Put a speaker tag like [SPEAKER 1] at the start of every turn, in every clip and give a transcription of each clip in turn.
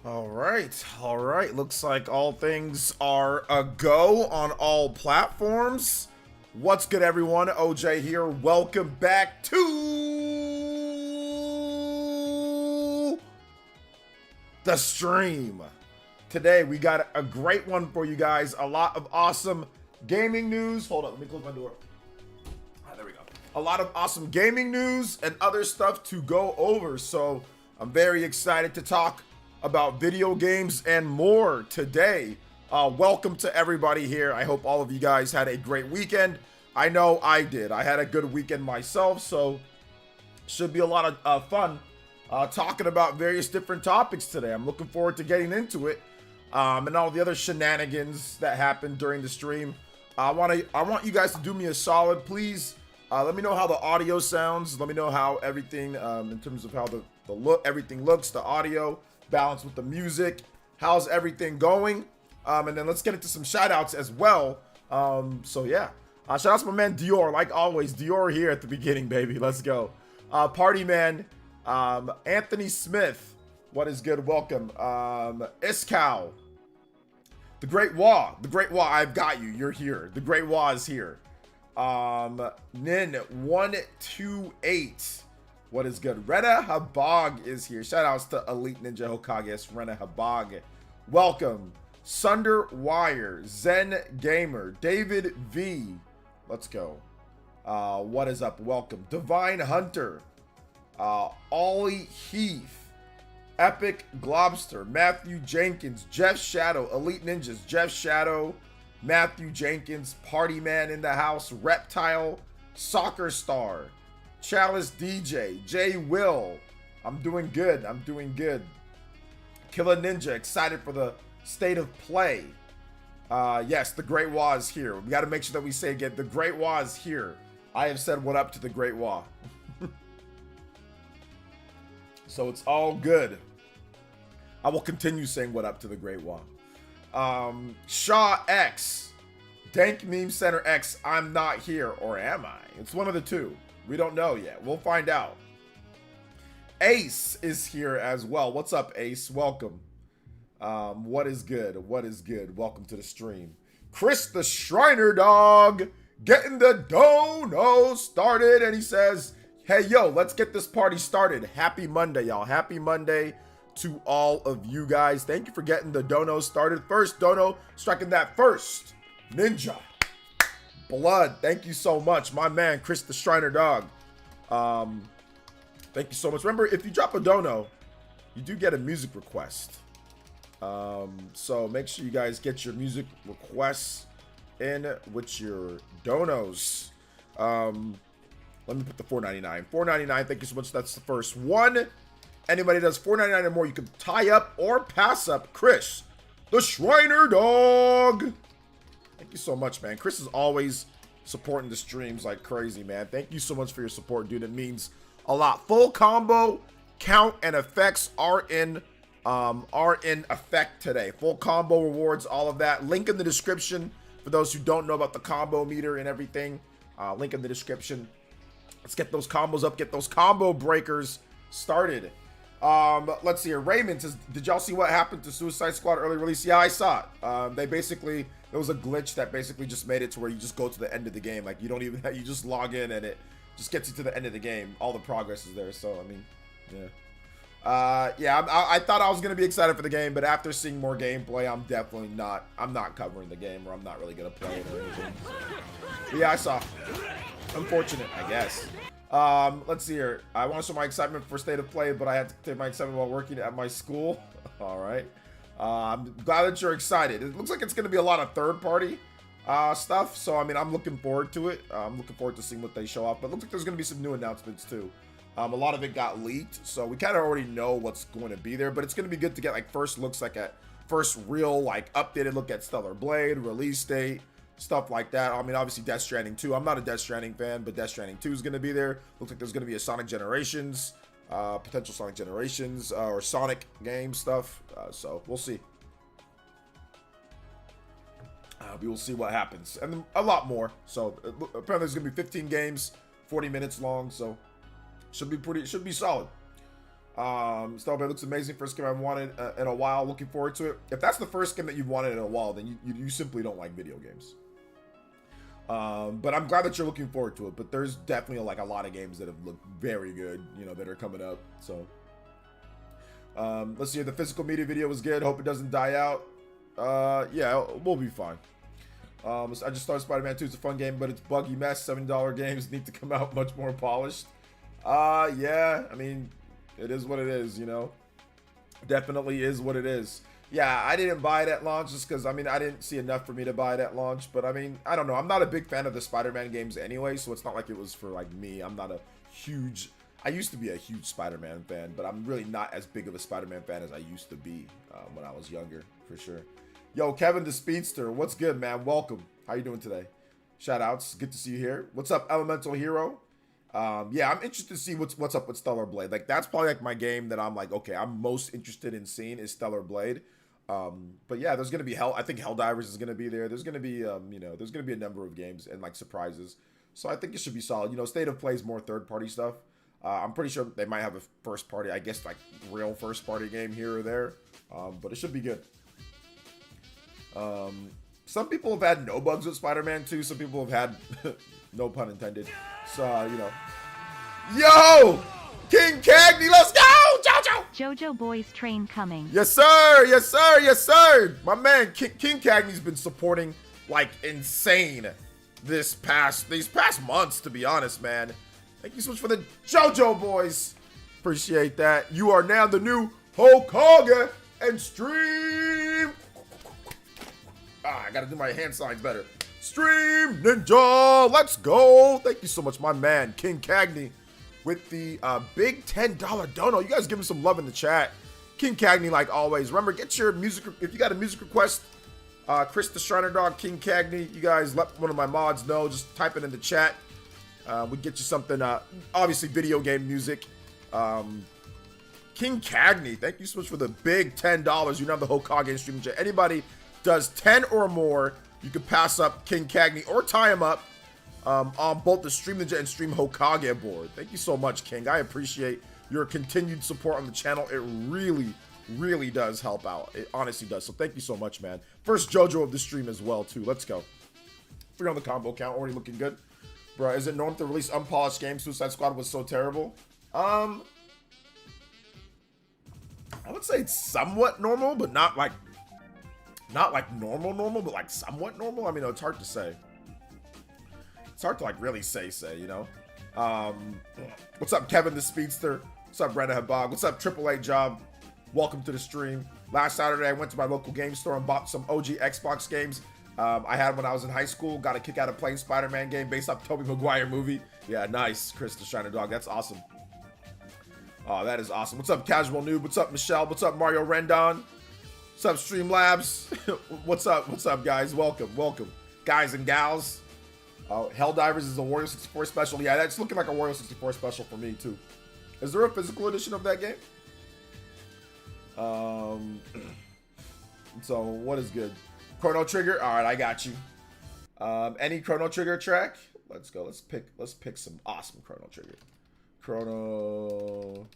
[SPEAKER 1] All right. Looks like all things are a go on all platforms. What's good, everyone? OJ here. Welcome back to the stream. Today, we got a great one for you guys. A lot of awesome gaming news. Hold up, let me close my door. There we go. A lot of awesome gaming news and other stuff to go over. So I'm very excited to talk about video games and more today. Welcome to everybody here. I hope all of you guys had a great weekend. I know I did. I had a good weekend myself, so should be a lot of fun talking about various different topics today. I'm looking forward to getting into it and all the other shenanigans that happened during the stream. I want you guys to do me a solid, please. Let me know how the audio sounds. Let me know how everything in terms of how everything looks, the audio balance with the music. How's everything going? And then let's get into some shout outs as well. So yeah, shout out to my man Dior, like always. Dior here at the beginning, baby. Let's go. Party man, Anthony Smith, what is good? Welcome. Iskow, the Great Wah, I've got you. You're here. The Great Wah is here. Nin128. What is good? Rena Habag is here. Shout outs to Elite Ninja Hokage. Rena Habag. Welcome. Sunder Wire. Zen Gamer. David V. Let's go. What is up? Welcome. Divine Hunter. Ollie Heath. Epic Globster. Matthew Jenkins. Jeff Shadow. Elite Ninjas. Jeff Shadow. Matthew Jenkins. Party Man in the house. Reptile. Soccer Star. Chalice DJ, Jay Will, I'm doing good. Killer Ninja, excited for the state of play. Yes, the Great Wah is here. We got to make sure that we say again, the Great Wah is here. I have said what up to the Great Wah. So it's all good. I will continue saying what up to the Great Wah. Shaw X, Dank Meme Center X, I'm not here, or am I? It's one of the two. We don't know yet. We'll find out. Ace is here as well. What's up, Ace? Welcome. What is good? Welcome to the stream. Chris the Shriner Dog getting the dono started. And he says, hey, yo, let's get this party started. Happy Monday, y'all. Happy Monday to all of you guys. Thank you for getting the dono started. First dono, striking that first. Ninja. Blood, thank you so much, my man Chris the Shriner Dog. Thank you so much. Remember, if you drop a dono, you do get a music request. So make sure you guys get your music requests in with your donos. Let me put the $4.99. $4.99. Thank you so much. That's the first one. Anybody does $4.99 or more, you can tie up or pass up Chris the Shriner Dog. Thank you so much, man. Chris is always supporting the streams like crazy, man. Thank you so much for your support, dude. It means a lot. Full combo count and effects are in effect today. Full combo rewards, all of that. Link in the description for those who don't know about the combo meter and everything. Link in the description. Let's get those combos up. Get those combo breakers started. Let's see here. Raymond says, did y'all see what happened to Suicide Squad early release? Yeah, I saw it. There was a glitch that basically just made it to where you just go to the end of the game. Like, you don't even, you just log in and it just gets you to the end of the game. All the progress is there. So, I mean, yeah. Yeah, I thought I was going to be excited for the game, but after seeing more gameplay, I'm not covering the game, or I'm not really going to play it or anything. So. But yeah, I saw. Unfortunate, I guess. Let's see here. I want to show my excitement for State of Play, but I had to take my excitement while working at my school. All right. I'm glad that you're excited. It looks like it's going to be a lot of third-party stuff, so I mean, I'm looking forward to it. I'm looking forward to seeing what they show off, but it looks like there's going to be some new announcements too. A lot of it got leaked, so we kind of already know what's going to be there, but it's going to be good to get like first looks, like at first real like updated look at Stellar Blade, release date, stuff like that. I mean, obviously Death Stranding 2. I'm not a Death Stranding fan, but Death Stranding 2 is going to be there. Looks like there's going to be a Sonic Generations, potential Sonic Generations or Sonic game stuff, so we'll see. We will see what happens, and a lot more. So apparently there's gonna be 15 games, 40 minutes long, so should be solid. Stellar Blade looks amazing. First game I've wanted in a while. Looking forward to it. If that's the first game that you've wanted in a while, then you simply don't like video games. But I'm glad that you're looking forward to it. But there's definitely like a lot of games that have looked very good, you know, that are coming up. So let's see. The physical media video was good. Hope it doesn't die out. Yeah, we'll be fine. I just started Spider-Man 2. It's a fun game, but it's buggy mess. $70 games need to come out much more polished. Yeah, I mean, it is what it is, you know. Definitely is what it is. Yeah, I didn't buy it at launch just because, I mean, I didn't see enough for me to buy it at launch. But, I mean, I don't know. I'm not a big fan of the Spider-Man games anyway, so it's not like it was for, like, me. I'm not a huge... I used to be a huge Spider-Man fan, but I'm really not as big of a Spider-Man fan as I used to be when I was younger, for sure. Yo, Kevin the Speedster, what's good, man? Welcome. How you doing today? Shout outs. Good to see you here. What's up, Elemental Hero? Yeah, I'm interested to see what's up with Stellar Blade. Like, that's probably like my game that I'm like, okay, I'm most interested in seeing is Stellar Blade. But yeah, there's gonna be I think Helldivers is gonna be there. There's gonna be you know, there's gonna be a number of games and like surprises. So I think it should be solid. You know, State of Play is more third-party stuff. I'm pretty sure they might have a first-party, I guess, like real first-party game here or there. But it should be good. Some people have had no bugs with Spider-Man 2. Some people have had, no pun intended. So, you know. Yo! King Cagney, let's go! Jojo!
[SPEAKER 2] Jojo Boys train coming.
[SPEAKER 1] Yes, sir! Yes, sir! Yes, sir! My man, King Cagney's been supporting like insane these past months, to be honest, man. Thank you so much for the JoJo Boys. Appreciate that. You are now the new Hokage and stream. I gotta do my hand signs better. Stream Ninja, let's go. Thank you so much, my man, King Cagney, with the big $10 dono. You guys give him some love in the chat. King Cagney, like always. Remember, get your music, if you got a music request, Chris the Shriner Dog, King Cagney, you guys let one of my mods know. Just type it in the chat. We get you something, obviously video game music. King Cagney, thank you so much for the big $10. You know the Hokage and stream Ninja. Anybody does 10 or more, you can pass up King Cagney or tie him up on both the Stream Ninja and Stream Hokage board. Thank you so much, King. I appreciate your continued support on the channel. It really, really does help out. It honestly does. So thank you so much, man. First JoJo of the stream as well, too. Let's go. 3 on the combo count. Already looking good. Bro, is it normal to release unpolished games? Suicide Squad was so terrible. I would say it's somewhat normal, but not like normal, but like somewhat normal. I mean, it's hard to say. It's hard to like really say, you know. What's up, Kevin the Speedster? What's up, Brenda Habag? What's up, AAA Job? Welcome to the stream. Last Saturday, I went to my local game store and bought some OG Xbox games. I had when I was in high school. Got a kick out of playing Spider-Man game based off Tobey Maguire movie. Yeah, nice, Chris the Shiner Dog. That's awesome. Oh, that is awesome. What's up, Casual Noob? What's up, Michelle? What's up, Mario Rendon? What's up, Streamlabs? What's up? What's up, guys? Welcome, welcome, guys and gals. Helldivers is a Wario 64 special. Yeah, that's looking like a Wario 64 special for me too. Is there a physical edition of that game? So what is good? Chrono Trigger. All right, I got you. Any Chrono Trigger track? Let's go. Let's pick some awesome Chrono Trigger. Chrono.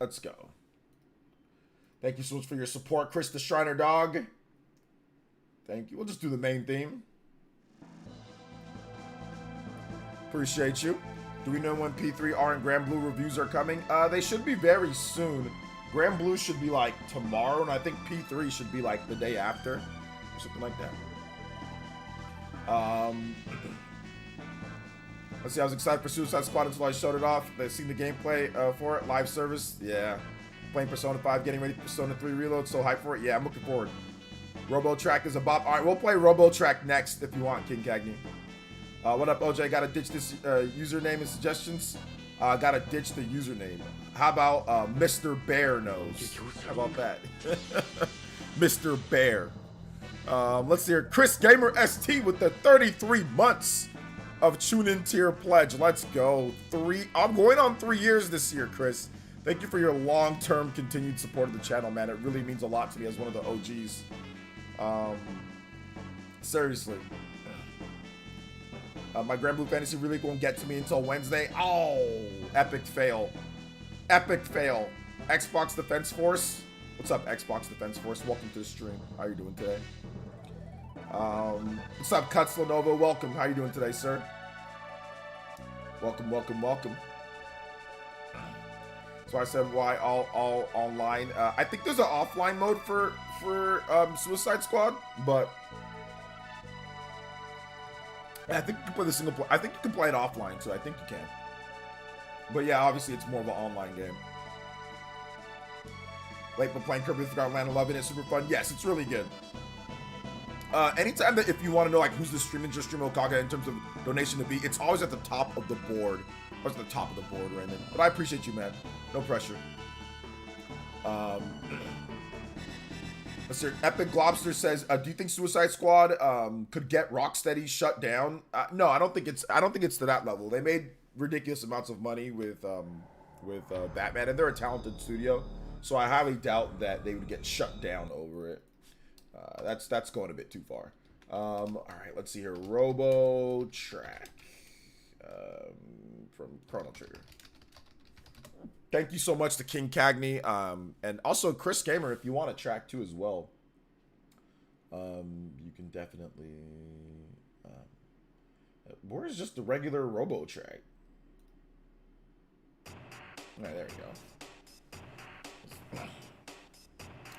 [SPEAKER 1] Let's go. Thank you so much for your support, Chris the Shriner Dog. Thank you. We'll just do the main theme. Appreciate you. Do we know when P3R and Grand Blue reviews are coming? They should be very soon. Grand Blue should be like tomorrow, and I think P3 should be like the day after, or something like that. Let's see, I was excited for Suicide Squad until I showed it off. They've seen the gameplay for it, live service. Yeah. Playing Persona 5, getting ready for Persona 3 Reload, so hyped for it. Yeah, I'm looking forward. RoboTrack is a bop. All right, we'll play RoboTrack next if you want, King Cagney. What up, OJ? Gotta ditch this username and suggestions. Gotta ditch the username. How about Mr. Bear Knows? How about that? Mr. Bear. Let's see here. Chris Gamer ST with the 33 months of tune-in tier pledge. Let's go. I'm going on 3 years this year, Chris. Thank you for your long-term continued support of the channel, man. It really means a lot to me as one of the OGs. Seriously. My Grand Blue Fantasy League won't get to me until Wednesday. Oh, epic fail. Epic fail. Xbox Defense Force. What's up, Xbox Defense Force? Welcome to the stream. How are you doing today? What's up, Cuts Lenovo? Welcome. How are you doing today, sir? Welcome, welcome, welcome. So I said, why all online? I think there's an offline mode for Suicide Squad, but I think you can play the single player. I think you can play it offline, so I think you can. But yeah, obviously it's more of an online game. Late but playing Kirby Forgotten Land, loving it, super fun. Yes, it's really good. Anytime that if you want to know like who's the streaming, just stream Okaga in terms of donation to be, it's always at the top of the board. Always at the top of the board, Raymond. But I appreciate you, man. No pressure. Let's see. Epic Globster says, "Do you think Suicide Squad could get Rocksteady shut down?" No, I don't think it's to that level. They made ridiculous amounts of money with Batman, and they're a talented studio, so I highly doubt that they would get shut down over it. That's going a bit too far. All right, let's see here. Robo Track from Chrono Trigger. Thank you so much to King Cagney, and also Chris Gamer if you want a track too as well. You can definitely. Where's just the regular Robo Track? All right, there we go.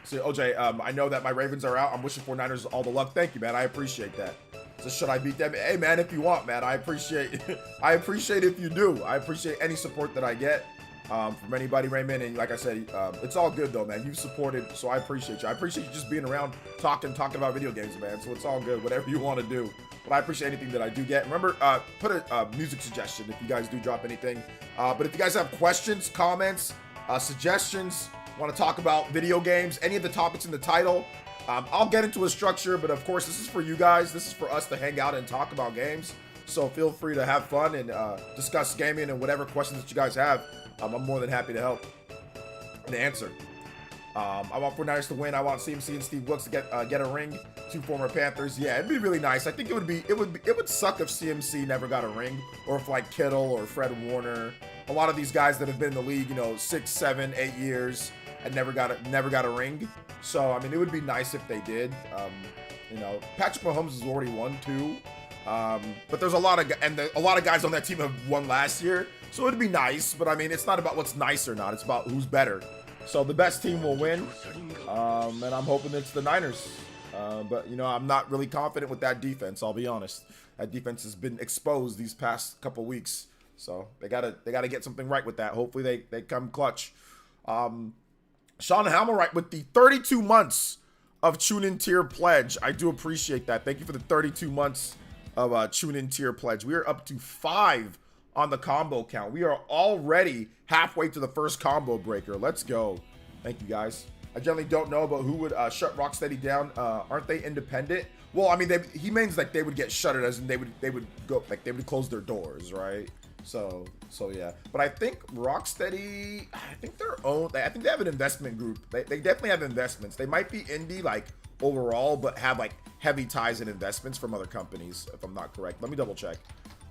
[SPEAKER 1] So OJ, I know that my Ravens are out. I'm wishing 49ers all the luck. Thank you, man. I appreciate that. So should I beat them? Hey, man, if you want, man, I appreciate if you do. I appreciate any support that I get from anybody, Raymond. And like I said, it's all good though, man. You've supported, so I appreciate you. I appreciate you just being around, talking about video games, man. So it's all good, whatever you want to do. But I appreciate anything that I do get. Remember, put a music suggestion if you guys do drop anything. But if you guys have questions, comments, suggestions, want to talk about video games, any of the topics in the title, I'll get into a structure, but of course this is for you guys. This is for us to hang out and talk about games. So feel free to have fun and discuss gaming and whatever questions that you guys have. I'm more than happy to help and answer. I want 49ers to win. I want CMC and Steve Wilkes to get a ring. 2 former Panthers. Yeah, it'd be really nice. I think it would suck if CMC never got a ring, or if like Kittle or Fred Warner, a lot of these guys that have been in the league, 6, 7, 8 years and never got a ring. So I mean, it would be nice if they did. Patrick Mahomes has already won 2, but there's a lot of guys on that team have won last year. So it'd be nice, but I mean, it's not about what's nice or not. It's about who's better. So the best team will win, and I'm hoping it's the Niners. But I'm not really confident with that defense. I'll be honest. That defense has been exposed these past couple weeks, so they gotta get something right with that. Hopefully they come clutch. Sean Hamilright with the 32 months of Tune-In Tier pledge. I do appreciate that. Thank you for the 32 months of Tune-In Tier pledge. We are up to 5 on the combo count. We are already halfway to the first combo breaker. Let's go. Thank you, guys. I generally don't know about who would shut Rocksteady down. Aren't they independent? Well, I mean, he means like they would get shuttered, as in they would go, like they would close their doors, right? So yeah. But I think Rocksteady, I think they have an investment group. They definitely have investments. They might be indie like overall, but have like heavy ties and investments from other companies, if I'm not correct. Let me double check.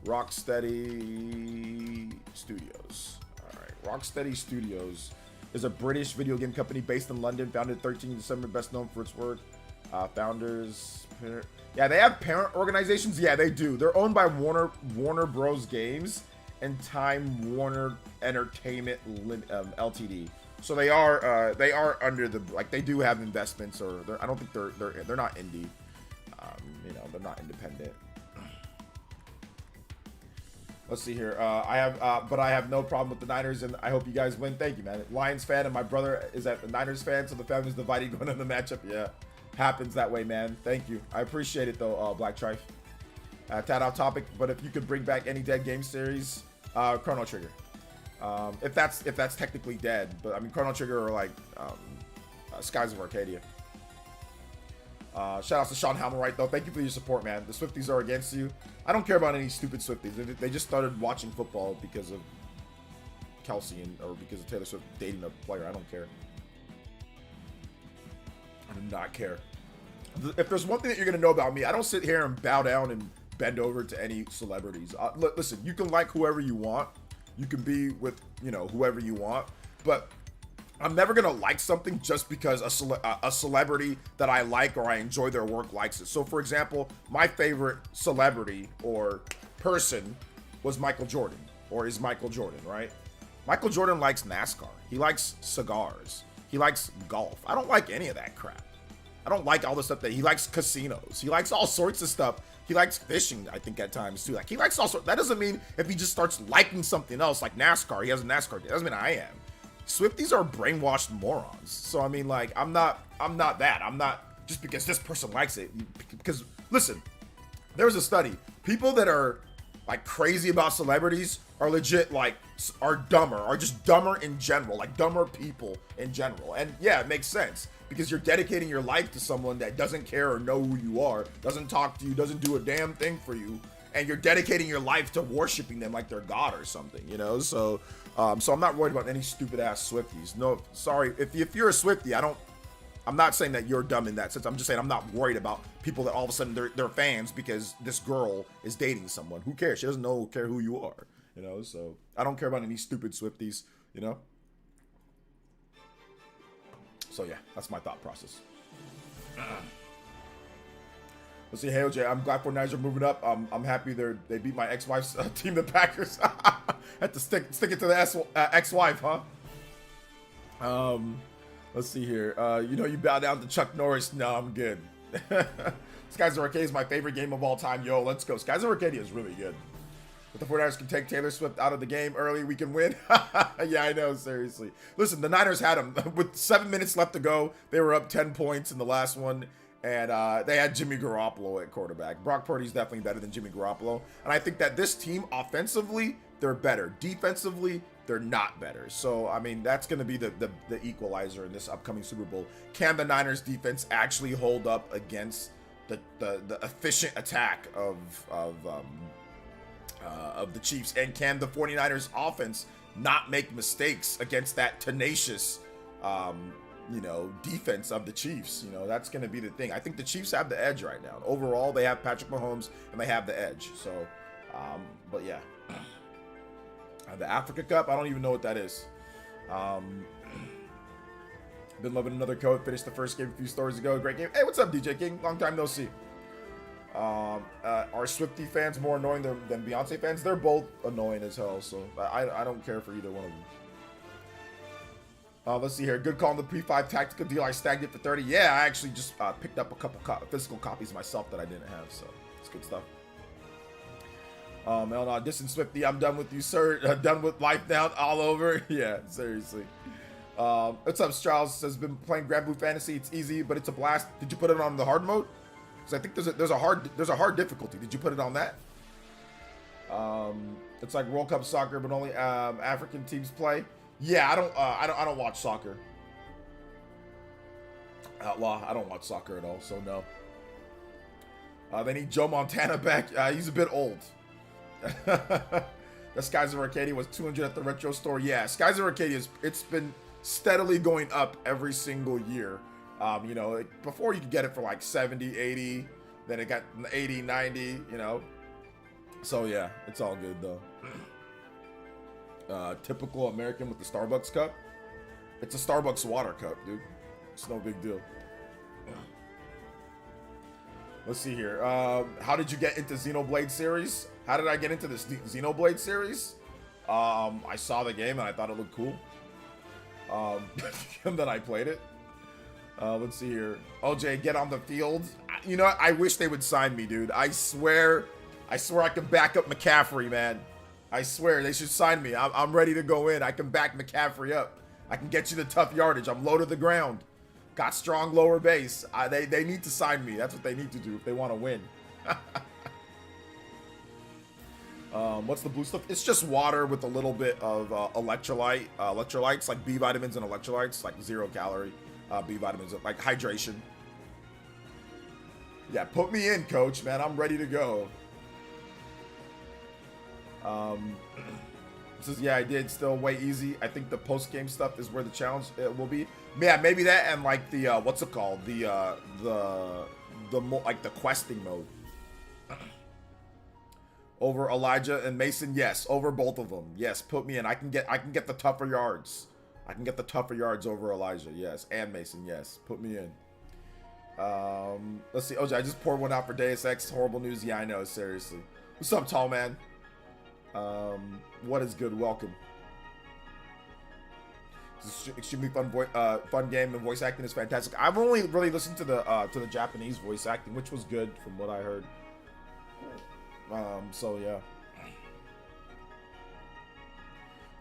[SPEAKER 1] Rocksteady Studios. All right, Rocksteady Studios is a British video game company based in London, founded 13 December, best known for its work. Founders, yeah, they have parent organizations. Yeah, they do. They're owned by Warner Bros. Games and Time Warner Entertainment Ltd. So they are under the, like, they do have investments, or I don't think they're not indie. They're not independent. Let's see here. I have no problem with the Niners, and I hope you guys win. Thank you, man. Lions fan, and my brother is a Niners fan, so the family's divided going into the matchup. Yeah, happens that way, man. Thank you. I appreciate it, though, Black Trife. Tad off topic, but if you could bring back any dead game series, Chrono Trigger. If that's technically dead, but I mean Chrono Trigger or like Skies of Arcadia. Shout out to Sean Hamilright, though. Thank you for your support, man. The Swifties are against you. I don't care about any stupid Swifties. They just started watching football because of Kelsey or because of Taylor Swift dating a player. I don't care. I do not care. If there's one thing that you're going to know about me, I don't sit here and bow down and bend over to any celebrities. Listen, you can like whoever you want. You can be with, you know, whoever you want. But I'm never going to like something just because a celebrity that I like or I enjoy their work likes it. So, for example, my favorite celebrity or person was Michael Jordan, or is Michael Jordan, right? Michael Jordan likes NASCAR. He likes cigars. He likes golf. I don't like any of that crap. I don't like all the stuff that he likes. Casinos. He likes all sorts of stuff. He likes fishing, I think, at times too. Like, he likes all sorts. That doesn't mean if he just starts liking something else, like NASCAR, he has a NASCAR day. That doesn't mean I am. Swifties are brainwashed morons. So I mean, like, I'm not that. I'm not just because this person likes it. Because listen, there was a study. People that are like crazy about celebrities are legit, like, are dumber, are just dumber in general, like dumber people in general. And yeah, it makes sense because you're dedicating your life to someone that doesn't care or know who you are, doesn't talk to you, doesn't do a damn thing for you, and you're dedicating your life to worshiping them like they're God or something, you know? So so I'm not worried about any stupid ass Swifties. No, sorry, if you're a Swiftie, I'm not saying that you're dumb in that sense. I'm just saying I'm not worried about people that all of a sudden they're fans because this girl is dating someone. Who cares? She doesn't care who you are, you know? So I don't care about any stupid Swifties, you know? So yeah, that's my thought process. Let's see, hey OJ, I'm glad 49ers are moving up. I'm happy they beat my ex-wife's team, the Packers. Had to stick it to the ex-wife, huh? Let's see here. You know, you bow down to Chuck Norris. No, I'm good. Skies of Arcadia is my favorite game of all time. Yo, let's go. Skies of Arcadia is really good. If the 49ers can take Taylor Swift out of the game early, we can win. Yeah, I know, seriously. Listen, the Niners had him. With 7 minutes left to go, they were up 10 points in the last one. And they had Jimmy Garoppolo at quarterback. Brock Purdy's definitely better than Jimmy Garoppolo. And I think that this team, offensively, they're better. Defensively, they're not better. So, I mean, that's going to be the equalizer in this upcoming Super Bowl. Can the Niners defense actually hold up against the efficient attack of the Chiefs? And can the 49ers offense not make mistakes against that tenacious you know, defense of the Chiefs? You know, that's going to be the thing. I think the Chiefs have the edge right now. Overall, they have Patrick Mahomes and they have the edge. So, but yeah. The Africa Cup, I don't even know what that is. Been loving another code. Finished the first game a few stories ago. Great game. Hey, what's up, DJ King? Long time no see. Are Swiftie fans more annoying than Beyonce fans? They're both annoying as hell, so I don't care for either one of them. Let's see here. Good call on the P5 tactical deal. I snagged it for 30. Yeah, I actually just picked up a couple physical copies myself that I didn't have, so it's good stuff. No, distant Swiftie, I'm done with you, sir. Done with life now, all over. Yeah, seriously. What's up, Strauss? Says, been playing Grand Blue Fantasy. It's easy, but it's a blast. Did you put it on the hard mode? Because I think there's a hard difficulty. Did you put it on that? It's like World Cup soccer, but only African teams play. Yeah, I don't watch soccer. Outlaw, I don't watch soccer at all, so no. They need Joe Montana back. He's a bit old. The Skies of Arcadia was 200 at the retro store. Yeah, Skies of Arcadia, it's been steadily going up every single year. You know, before you could get it for like 70, 80, then it got 80, 90, you know. So yeah, it's all good though. Typical American with the Starbucks cup. It's a Starbucks water cup, dude. It's no big deal. Let's see here. How did you get into Xenoblade series? How did I get into this Xenoblade series? I saw the game and I thought it looked cool. And then I played it. Let's see here. OJ, get on the field. You know what? I wish they would sign me, dude. I swear I can back up McCaffrey, man. I swear they should sign me. I'm ready to go in. I can back McCaffrey up. I can get you the tough yardage. I'm low to the ground. Got strong lower base. They need to sign me. That's what they need to do if they want to win. What's the blue stuff? It's just water with a little bit of electrolytes, like B vitamins and electrolytes, like 0 calorie B vitamins, like hydration. Yeah, put me in, coach, man. I'm ready to go. Says, yeah, I did. Still way easy. I think the post-game stuff is where the challenge will be. Yeah, maybe that and like the what's it called? The like the questing mode. Over Elijah and Mason, yes. Over both of them, yes. Put me in. I can get the tougher yards. I can get the tougher yards over Elijah, yes. And Mason, yes. Put me in. Let's see. OJ, I just poured one out for Deus Ex. Horrible news. Yeah, I know. Seriously. What's up, tall man? What is good? Welcome. It's extremely fun game. The voice acting is fantastic. I've only really listened to the Japanese voice acting, which was good from what I heard. So yeah.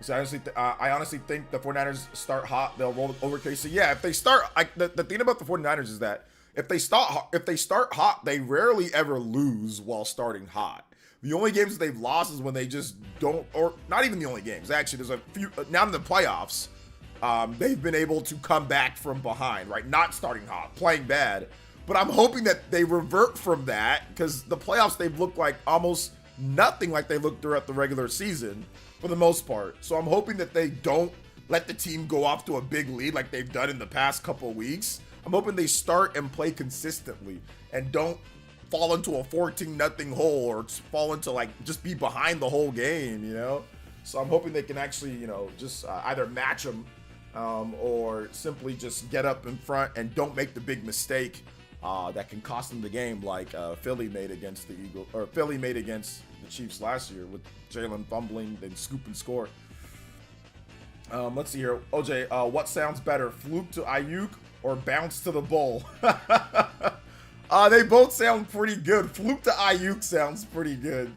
[SPEAKER 1] So I honestly think the 49ers start hot, they'll roll over KC. Yeah, if they start, the thing about the 49ers is that if they start hot, they rarely ever lose while starting hot. The only games that they've lost is when they just don't, or not even the only games. Actually, there's a few now in the playoffs. They've been able to come back from behind, right? Not starting hot, playing bad. But I'm hoping that they revert from that, because the playoffs, they've looked like almost nothing like they looked throughout the regular season for the most part. So I'm hoping that they don't let the team go off to a big lead like they've done in the past couple of weeks. I'm hoping they start and play consistently and don't fall into a 14-0 hole or fall into like just be behind the whole game, you know? So I'm hoping they can actually, you know, just either match them or simply just get up in front and don't make the big mistake that can cost them the game, like Philly made against the Eagles, or Philly made against the Chiefs last year with Jalen fumbling, then scoop and score. Let's see here. OJ, what sounds better, fluke to Ayuk or bounce to the bowl? They both sound pretty good. Fluke to Ayuk sounds pretty good.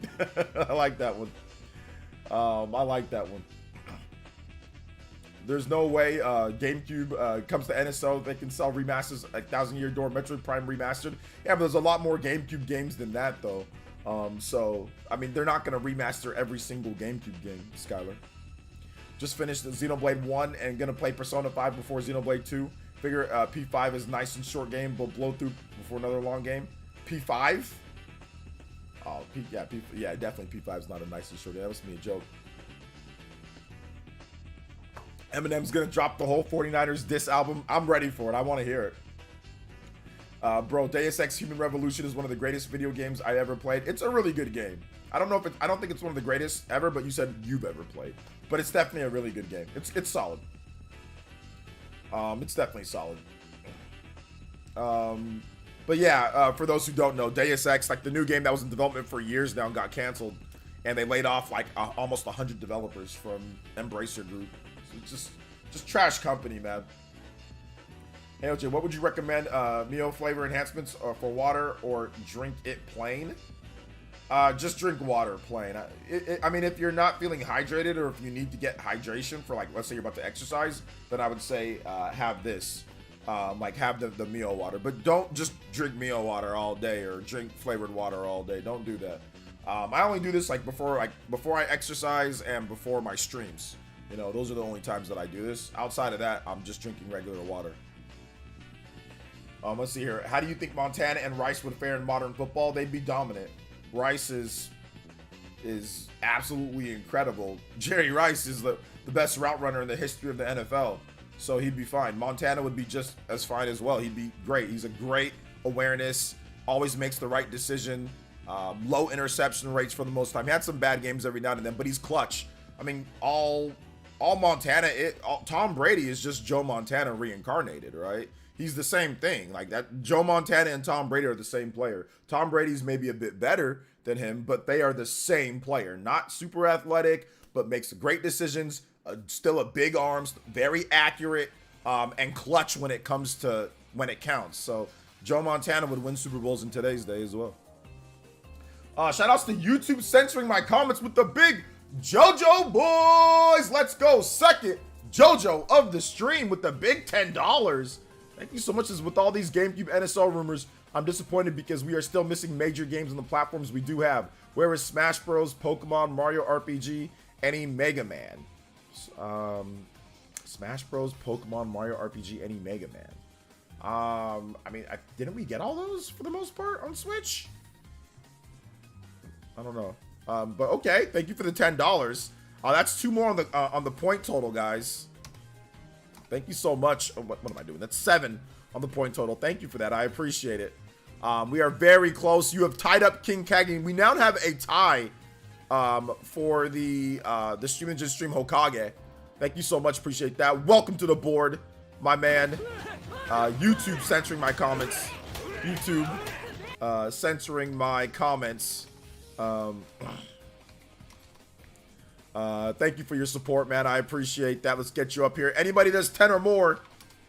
[SPEAKER 1] I like that one. I like that one. There's no way GameCube comes to NSO. They can sell remasters like 1,000 Year Door, Metroid Prime Remastered. Yeah, but there's a lot more GameCube games than that, though. So, I mean, they're not going to remaster every single GameCube game, Skylar. Just finished the Xenoblade 1 and going to play Persona 5 before Xenoblade 2. Figure P5 is nice and short game, but blow through before another long game. P5? Oh, yeah, definitely P5 is not a nice and short game. That was me a joke. Eminem's gonna drop the whole 49ers diss album. I'm ready for it. I want to hear it. Bro, Deus Ex Human Revolution is one of the greatest video games I ever played. It's a really good game. I don't think it's one of the greatest ever, but you said you've ever played. But it's definitely a really good game. It's solid. It's definitely solid. But yeah, for those who don't know, Deus Ex, like the new game that was in development for years now, got canceled, and they laid off like almost 100 developers from Embracer Group. So it's just trash company, man. Hey, OJ, what would you recommend Mio flavor enhancements for water or drink it plain? Just drink water plain. I mean, if you're not feeling hydrated or if you need to get hydration for, like, let's say you're about to exercise, then I would say have this. Like, have the Mio water. But don't just drink Mio water all day or drink flavored water all day. Don't do that. I only do this, like, before I exercise and before my streams. You know, those are the only times that I do this. Outside of that, I'm just drinking regular water. Let's see here. How do you think Montana and Rice would fare in modern football? They'd be dominant. Rice is absolutely incredible. Jerry Rice is the best route runner in the history of the NFL. So he'd be fine. Montana would be just as fine as well. He'd be great. He's a great awareness. Always makes the right decision. Low interception rates for the most time. He had some bad games every now and then, but he's clutch. I mean, all Montana, Tom Brady is just Joe Montana reincarnated, right? He's the same thing. Like that, Joe Montana and Tom Brady are the same player. Tom Brady's maybe a bit better than him, but they are the same player. Not super athletic, but makes great decisions. Still a big arms, very accurate, and clutch when it comes to when it counts. So Joe Montana would win Super Bowls in today's day as well. Shout outs to YouTube censoring my comments with the big JoJo boys. Let's go. Second JoJo of the stream with the big $10. Thank you so much. As with all these GameCube NSO rumors, I'm disappointed because we are still missing major games on the platforms we do have. Where is Smash Bros, Pokemon, Mario RPG, any Mega Man? Smash Bros, Pokemon, Mario RPG, any Mega Man? I mean, didn't we get all those for the most part on Switch? I don't know. But okay, thank you for the $10. That's 2 more on the point total, guys. Thank you so much. Oh, what am I doing? That's 7 on the point total. Thank you for that. I appreciate it. We are very close. You have tied up King Kagi. We now have a tie for the stream and just stream Hokage. Thank you so much. Appreciate that. Welcome to the board, my man. YouTube censoring my comments. YouTube censoring my comments. Thank you for your support, man. I appreciate that. Let's get you up here. Anybody that's 10 or more,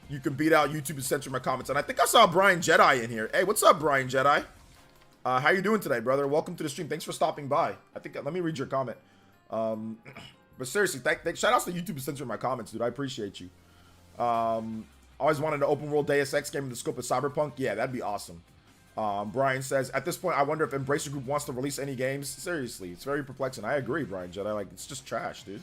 [SPEAKER 1] you can beat out YouTube and censor my comments. And I think I saw Brian Jedi in here. Hey, what's up, Brian Jedi? How you doing today, brother? Welcome to the stream. Thanks for stopping by. I think let me read your comment. But seriously, shout outs to YouTube and censoring my comments, dude. I appreciate you. Always wanted an open world Deus Ex game in the scope of Cyberpunk. Yeah, that'd be awesome. Brian says, at this point, I wonder if Embracer Group wants to release any games. Seriously, it's very perplexing. I agree, Brian Jedi. Like, it's just trash, dude.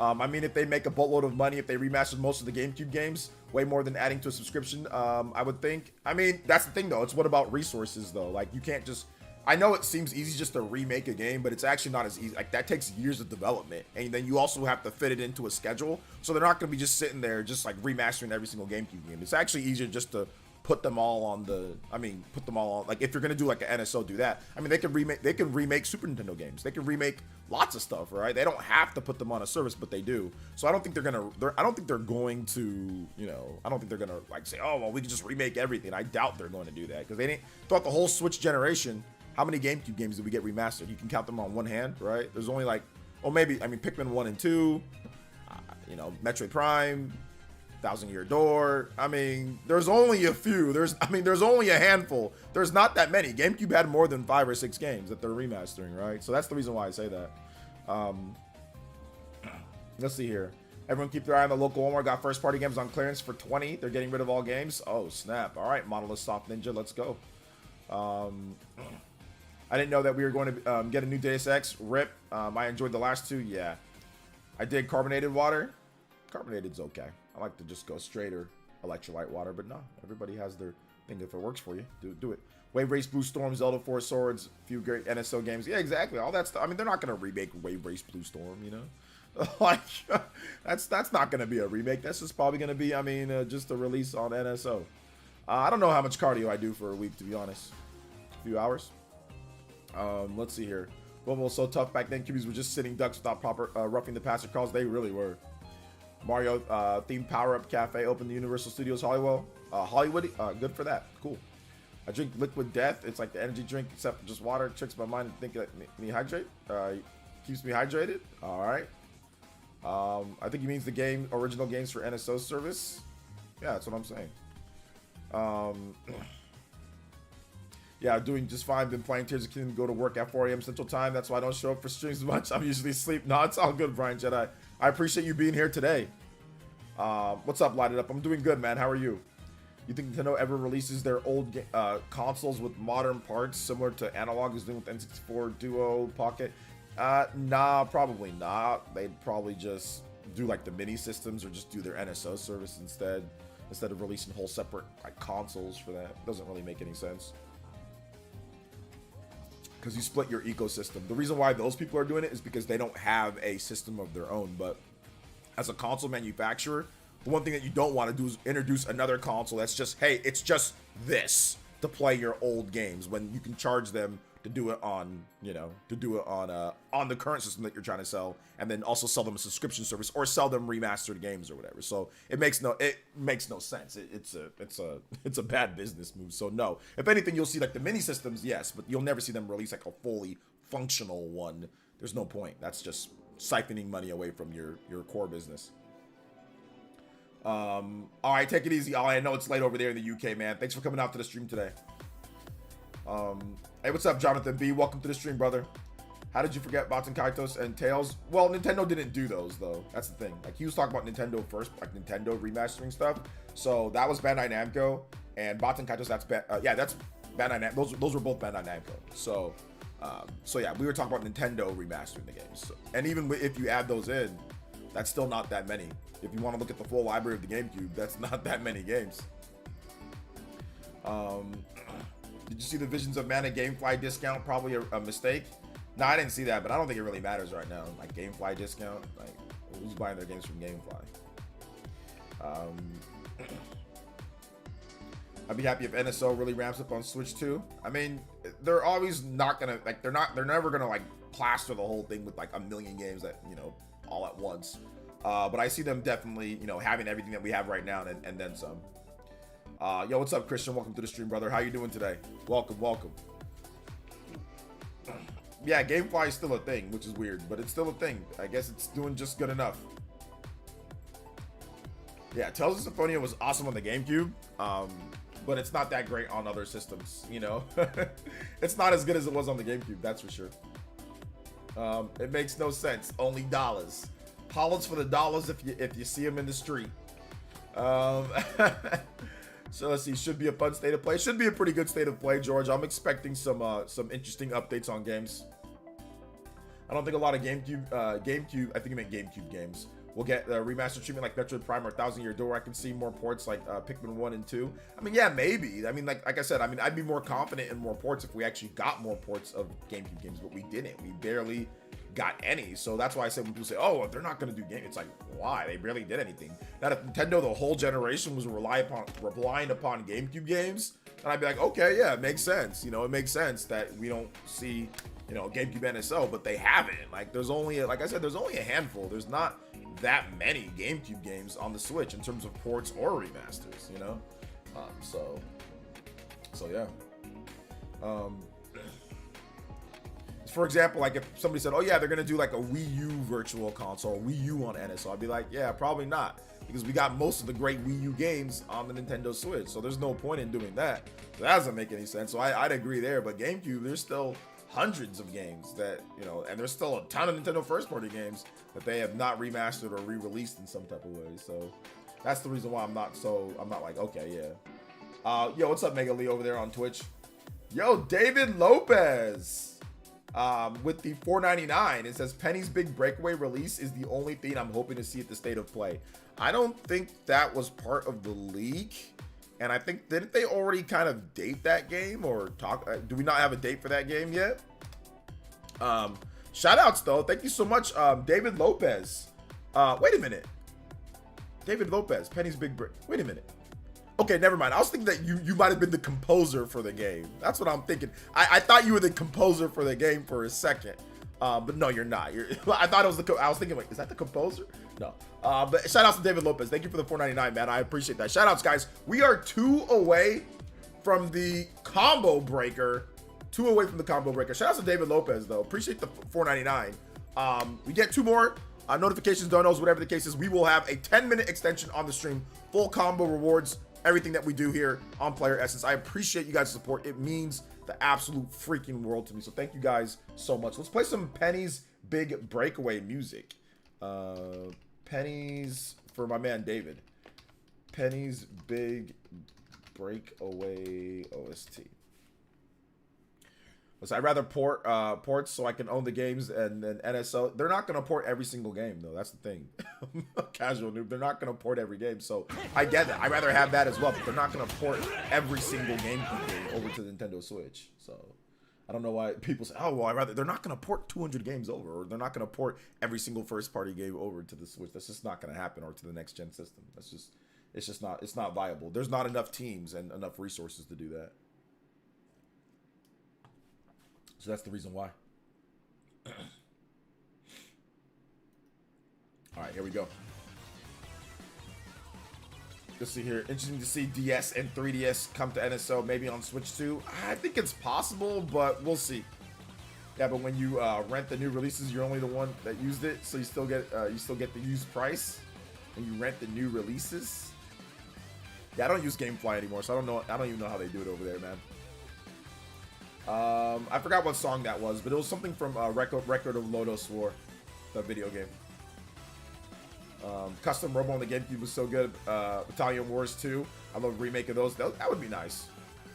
[SPEAKER 1] I mean, if they make a boatload of money, if they remastered most of the GameCube games, way more than adding to a subscription, I would think. I mean, that's the thing, though. It's what about resources, though? Like, you can't just... I know it seems easy just to remake a game, but it's actually not as easy. Like, that takes years of development. And then you also have to fit it into a schedule. So they're not going to be just sitting there just, like, remastering every single GameCube game. It's actually easier just to put them all on the... put them all on... Like, if you're going to do, like, an NSO, do that. I mean, they can remake Super Nintendo games. They can remake lots of stuff, right? They don't have to put them on a service, but they do. So I don't think they're going to... I don't think they're going to, you know... I don't think they're going to, like, say, oh, well, we can just remake everything. I doubt they're going to do that. Because they didn't... Throughout the whole Switch generation... How many GameCube games did we get remastered? You can count them on one hand, right? There's only like, oh, maybe, I mean, Pikmin 1 and 2, you know, Metroid Prime, Thousand Year Door. I mean, there's only a few. There's only a handful. There's not that many. GameCube had more than 5 or 6 games that they're remastering, right? So that's the reason why I say that. Let's see here. Everyone keep their eye on the local Walmart. Got first party games on clearance for 20. They're getting rid of all games. Oh, snap. All right, Monolith Soft Ninja, let's go. I didn't know that we were going to get a new Deus Ex. RIP. I enjoyed the last 2. Yeah. I did carbonated water. Carbonated's okay. I like to just go straighter electrolyte water, but no. Everybody has their thing. If it works for you, do it. Wave Race Blue Storm, Zelda 4 Swords, a few great NSO games. Yeah, exactly. All that stuff. I mean, they're not going to remake Wave Race Blue Storm, you know? Like, that's not going to be a remake. That's just probably going to be, just a release on NSO. I don't know how much cardio I do for a week, to be honest. A few hours. Let's see here. What was so tough back then? Cubies were just sitting ducks without proper roughing the passer calls. They really were. Mario themed power-up cafe opened the Universal Studios Hollywood. Good for that. Cool. I drink Liquid Death. It's like the energy drink except for just water. It tricks my mind to think that me hydrate. Keeps me hydrated. All right. I think he means the original games for NSO service. Yeah, that's what I'm saying. Yeah, doing just fine. Been playing Tears of the Kingdom. Go to work at 4 a.m. Central Time. That's why I don't show up for streams much. I'm usually asleep. No, it's all good, Brian Jedi. I appreciate you being here today. What's up, Light It Up? I'm doing good, man. How are you? You think Nintendo ever releases their old consoles with modern parts similar to Analog is doing with N64 Duo Pocket? Nah, probably not. They'd probably just do like the mini systems or just do their NSO service instead of releasing whole separate like consoles for that. Doesn't really make any sense. Because you split your ecosystem. The reason why those people are doing it is because they don't have a system of their own. But as a console manufacturer, the one thing that you don't want to do is introduce another console that's just, hey, it's just this to play your old games when you can charge them to do it on, on the current system that you're trying to sell, and then also sell them a subscription service or sell them remastered games or whatever. So it makes no sense. It's a bad business move. So no, if anything, you'll see like the mini systems, yes, but you'll never see them release like a fully functional one. There's no point. That's just siphoning money away from your core business. All right, take it easy. I know it's late over there in the UK, man. Thanks for coming out to the stream today. Hey, what's up, Jonathan B? Welcome to the stream, brother. How did you forget Baten Kaitos and Tails? Well, Nintendo didn't do those, though. That's the thing. Like, he was talking about Nintendo first, like Nintendo remastering stuff. So that was Bandai Namco, and Baten Kaitos, that's Bandai Namco. Those were both Bandai Namco. So yeah, we were talking about Nintendo remastering the games. So, and even if you add those in, that's still not that many. If you want to look at the full library of the GameCube, that's not that many games. Did you see the Visions of Mana GameFly discount? Probably a mistake. No, I didn't see that, but I don't think it really matters right now. Like GameFly discount, like who's buying their games from GameFly? I'd be happy if NSO really ramps up on Switch too. I mean, they're always not gonna like they're never gonna like plaster the whole thing with like a million games that, you know, all at once. But I see them definitely, you know, having everything that we have right now and then some. Yo, what's up, Christian? Welcome to the stream, brother. How you doing today? Welcome. Yeah, GameFly is still a thing, which is weird, but it's still a thing. I guess it's doing just good enough. Yeah, Tales of Symphonia was awesome on the GameCube, but it's not that great on other systems, you know? It's not as good as it was on the GameCube, that's for sure. It makes no sense. Only dollars. Hollers for the dollars if you see them in the street. So let's see. Should be a fun state of play. Should be a pretty good state of play, George. I'm expecting some interesting updates on games. I don't think a lot of GameCube. I think you meant GameCube games. We'll get remastered treatment like Metroid Prime or Thousand Year Door. I can see more ports like Pikmin 1 and 2. I mean, yeah, maybe. I mean, like I said, I mean, I'd be more confident in more ports if we actually got more ports of GameCube games, but we didn't. We barely got any. So that's why I said when people say, oh, they're not going to do games, it's like, why? They barely did anything. Now, if Nintendo the whole generation was relying upon GameCube games, and I'd be like, okay, yeah, it makes sense. You know, it makes sense that we don't see, you know, GameCube NSO, but they haven't. Like, there's only, like I said, there's only a handful. There's not that many GameCube games on the Switch in terms of ports or remasters, you know? So yeah. For example, like if somebody said, oh yeah, they're gonna do like a Wii U virtual console, Wii U on NSO, I'd be like, yeah, probably not, because we got most of the great Wii U games on the Nintendo Switch, so there's no point in doing that. So that doesn't make any sense. So I'd agree there. But GameCube, there's still hundreds of games that, you know, and there's still a ton of Nintendo first party games that they have not remastered or re-released in some type of way. So that's the reason why I'm not like, okay, yeah. Yo, what's up, Mega Lee over there on Twitch? Yo, David Lopez with the $4.99. It says Penny's big breakaway release is the only thing I'm hoping to see at the state of play. I don't think that was part of the leak. And I think, didn't they already kind of date that game or talk? Do we not have a date for that game yet? Shout outs though. Thank you so much, David Lopez. Wait a minute. David Lopez, Penny's Big Break. Wait a minute. Okay, never mind. I was thinking that you might have been the composer for the game. That's what I'm thinking. I thought you were the composer for the game for a second. But no, you're not. I thought it was I was thinking, like, is that the composer? No. But shout outs to David Lopez. Thank you for the $4.99, man. I appreciate that. Shout outs, guys. We are 2 away from the combo breaker. 2 away from the combo breaker. Shout outs to David Lopez, though. Appreciate the $4.99. We get 2 more notifications, donos, whatever the case is. We will have a 10-minute extension on the stream. Full combo rewards. Everything that we do here on PlayerEssence. I appreciate you guys' support. It means the absolute freaking world to me. So thank you guys so much. Let's play some Penny's Big Breakaway music. Penny's for my man David. Penny's Big Breakaway OST. So I'd rather port ports so I can own the games and NSO. They're not gonna port every single game though. That's the thing. Casual noob. They're not gonna port every game. So I get that. I'd rather have that as well, but they're not gonna port every single game over to the Nintendo Switch. So I don't know why people say, oh well, they're not gonna port 200 games over, or they're not gonna port every single first party game over to the Switch. That's just not gonna happen, or to the next gen system. It's not viable. There's not enough teams and enough resources to do that. So that's the reason why. All right, here we go. Let's see here. Interesting to see DS and 3DS come to NSO, maybe on Switch too. I think it's possible, but we'll see. Yeah, but when you rent the new releases, you're only the one that used it, so you still get the used price when you rent the new releases. Yeah, I don't use GameFly anymore, so I don't even know how they do it over there, man. I forgot what song that was, but it was something from Record of Lodoss War, the video game. Custom Robo on the GameCube was so good. Battalion Wars 2, I love the remake of those. That would be nice.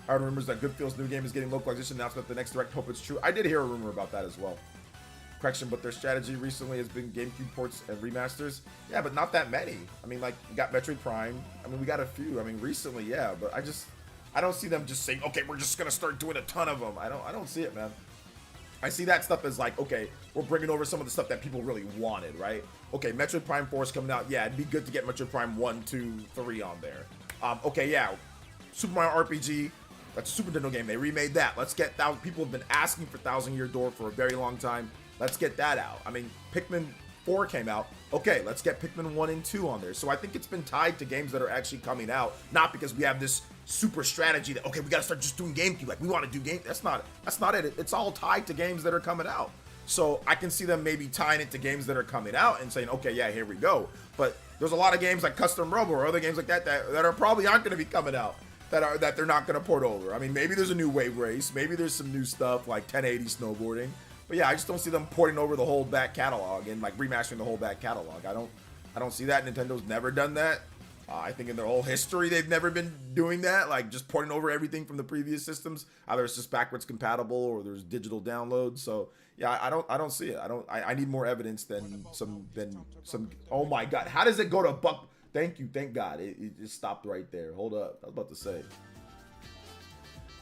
[SPEAKER 1] I heard rumors that Goodfield's new game is getting localization announcement the next direct. Hope it's true. I did hear a rumor about that as well. Correction, but their strategy recently has been GameCube ports and remasters. Yeah, but not that many. I mean, like, you got Metroid Prime. I mean, we got a few. I mean, recently, yeah, but I don't see them just saying, okay, we're just gonna start doing a ton of them. I don't see it, man. I see that stuff as like, okay, we're bringing over some of the stuff that people really wanted, right? Okay, Metroid Prime 4 is coming out. Yeah, it'd be good to get Metroid Prime 1, 2, 3 on there. Okay, yeah, Super Mario RPG, That's a Super Nintendo game. They remade that. Let's get that. People have been asking for Thousand Year Door for a very long time. Let's get that out. I mean, Pikmin 4 came out. Okay, let's get Pikmin 1 and 2 on there. So I think it's been tied to games that are actually coming out, not because we have this super strategy that, okay, we got to start just doing GameCube. Like, we want to do game. That's not it. It's all tied to games that are coming out. So I can see them maybe tying it to games that are coming out and saying, okay, yeah, here we go. But there's a lot of games like Custom Robo or other games like that that are probably aren't going to be coming out. That they're not going to port over. I mean, maybe there's a new Wave Race. Maybe there's some new stuff like 1080 snowboarding. But yeah, I just don't see them porting over the whole back catalog and like remastering the whole back catalog. I don't see that. Nintendo's never done that. I think in their whole history, they've never been doing that. Like just porting over everything from the previous systems. Either it's just backwards compatible or there's digital downloads. So yeah, I don't see it. I need more evidence than some. Oh my God, how does it go to buck? Thank you, thank God. It just stopped right there. Hold up, I was about to say.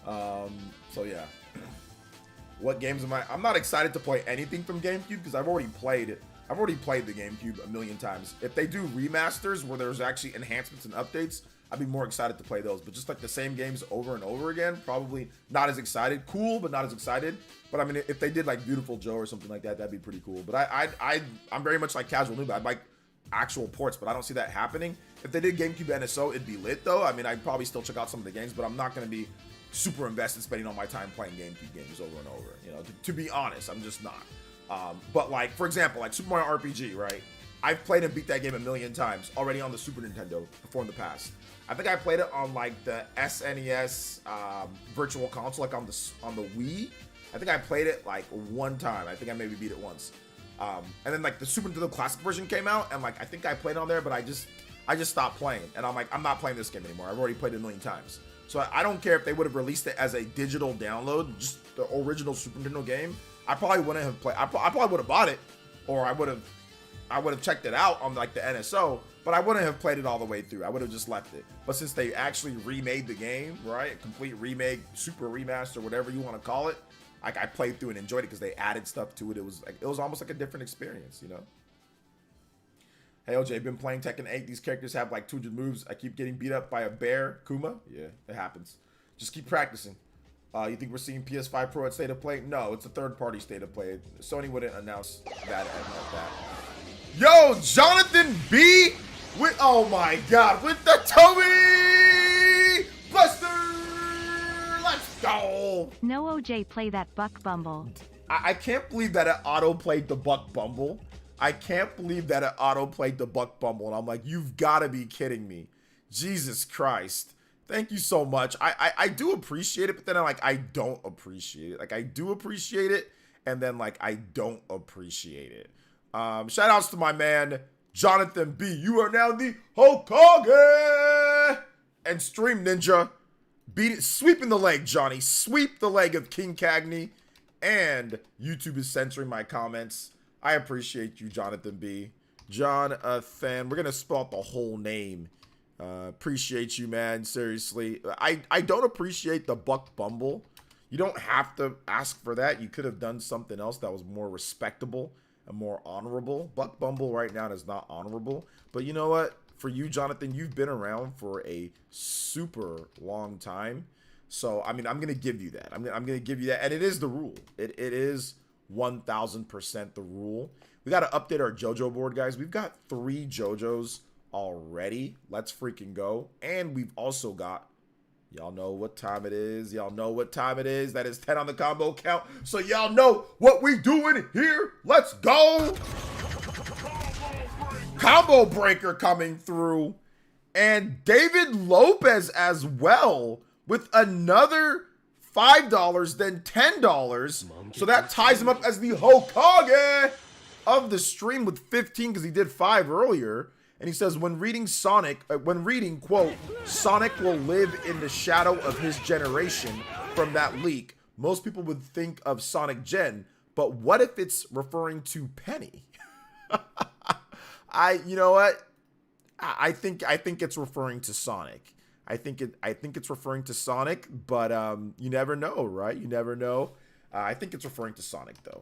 [SPEAKER 1] So yeah. What games am I? I'm not excited to play anything from GameCube because I've already played it. I've already played the GameCube a million times. If they do remasters where there's actually enhancements and updates, I'd be more excited to play those. But just like the same games over and over again, probably not as excited. Cool, but not as excited. But I mean, if they did like Beautiful Joe or something like that, that'd be pretty cool. But I'm very much like casual noob. I'd like actual ports, but I don't see that happening. If they did GameCube NSO, it'd be lit though. I mean, I'd probably still check out some of the games, but I'm not going to be super invested spending all my time playing GameCube games over and over. You know, to be honest, I'm just not. But like, for example, like Super Mario RPG, right? I've played and beat that game a million times already on the Super Nintendo before in the past. I think I played it on like the SNES Virtual Console, like on the Wii. I think I played it like one time. I think I maybe beat it once. And then like the Super Nintendo Classic version came out, and like I think I played on there, but I just stopped playing. And I'm like, I'm not playing this game anymore. I've already played it a million times. So I don't care if they would have released it as a digital download, just the original Super Nintendo game. I probably wouldn't have played. I probably would have bought it, or I would have checked it out on like the NSO, but I wouldn't have played it all the way through. I would have just left it. But since they actually remade the game, right, complete remake, super remaster, whatever you want to call it, like I played through and enjoyed it because they added stuff to it. It was almost like a different experience, you know. Hey OJ, been playing Tekken 8. These characters have like 200 moves. I keep getting beat up by a bear, Kuma. Yeah, it happens. Just keep practicing. You think we're seeing PS5 Pro at State of Play? No, it's a third-party State of Play. Sony wouldn't announce that like that. Yo, Jonathan B with, oh my God, with the Toby Buster. Let's go.
[SPEAKER 2] No OJ play that Buck Bumble.
[SPEAKER 1] I can't believe that it auto-played the Buck Bumble. I can't believe that it auto-played the Buck Bumble. And I'm like, you've got to be kidding me. Jesus Christ. Thank you so much. I do appreciate it, but then I don't appreciate it. Like, I do appreciate it, and then, like, I don't appreciate it. Shout outs to my man, Jonathan B. You are now the Hokage! And Stream Ninja. Beat it, sweeping the leg, Johnny. Sweep the leg of King Cagney. And YouTube is censoring my comments. I appreciate you, Jonathan B. Jonathan. We're going to spell out the whole name. Appreciate you, man. Seriously. I don't appreciate the Buck Bumble. You don't have to ask for that. You could have done something else that was more respectable and more honorable. Buck Bumble right now is not honorable. But you know what? For you, Jonathan, you've been around for a super long time. So, I mean, I'm going to give you that. I'm going to give you that. And it is the rule. It is 1000% the rule. We got to update our JoJo board, guys. We've got 3 JoJos already. Let's freaking go. And we've also got, y'all know what time it is. Y'all know what time it is. That is 10 on the combo count. So y'all know what we doing here. Let's go. Combo breaker coming through. And David Lopez as well with another $5, then $10. So that ties him up as the Hokage of the stream with 15 because he did 5 earlier. And he says, when reading, quote, Sonic will live in the shadow of his generation from that leak, most people would think of Sonic Gen, but what if it's referring to Penny? You know what? I think it's referring to Sonic. I think it's referring to Sonic, but you never know, right? You never know. I think it's referring to Sonic though.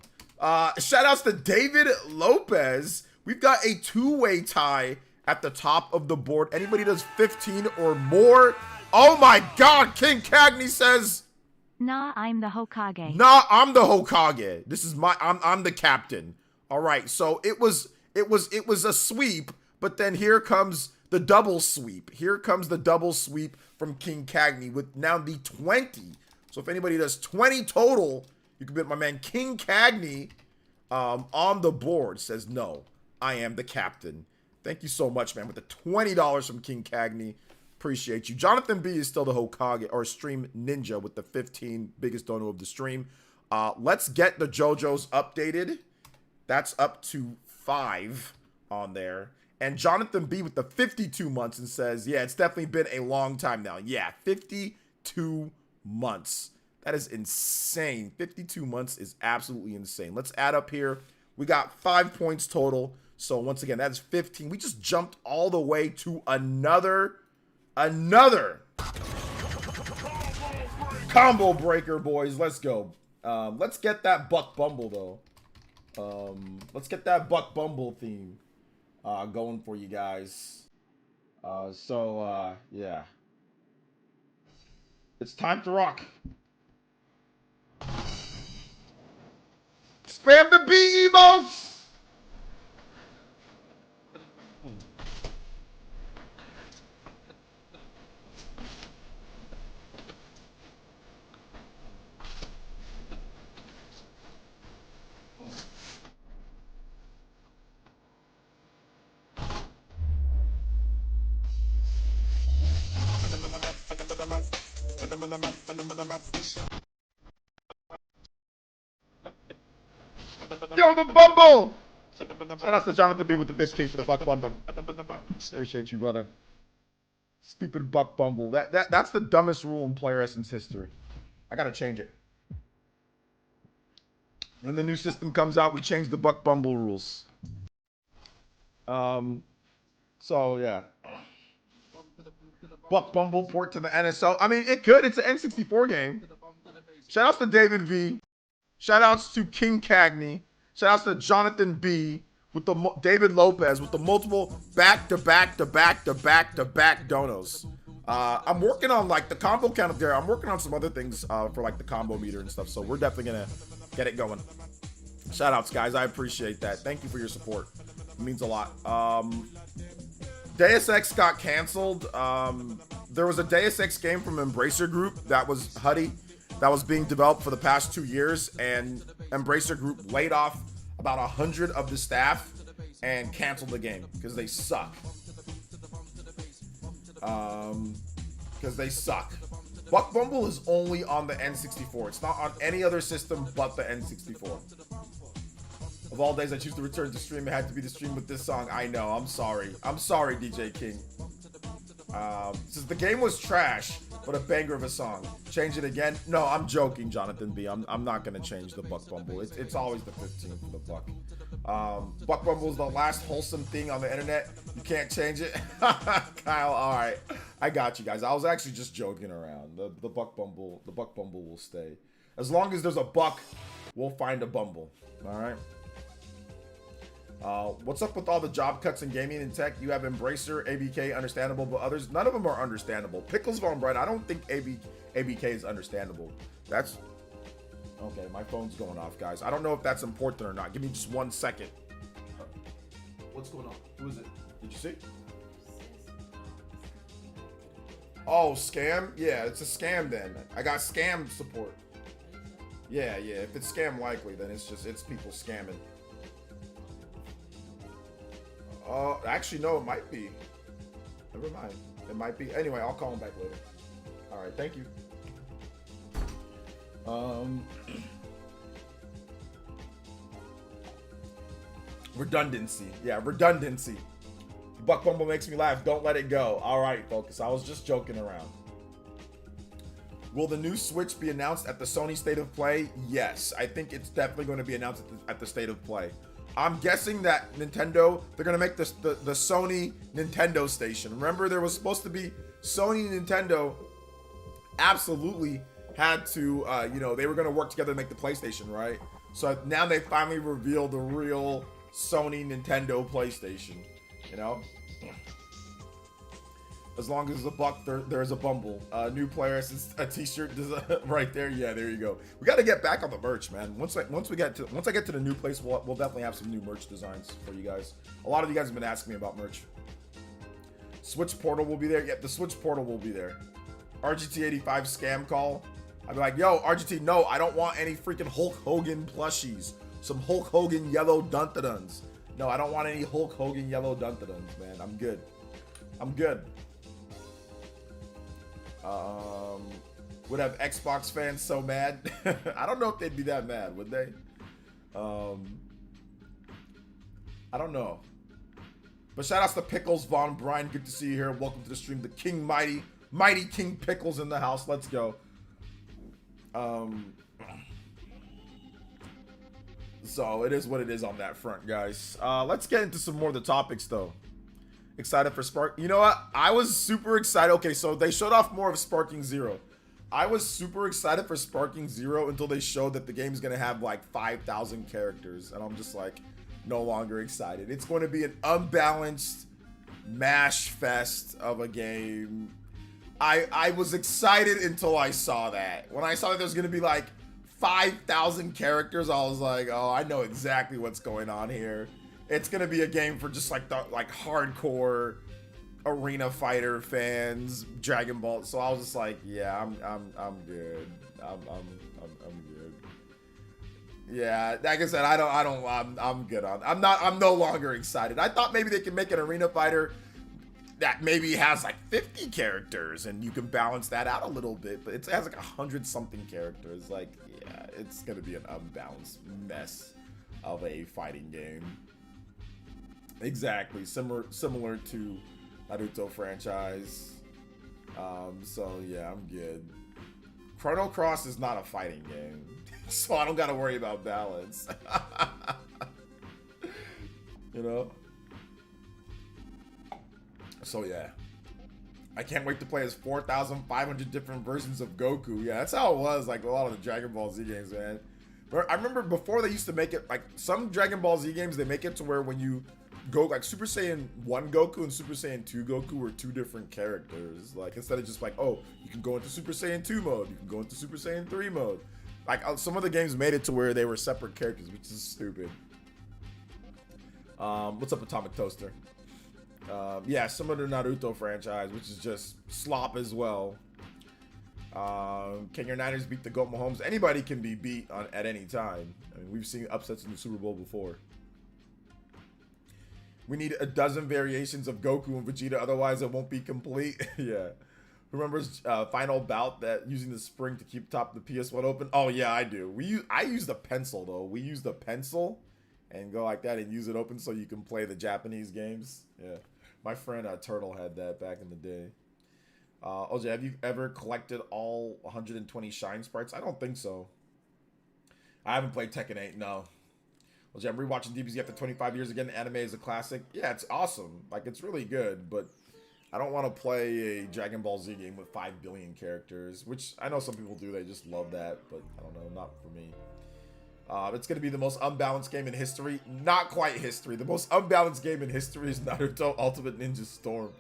[SPEAKER 1] Shout outs to David Lopez. We've got a 2-way tie at the top of the board. Anybody does 15 or more Oh my God, King Cagney says,
[SPEAKER 2] Nah, I'm the Hokage.
[SPEAKER 1] nah, I'm the Hokage. This is I'm the captain. All right, so it was a sweep, but then here comes the double sweep. Here comes the double sweep from King Cagney with now the 20. So if anybody does 20 total, you can bet my man King Cagney on the board. Says, no, I am the captain. Thank you so much, man, with the $20 from King Cagney. Appreciate you. Jonathan B is still the Hokage or Stream Ninja with the 15 biggest dono of the stream. Let's get the JoJo's updated. That's up to 5 on there. And Jonathan B with the 52 months and says, yeah, it's definitely been a long time now. Yeah, 52 months. That is insane. 52 months is absolutely insane. Let's add up here. We got 5 points total. So once again, that's 15. We just jumped all the way to another combo breaker, boys. Let's go. Let's get that Buck Bumble, though. Let's get that Buck Bumble theme going for you guys. Yeah. It's time to rock. Spam the B emotes! Yo, the Bumble! Shout out to Jonathan B with the 15 for the Buck Bumble. Appreciate you, brother. Stupid Buck Bumble. That's the dumbest rule in PlayerEssence history. I gotta change it. When the new system comes out, we change the Buck Bumble rules. So yeah. Buck Bumble port to the NSO. I mean, it could. It's an N64 game. Shout outs to David V. Shout outs to King Cagney. Shout outs to Jonathan B. with the David Lopez with the multiple back-to-back donos. I'm working on like the combo count up there. I'm working on some other things for like the combo meter and stuff. So we're definitely gonna get it going. Shout outs, guys. I appreciate that. Thank you for your support. It means a lot. Deus Ex got canceled. There was a Deus Ex game from Embracer Group that was Huddy that was being developed for the past 2 years, and Embracer Group laid off about 100 of the staff and canceled the game because they suck. Buck Bumble is only on the N64. It's not on any other system but the N64. Of all days I choose to return to stream, it had to be the stream with this song. I know, I'm sorry. I'm sorry, DJ King. Since the game was trash, but a banger of a song. Change it again? No, I'm joking, Jonathan B. I'm not gonna change the Buck Bumble. It's always the 15 for the Buck. Buck Bumble is the last wholesome thing on the internet. You can't change it. Kyle, all right. I got you guys. I was actually just joking around. The Buck Bumble will stay. As long as there's a buck, we'll find a bumble. All right. What's up with all the job cuts in gaming and tech? You have Embracer, ABK, understandable, but others, none of them are understandable. Pickles Von Bread, I don't think ABK is understandable. That's okay. My phone's going off, guys. I don't know if that's important or not. Give me just 1 second. What's going on? Who is it? Did you see? Oh, scam? Yeah, it's a scam then. I got scam support. Yeah. If it's scam likely, then it's people scamming. Actually, no, it might be. Never mind. It might be. Anyway, I'll call him back later. All right, thank you. Redundancy. Yeah, redundancy. Buck Bumble makes me laugh. Don't let it go. All right, Focus. I was just joking around. Will the new Switch be announced at the Sony State of Play? Yes. I think it's definitely going to be announced at the State of Play. I'm guessing that Nintendo, they're going to make the Sony Nintendo station. Remember, there was supposed to be Sony and Nintendo absolutely had to, they were going to work together to make the PlayStation, right? So now they finally revealed the real Sony Nintendo PlayStation, As long as there's a buck, there's a bumble. New PlayerEssence a t-shirt right there. Yeah, there you go. We got to get back on the merch, man. Once I get to the new place, we'll definitely have some new merch designs for you guys. A lot of you guys have been asking me about merch. Switch portal will be there. Yep, the Switch portal will be there. RGT85 scam call. I'd be like, yo, RGT, no, I don't want any freaking Hulk Hogan plushies. Some Hulk Hogan yellow dun-ta-duns. No, I don't want any Hulk Hogan yellow dun-ta-duns, man. I'm good. I'm good. Would have Xbox fans so mad? I don't know if they'd be that mad, would they? I don't know. But shout outs to Pickles, Von Bryan. Good to see you here. Welcome to the stream. The King Mighty King Pickles in the house. Let's go. So it is what it is on that front, guys. Let's get into some more of the topics, though. Excited for Spark. You know what? I was super excited. Okay, so they showed off more of Sparking Zero. I was super excited for Sparking Zero until they showed that the game's gonna have like 5,000 characters, and I'm just like, no longer excited. It's going to be an unbalanced mash fest of a game. I was excited until I saw that. When I saw that there's gonna be like 5,000 characters, I was like, oh, I know exactly what's going on here. It's gonna be a game for just like the hardcore arena fighter fans, Dragon Ball. So I was just like, yeah, I'm good. I'm good. Yeah, like I said, I'm good on. I'm no longer excited. I thought maybe they could make an arena fighter that maybe has like 50 characters and you can balance that out a little bit, but it has like 100-something characters. Like, yeah, it's gonna be an unbalanced mess of a fighting game. Exactly, similar to Naruto franchise. So yeah, I'm good. Chrono Cross is not a fighting game, so I don't gotta worry about balance. You know? So yeah. I can't wait to play as 4,500 different versions of Goku. Yeah, that's how it was, like a lot of the Dragon Ball Z games, man. But I remember before they used to make it, like some Dragon Ball Z games, they make it to where when you go, like Super Saiyan 1 Goku and Super Saiyan 2 Goku were two different characters. Like instead of just like, oh, you can go into Super Saiyan 2 mode, you can go into Super Saiyan 3 mode. Like some of the games made it to where they were separate characters, which is stupid. What's up, Atomic Toaster? Yeah, similar to Naruto franchise, which is just slop as well. Can your Niners beat the GOAT Mahomes? Anybody can be beat at any time. I mean, we've seen upsets in the Super Bowl before. We need a dozen variations of Goku and Vegeta, otherwise it won't be complete. Yeah. Remembers final bout that using the spring to keep top of the PS1 open? Oh yeah, I do. I use the pencil though. We use the pencil and go like that and use it open so you can play the Japanese games. Yeah. My friend Turtle had that back in the day. OJ, have you ever collected all 120 Shine Sprites? I don't think so. I haven't played Tekken 8, no. OJ, I'm rewatching DBZ after 25 years again. Anime is a classic. Yeah, it's awesome. Like, it's really good, but I don't want to play a Dragon Ball Z game with 5 billion characters, which I know some people do. They just love that, but I don't know, not for me. It's going to be the most unbalanced game in history. Not quite history. The most unbalanced game in history is Naruto Ultimate Ninja Storm.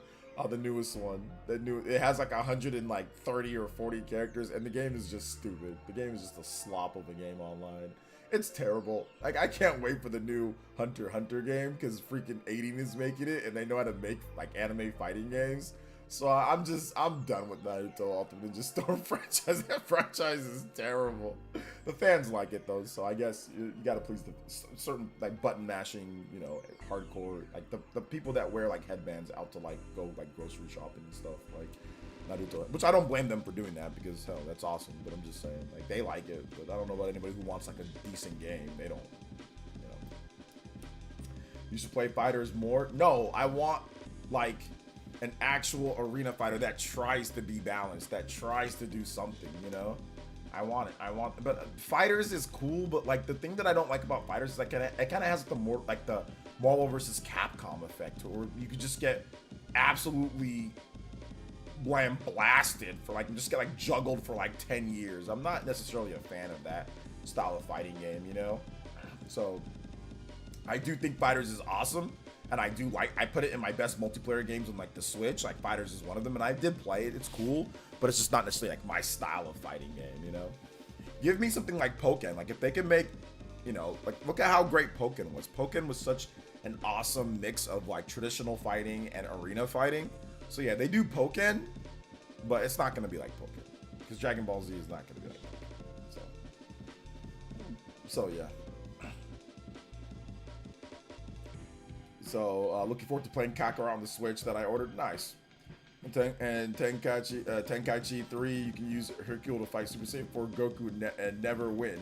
[SPEAKER 1] The newest one. It has like 130 or 40 characters, and the game is just stupid. The game is just a slop of a game online. It's terrible. Like, I can't wait for the new Hunter x Hunter game, because freaking 18 is making it, and they know how to make like anime fighting games. So I'm done with Naruto Ultimate Ninja Storm franchise. That franchise is terrible. The fans like it though, so I guess you gotta please the certain like button mashing, you know, hardcore, like the people that wear like headbands out to like go like grocery shopping and stuff, like Naruto. Which I don't blame them for doing that, because hell, that's awesome. But I'm just saying, like, they like it, but I don't know about anybody who wants like a decent game. They don't, you know. You should play fighters more. No, I want like an actual arena fighter that tries to be balanced, that tries to do something, you know? I want it. But fighters is cool, but like the thing that I don't like about fighters is like it kind of has the more like the Marvel vs. Capcom effect, or you could just get absolutely blasted for like, just get like juggled for like 10 years. I'm not necessarily a fan of that style of fighting game, you know? So I do think fighters is awesome. and I put it in my best multiplayer games on like the Switch. Like Fighters is one of them, and I did play it. It's cool, but it's just not necessarily like my style of fighting game. You know, give me something like Pokken. Like if they can make, you know, like look at how great Pokken was. Pokken was such an awesome mix of like traditional fighting and arena fighting. So yeah, they do Pokken, but it's not gonna be like Pokken because Dragon Ball Z is not gonna be like Pokken. So yeah. So looking forward to playing Kakarot on the Switch that I ordered. Nice. And Tenkaichi 3, you can use Hercule to fight Super Saiyan 4 Goku and never win.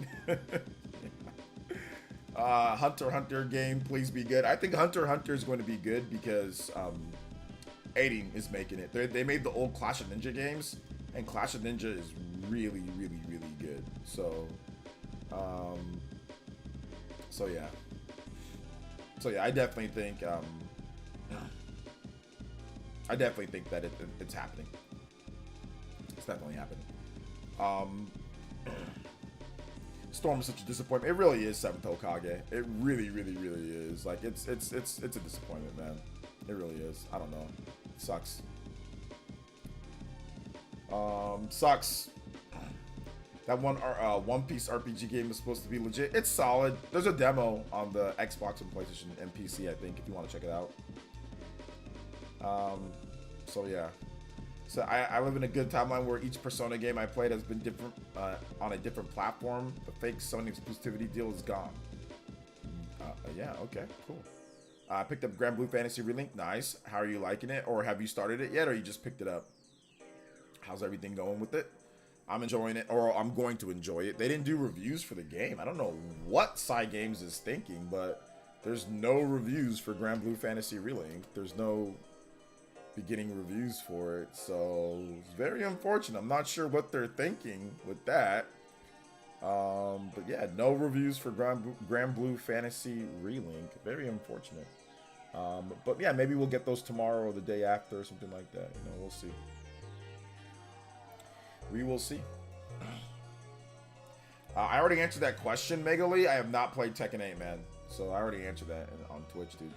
[SPEAKER 1] Hunter x Hunter game, please be good. I think Hunter x Hunter is going to be good because Aiding is making it. They made the old Clash of Ninja games, and Clash of Ninja is really, really, really good. So, yeah, I definitely think that it's happening. It's definitely happening. Storm is such a disappointment. It really is, Seventh Hokage. It really, really, really is. Like it's a disappointment, man. It really is. I don't know. It sucks. Sucks. That One Piece RPG game is supposed to be legit. It's solid. There's a demo on the Xbox and PlayStation and PC, I think, if you want to check it out. So yeah. So I live in a good timeline where each Persona game I played has been different on a different platform. The fake Sony exclusivity deal is gone. Yeah, okay, cool. I picked up Grand Blue Fantasy Relink. Nice. How are you liking it? Or have you started it yet, or you just picked it up? How's everything going with it? I'm enjoying it, or I'm going to enjoy it. They didn't do reviews for the game. I don't know what Cygames is thinking, but there's no reviews for Grand Blue Fantasy Relink. There's no beginning reviews for it, so it's very unfortunate. I'm not sure what they're thinking with that. But yeah, no reviews for Grand Blue Fantasy Relink. Very unfortunate. But yeah, maybe we'll get those tomorrow or the day after or something like that. You know, we'll see. We will see. I already answered that question, Megaly. I have not played Tekken 8, man. So I already answered that on Twitch, dude.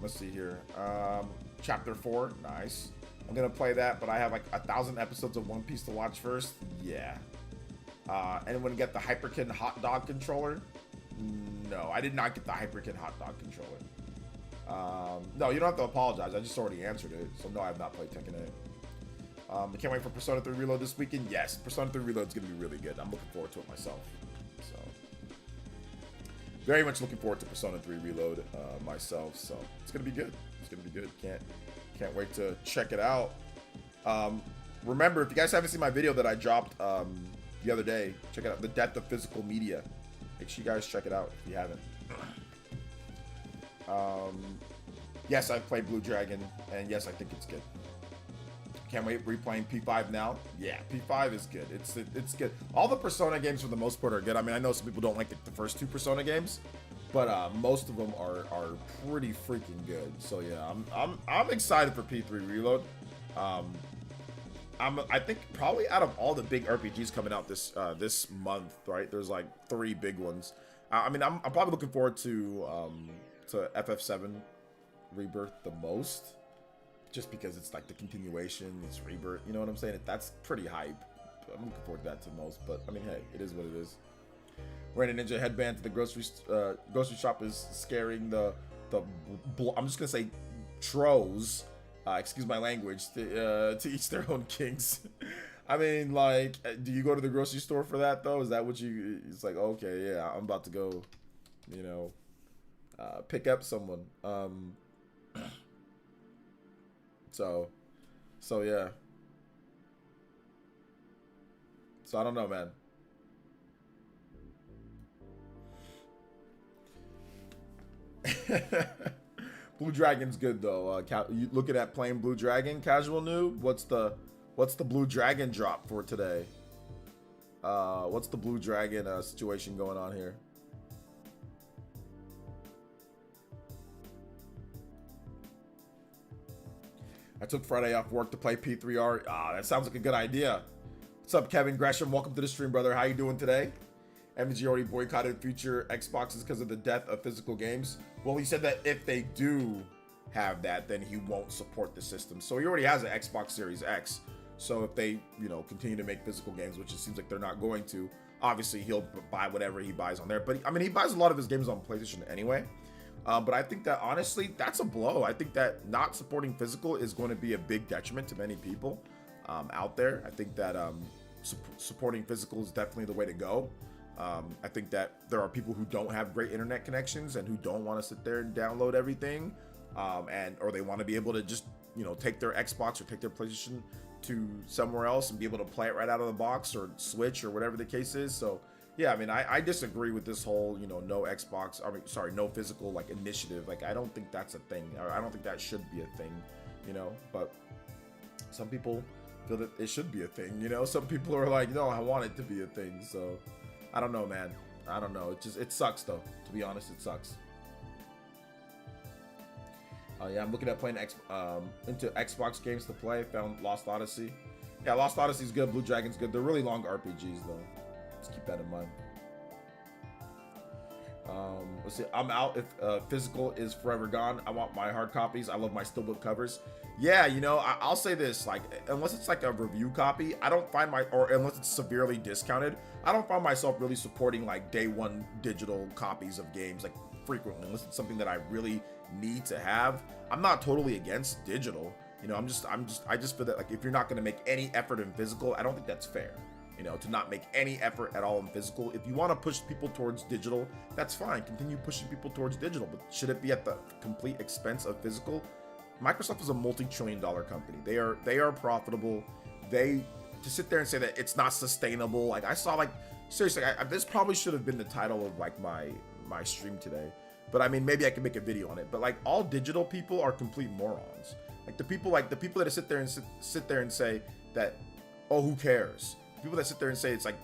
[SPEAKER 1] Let's see here. Chapter 4, nice. I'm gonna play that, but I have like 1,000 episodes of One Piece to watch first. Yeah. Anyone get the Hyperkin Hot Dog controller? No, I did not get the Hyperkin Hot Dog controller. No, you don't have to apologize. I just already answered it. So no, I have not played Tekken 8. I can't wait for Persona 3 Reload this weekend. Yes, Persona 3 Reload is going to be really good. I'm looking forward to it myself. So, very much looking forward to Persona 3 Reload myself. So, it's going to be good. It's going to be good. Can't wait to check it out. Remember, if you guys haven't seen my video that I dropped the other day, check it out. The Death of Physical Media. Make sure you guys check it out if you haven't. Yes, I've played Blue Dragon, and yes, I think it's good. Can't wait replaying P5 now. Yeah, P5 is good. It's good. All the Persona games for the most part are good. I mean, I know some people don't like the first two Persona games, but most of them are pretty freaking good. So yeah, I'm excited for P3 Reload. I think probably out of all the big RPGs coming out this month, right? There's like 3 big ones. I mean, I'm probably looking forward to FF7 Rebirth the most. Just because it's like the continuation, it's Rebirth, you know what I'm saying? That's pretty hype. I'm looking forward to that to most, but I mean, hey, it is what it is. Wearing a ninja headband to the grocery shop is scaring the I'm just gonna say trolls. Excuse my language. To each their own kings. I mean, like, do you go to the grocery store for that though? Is that what you? It's like, okay, yeah, I'm about to go, you know, pick up someone. So yeah. So I don't know, man. Blue Dragon's good though. You looking at playing Blue Dragon, casual noob? What's the Blue Dragon drop for today? What's the Blue Dragon situation going on here? I took Friday off work to play P3R. That sounds like a good idea. What's up, Kevin Gresham? Welcome to the stream, brother. How you doing today? MG already boycotted future Xboxes because of the death of physical games. Well, he said that if they do have that, then he won't support the system. So he already has an Xbox Series X. So if they, continue to make physical games, which it seems like they're not going to, obviously he'll buy whatever he buys on there. But I mean, he buys a lot of his games on PlayStation anyway. But I think that honestly, that's a blow. I think that not supporting physical is going to be a big detriment to many people out there. I think that supporting physical is definitely the way to go. I think that there are people who don't have great internet connections and who don't want to sit there and download everything, or they want to be able to just take their Xbox or take their PlayStation to somewhere else and be able to play it right out of the box, or Switch, or whatever the case is. So yeah, I mean, I disagree with this whole no Xbox, no physical like initiative. Like, I don't think that's a thing, or I don't think that should be a thing, but some people feel that it should be a thing. Some people are like, no, I want it to be a thing. So I don't know, man. I don't know. It sucks though. To be honest, it sucks. Yeah, I'm looking at playing into Xbox games to play. Found Lost Odyssey. Yeah, Lost Odyssey's good. Blue Dragon's good. They're really long RPGs though. Let's keep that in mind. Let's see. I'm out if physical is forever gone. I want my hard copies. I love my steelbook covers. Yeah, I'll say this, like, unless it's like a review copy, I don't find or unless it's severely discounted, I don't find myself really supporting like day one digital copies of games like frequently, unless it's something that I really need to have. I'm not totally against digital. I just feel that like if you're not going to make any effort in physical, I don't think that's fair. To not make any effort at all in physical. If you want to push people towards digital, that's fine. Continue pushing people towards digital, but should it be at the complete expense of physical? Microsoft is a multi-trillion-dollar company. They are profitable. To sit there and say that it's not sustainable, like I saw, like seriously, this probably should have been the title of like my stream today. But I mean, maybe I can make a video on it. But like, all digital people are complete morons. Like the people that sit there and say that, oh, who cares? People that sit there and say it's like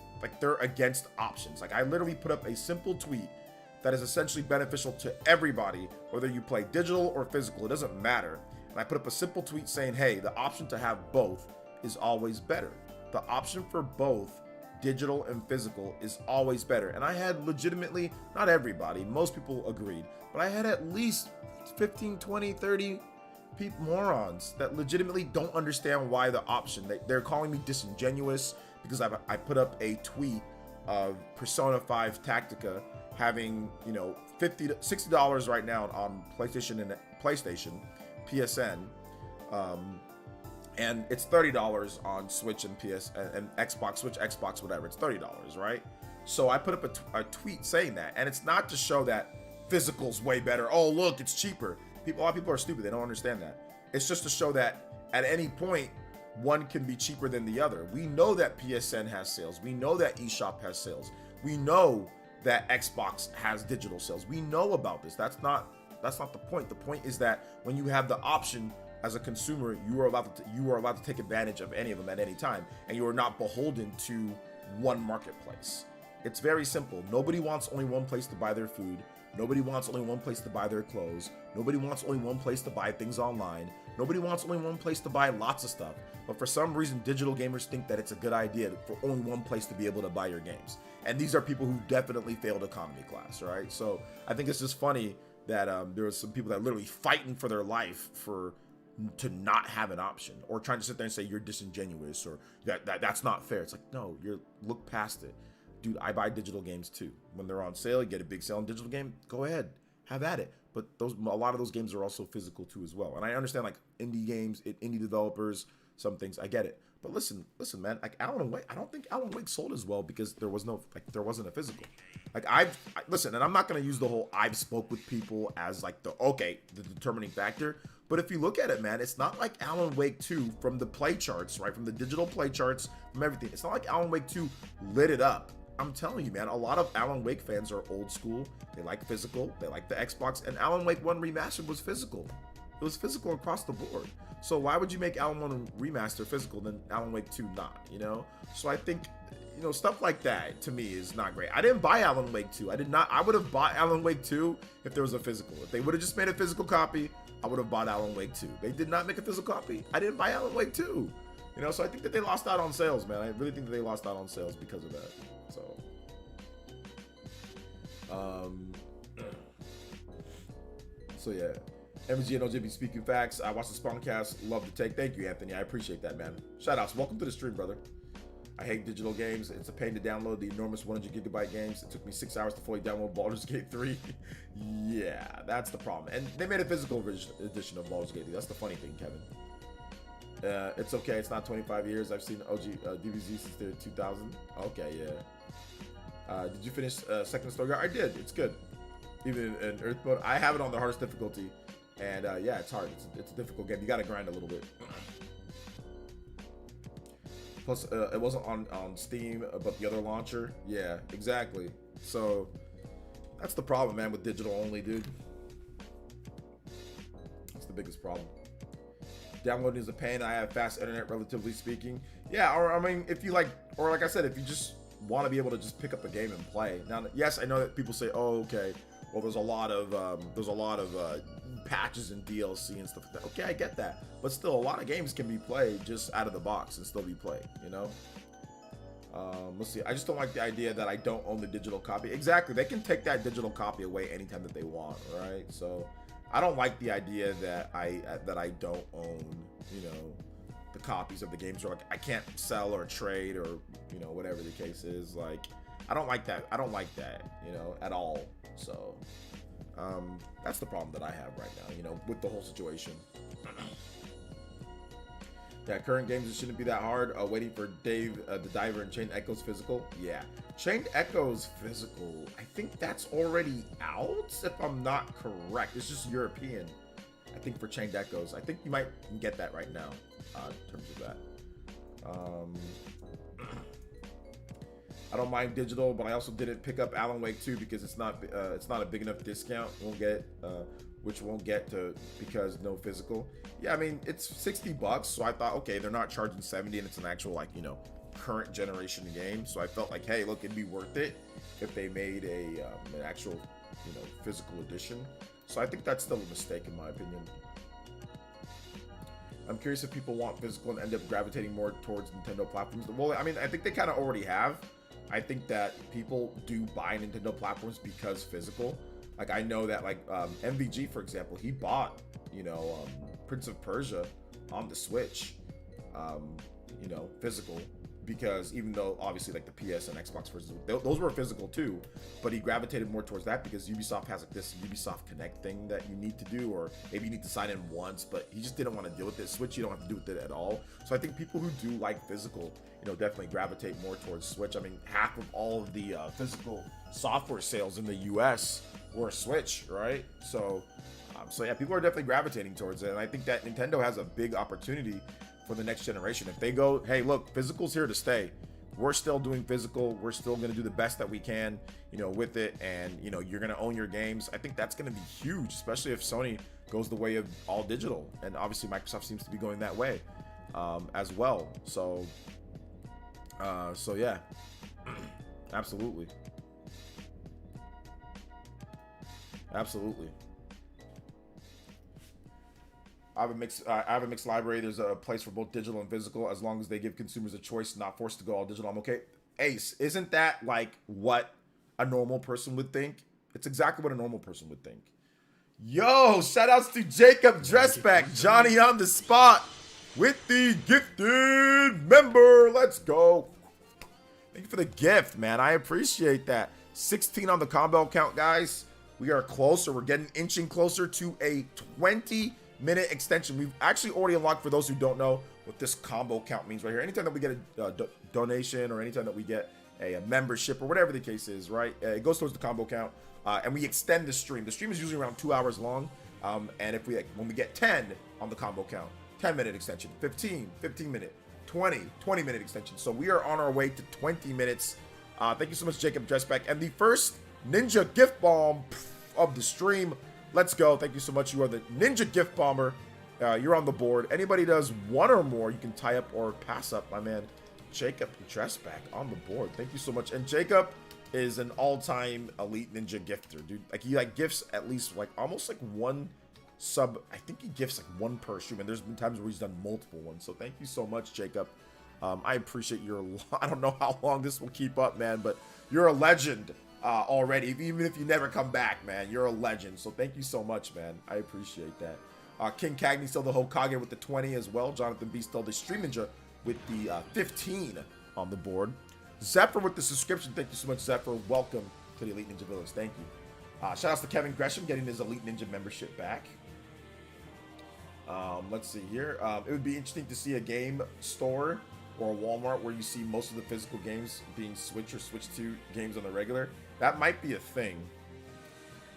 [SPEAKER 1] they're against options. Like, I literally put up a simple tweet that is essentially beneficial to everybody, whether you play digital or physical, it doesn't matter. And I put up a simple tweet saying, hey, the option to have both is always better. The option for both digital and physical is always better. And I had legitimately, not everybody, most people agreed, but I had at least 15, 20, 30 morons that legitimately don't understand why the option. They're calling me disingenuous because I put up a tweet of Persona 5 Tactica having $60 right now on PlayStation PSN, and it's $30 on Switch and Xbox, Switch, Xbox, whatever. It's $30, right? So I put up a tweet saying that, and it's not to show that physical's way better. Oh, look, it's cheaper. A lot of people are stupid. They don't understand that. It's just to show that at any point, one can be cheaper than the other. We know that PSN has sales. We know that eShop has sales. We know that Xbox has digital sales. We know about this. That's not the point. The point is that when you have the option as a consumer, you are allowed to take advantage of any of them at any time, and you are not beholden to one marketplace. It's very simple. Nobody wants only one place to buy their food. Nobody wants only one place to buy their clothes. Nobody wants only one place to buy things online. Nobody wants only one place to buy lots of stuff. But for some reason, digital gamers think that it's a good idea for only one place to be able to buy your games. And these are people who definitely failed economy class, right? So I think it's just funny that there was some people that are literally fighting for their life to not have an option, or trying to sit there and say you're disingenuous, or that's not fair. It's like, no, look past it. Dude, I buy digital games too. When they're on sale, you get a big sale on digital game, go ahead, have at it. But a lot of those games are also physical too as well. And I understand like indie games, indie developers, some things, I get it. But listen, man, like Alan Wake, I don't think Alan Wake sold as well because there wasn't a physical. Like listen, and I'm not gonna use the whole I've spoke with people as like the determining factor. But if you look at it, man, it's not like Alan Wake 2 from the play charts, right? From the digital play charts, from everything. It's not like Alan Wake 2 lit it up. I'm telling you, man, a lot of Alan Wake fans are old school. They like physical. They like the Xbox. And Alan Wake 1 Remastered was physical. It was physical across the board. So why would you make Alan 1 Remaster physical than Alan Wake 2 not, So I think, stuff like that to me is not great. I didn't buy Alan Wake 2. I would have bought Alan Wake 2 if there was a physical. If they would have just made a physical copy, I would have bought Alan Wake 2. They did not make a physical copy. I didn't buy Alan Wake 2. So I think that they lost out on sales, man. I really think that they lost out on sales because of that. So So yeah, MG and OJB speaking facts. I watched the Spawncast. Love the take. Thank you, Anthony. I appreciate that, man. Shout outs. Welcome to the stream, brother. I hate digital games. It's a pain to download the enormous 100 gigabyte games. It took me 6 hours to fully download Baldur's Gate 3. Yeah, that's the problem. And they made a physical edition of Baldur's Gate 3. That's the funny thing, Kevin. It's okay. It's not 25 years. I've seen OG DBZ since the 2000. Okay, yeah. Did you finish Second Story? I did. It's good. Even in Earth mode, I have it on the hardest difficulty, and yeah, it's hard. It's a difficult game. You got to grind a little bit. Plus, it wasn't on Steam, but the other launcher. Yeah, exactly. So that's the problem, man, with digital only, dude. That's the biggest problem. Downloading is a pain. I have fast internet, relatively speaking. Yeah, or I mean, if you like, or like I said, if you just want to be able to just pick up a game and play. Now, yes, I know that people say, "Oh, okay, well, there's a lot of patches and DLC and stuff like that." Okay, I get that, but still, a lot of games can be played just out of the box and still be played. You know. Let's see. I just don't like the idea that I don't own the digital copy. Exactly, they can take that digital copy away anytime that they want, right? So, I don't like the idea that I don't own, you know, the copies of the games, or like I can't sell or trade, or you know, whatever the case is. Like, I don't like that. I don't like that, you know, at all. So that's the problem that I have right now, you know, with the whole situation. Yeah, current games, it shouldn't be that hard. Waiting for Dave the Diver and Chained Echoes physical. Yeah, Chained Echoes physical, I think that's already out, if I'm not correct. It's just European, I think, for Chained Echoes. I think you might get that right now, in terms of that. I don't mind digital, but I also didn't pick up Alan Wake 2 because it's not a big enough discount. Which won't get to because no physical. Yeah, I mean, it's $60, so I thought, okay, they're not charging 70, and it's an actual, like, you know, current generation game. So I felt like, hey, look, it'd be worth it if they made an actual, you know, physical edition. So I think that's still a mistake in my opinion. I'm curious if people want physical and end up gravitating more towards Nintendo platforms. Well, I mean, I think they kind of already have. I think that people do buy Nintendo platforms because physical. Like, I know that, like, MVG, for example, he bought, you know, Prince of Persia on the Switch, you know, physical, because even though, obviously, like, the PS and Xbox versions, those were physical, too, but he gravitated more towards that because Ubisoft has, like, this Ubisoft Connect thing that you need to do, or maybe you need to sign in once, but he just didn't want to deal with it. Switch, you don't have to do with it at all. So I think people who do like physical, you know, definitely gravitate more towards Switch. I mean, half of all of the physical software sales in the US were Switch, right? So yeah, people are definitely gravitating towards it, and I think that Nintendo has a big opportunity for the next generation. If they go, hey, look, physical's here to stay. We're still doing physical. We're still going to do the best that we can, you know, with it, and you know, you're going to own your games. I think that's going to be huge, especially if Sony goes the way of all digital, and obviously Microsoft seems to be going that way as well. So yeah, absolutely. Absolutely. I have a mixed library. There's a place for both digital and physical, as long as they give consumers a choice, not forced to go all digital. I'm okay. Ace, isn't that like what a normal person would think? It's exactly what a normal person would think. Yo, shout outs to Jacob Dressback, Johnny on the spot with the gifted member. Let's go. Thank you for the gift, man. I appreciate that. 16 on the combo count, guys. We are closer. We're getting inching closer to a 20-minute extension. We've actually already unlocked, for those who don't know, what this combo count means right here. Anytime that we get a donation, or anytime that we get a membership, or whatever the case is, right? It goes towards the combo count, and we extend the stream. The stream is usually around 2 hours long, and if when we get 10 on the combo count, 10-minute extension, 15-minute, 20-minute extension. So we are on our way to 20 minutes. Thank you so much, Jacob Dressback. And the first Ninja Gift Bomb of the stream. Let's go. Thank you so much. You are the Ninja Gift Bomber. You're on the board. Anybody does one or more, you can tie up or pass up. My man, Jacob Dressback on the board. Thank you so much. And Jacob is an all-time elite ninja gifter, dude. Like, he like gifts at least like almost like one sub. I think he gifts like one per stream, and there's been times where he's done multiple ones. So thank you so much, Jacob. I appreciate your. I don't know how long this will keep up, man, but you're a legend. already. Even if you never come back, man, you're a legend. So thank you so much, man. I appreciate that. King Cagney still the Hokage with the 20 as well. Jonathan B still the Stream Ninja with the 15 on the board. Zephyr with the subscription. Thank you so much, Zephyr. Welcome to the Elite Ninja Village. Thank you. Shout outs to Kevin Gresham getting his Elite Ninja membership back. Let's see here. It would be interesting to see a game store or a Walmart where you see most of the physical games being switched or switched to games on the regular. That might be a thing.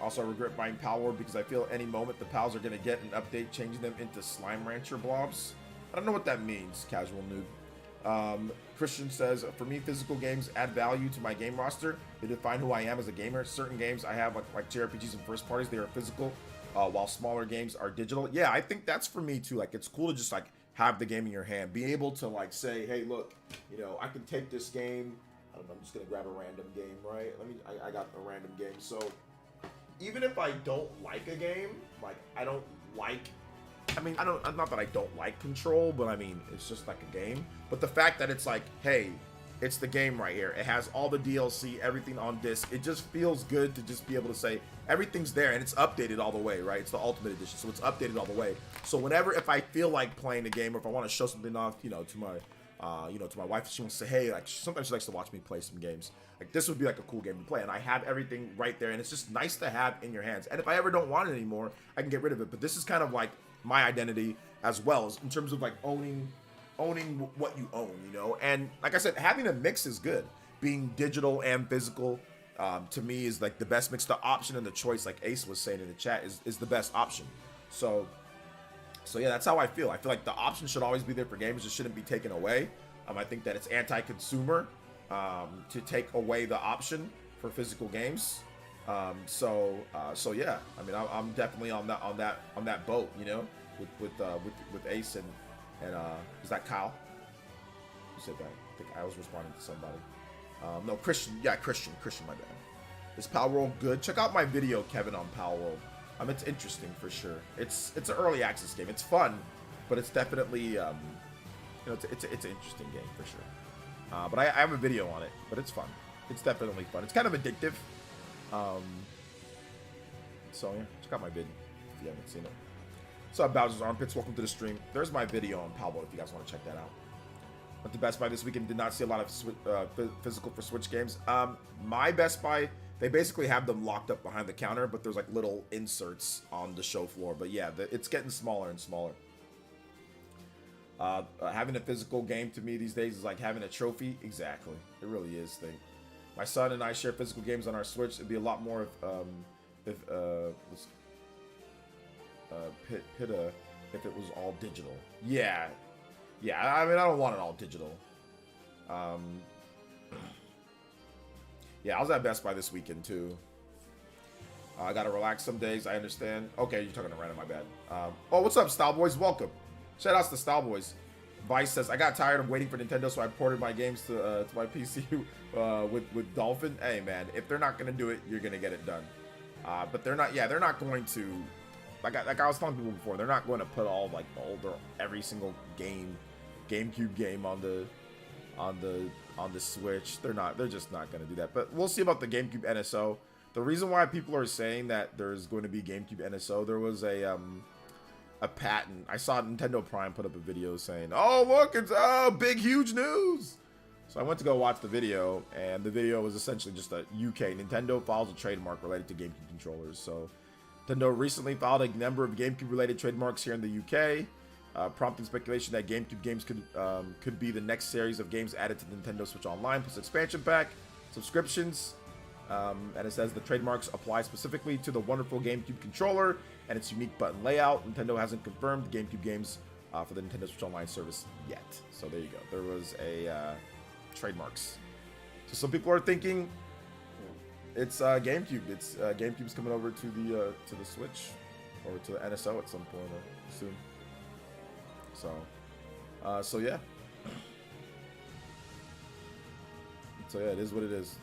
[SPEAKER 1] Also, I regret buying Pal World because I feel any moment the pals are going to get an update changing them into Slime Rancher blobs. I don't know what that means, casual noob. Christian says, for me, physical games add value to my game roster. They define who I am as a gamer. Certain games I have, like JRPGs and first parties, they are physical, while smaller games are digital. Yeah, I think that's for me too. Like, it's cool to just like have the game in your hand, be able to like say, hey, look, you know, I can take this game. I don't know, I'm just gonna grab a random game, right? I got a random game. So even if I don't like a game, like I don't like, not that I don't like Control, but I mean, it's just like a game. But the fact that it's like, hey, it's the game right here. It has all the DLC, everything on disc. It just feels good to just be able to say everything's there, and it's updated all the way, right? It's the Ultimate Edition, so it's updated all the way. So whenever, if I feel like playing a game, or if I want to show something off, you know, to my wife, she wants to say, hey, like sometimes she likes to watch me play some games. Like this would be like a cool game to play, and I have everything right there, and it's just nice to have in your hands. And if I ever don't want it anymore, I can get rid of it. But this is kind of like my identity as well, as in terms of like owning what you own, you know. And like I said, having a mix is good. Being digital and physical, to me, is like the best mix. The option and the choice, like Ace was saying in the chat, is the best option. So yeah, that's how I feel. I feel like the option should always be there for gamers. It shouldn't be taken away. I think that it's anti-consumer to take away the option for physical games. So yeah, I mean, I'm definitely on that boat, you know, with Ace and is that Kyle? Who said that? I think I was responding to somebody. No, Christian. Yeah, Christian, my bad. Is Pal World good? Check out my video, Kevin, on Pal World. It's interesting for sure. It's an early access game. It's fun, but it's definitely you know, it's an interesting game for sure. But I have a video on it, but it's fun. It's definitely fun. It's kind of addictive. So yeah, check out my vid if you haven't seen it. What's up, Bowser's Armpits? Welcome to the stream. There's my video on Pal World if you guys want to check that out. Went to Best Buy this weekend. Did not see a lot of physical for Switch games. My Best Buy, they basically have them locked up behind the counter, but there's like little inserts on the show floor. But yeah, it's getting smaller and smaller. Having a physical game to me these days is like having a trophy. Exactly. It really is thing. My son and I share physical games on our Switch. It'd be a lot more if it was all digital. Yeah. I mean, I don't want it all digital. Yeah, I was at Best Buy this weekend too. I gotta relax some days. I understand. Okay, you're talking to random. My bad. Oh, what's up, Style Boys? Welcome. Shout outs to Style Boys. Vice says, I got tired of waiting for Nintendo, so I ported my games to my PC with Dolphin. Hey man, if they're not gonna do it, you're gonna get it done. But they're not. Yeah, they're not going to. Like I was telling people before, they're not going to put all like every single GameCube game on the Switch. They're just not going to do that. But we'll see about the GameCube NSO. The reason why people are saying that there's going to be GameCube NSO, there was a patent. I saw Nintendo Prime put up a video saying, "Oh look, it's big huge news." So I went to go watch the video, and the video was essentially just a UK Nintendo files a trademark related to GameCube controllers. So Nintendo recently filed a number of GameCube-related trademarks here in the UK, prompting speculation that GameCube games could be the next series of games added to Nintendo Switch Online plus expansion pack subscriptions. And it says the trademarks apply specifically to the wonderful GameCube controller and its unique button layout. Nintendo hasn't confirmed the GameCube games for the Nintendo Switch Online service yet. So there you go. There was a trademarks. So some people are thinking it's GameCube. It's GameCube's coming over to the Switch or to the NSO at some point soon. So yeah. So yeah, it is what it is.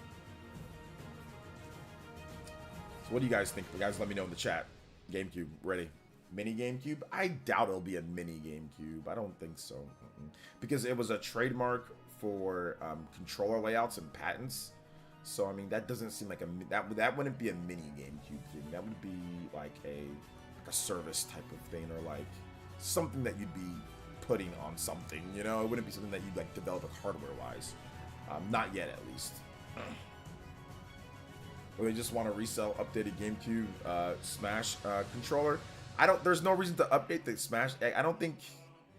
[SPEAKER 1] So what do you guys think? You guys let me know in the chat. GameCube, ready. Mini GameCube? I doubt it'll be a mini GameCube. I don't think so. Because it was a trademark for controller layouts and patents. So I mean, that doesn't seem like that wouldn't be a mini GameCube thing. That would be like a service type of thing, or like something that you'd be putting on something. You know, it wouldn't be something that you'd like develop like hardware wise. Not yet, at least. Or they just want to resell updated GameCube Smash controller. There's no reason to update the Smash. I don't think.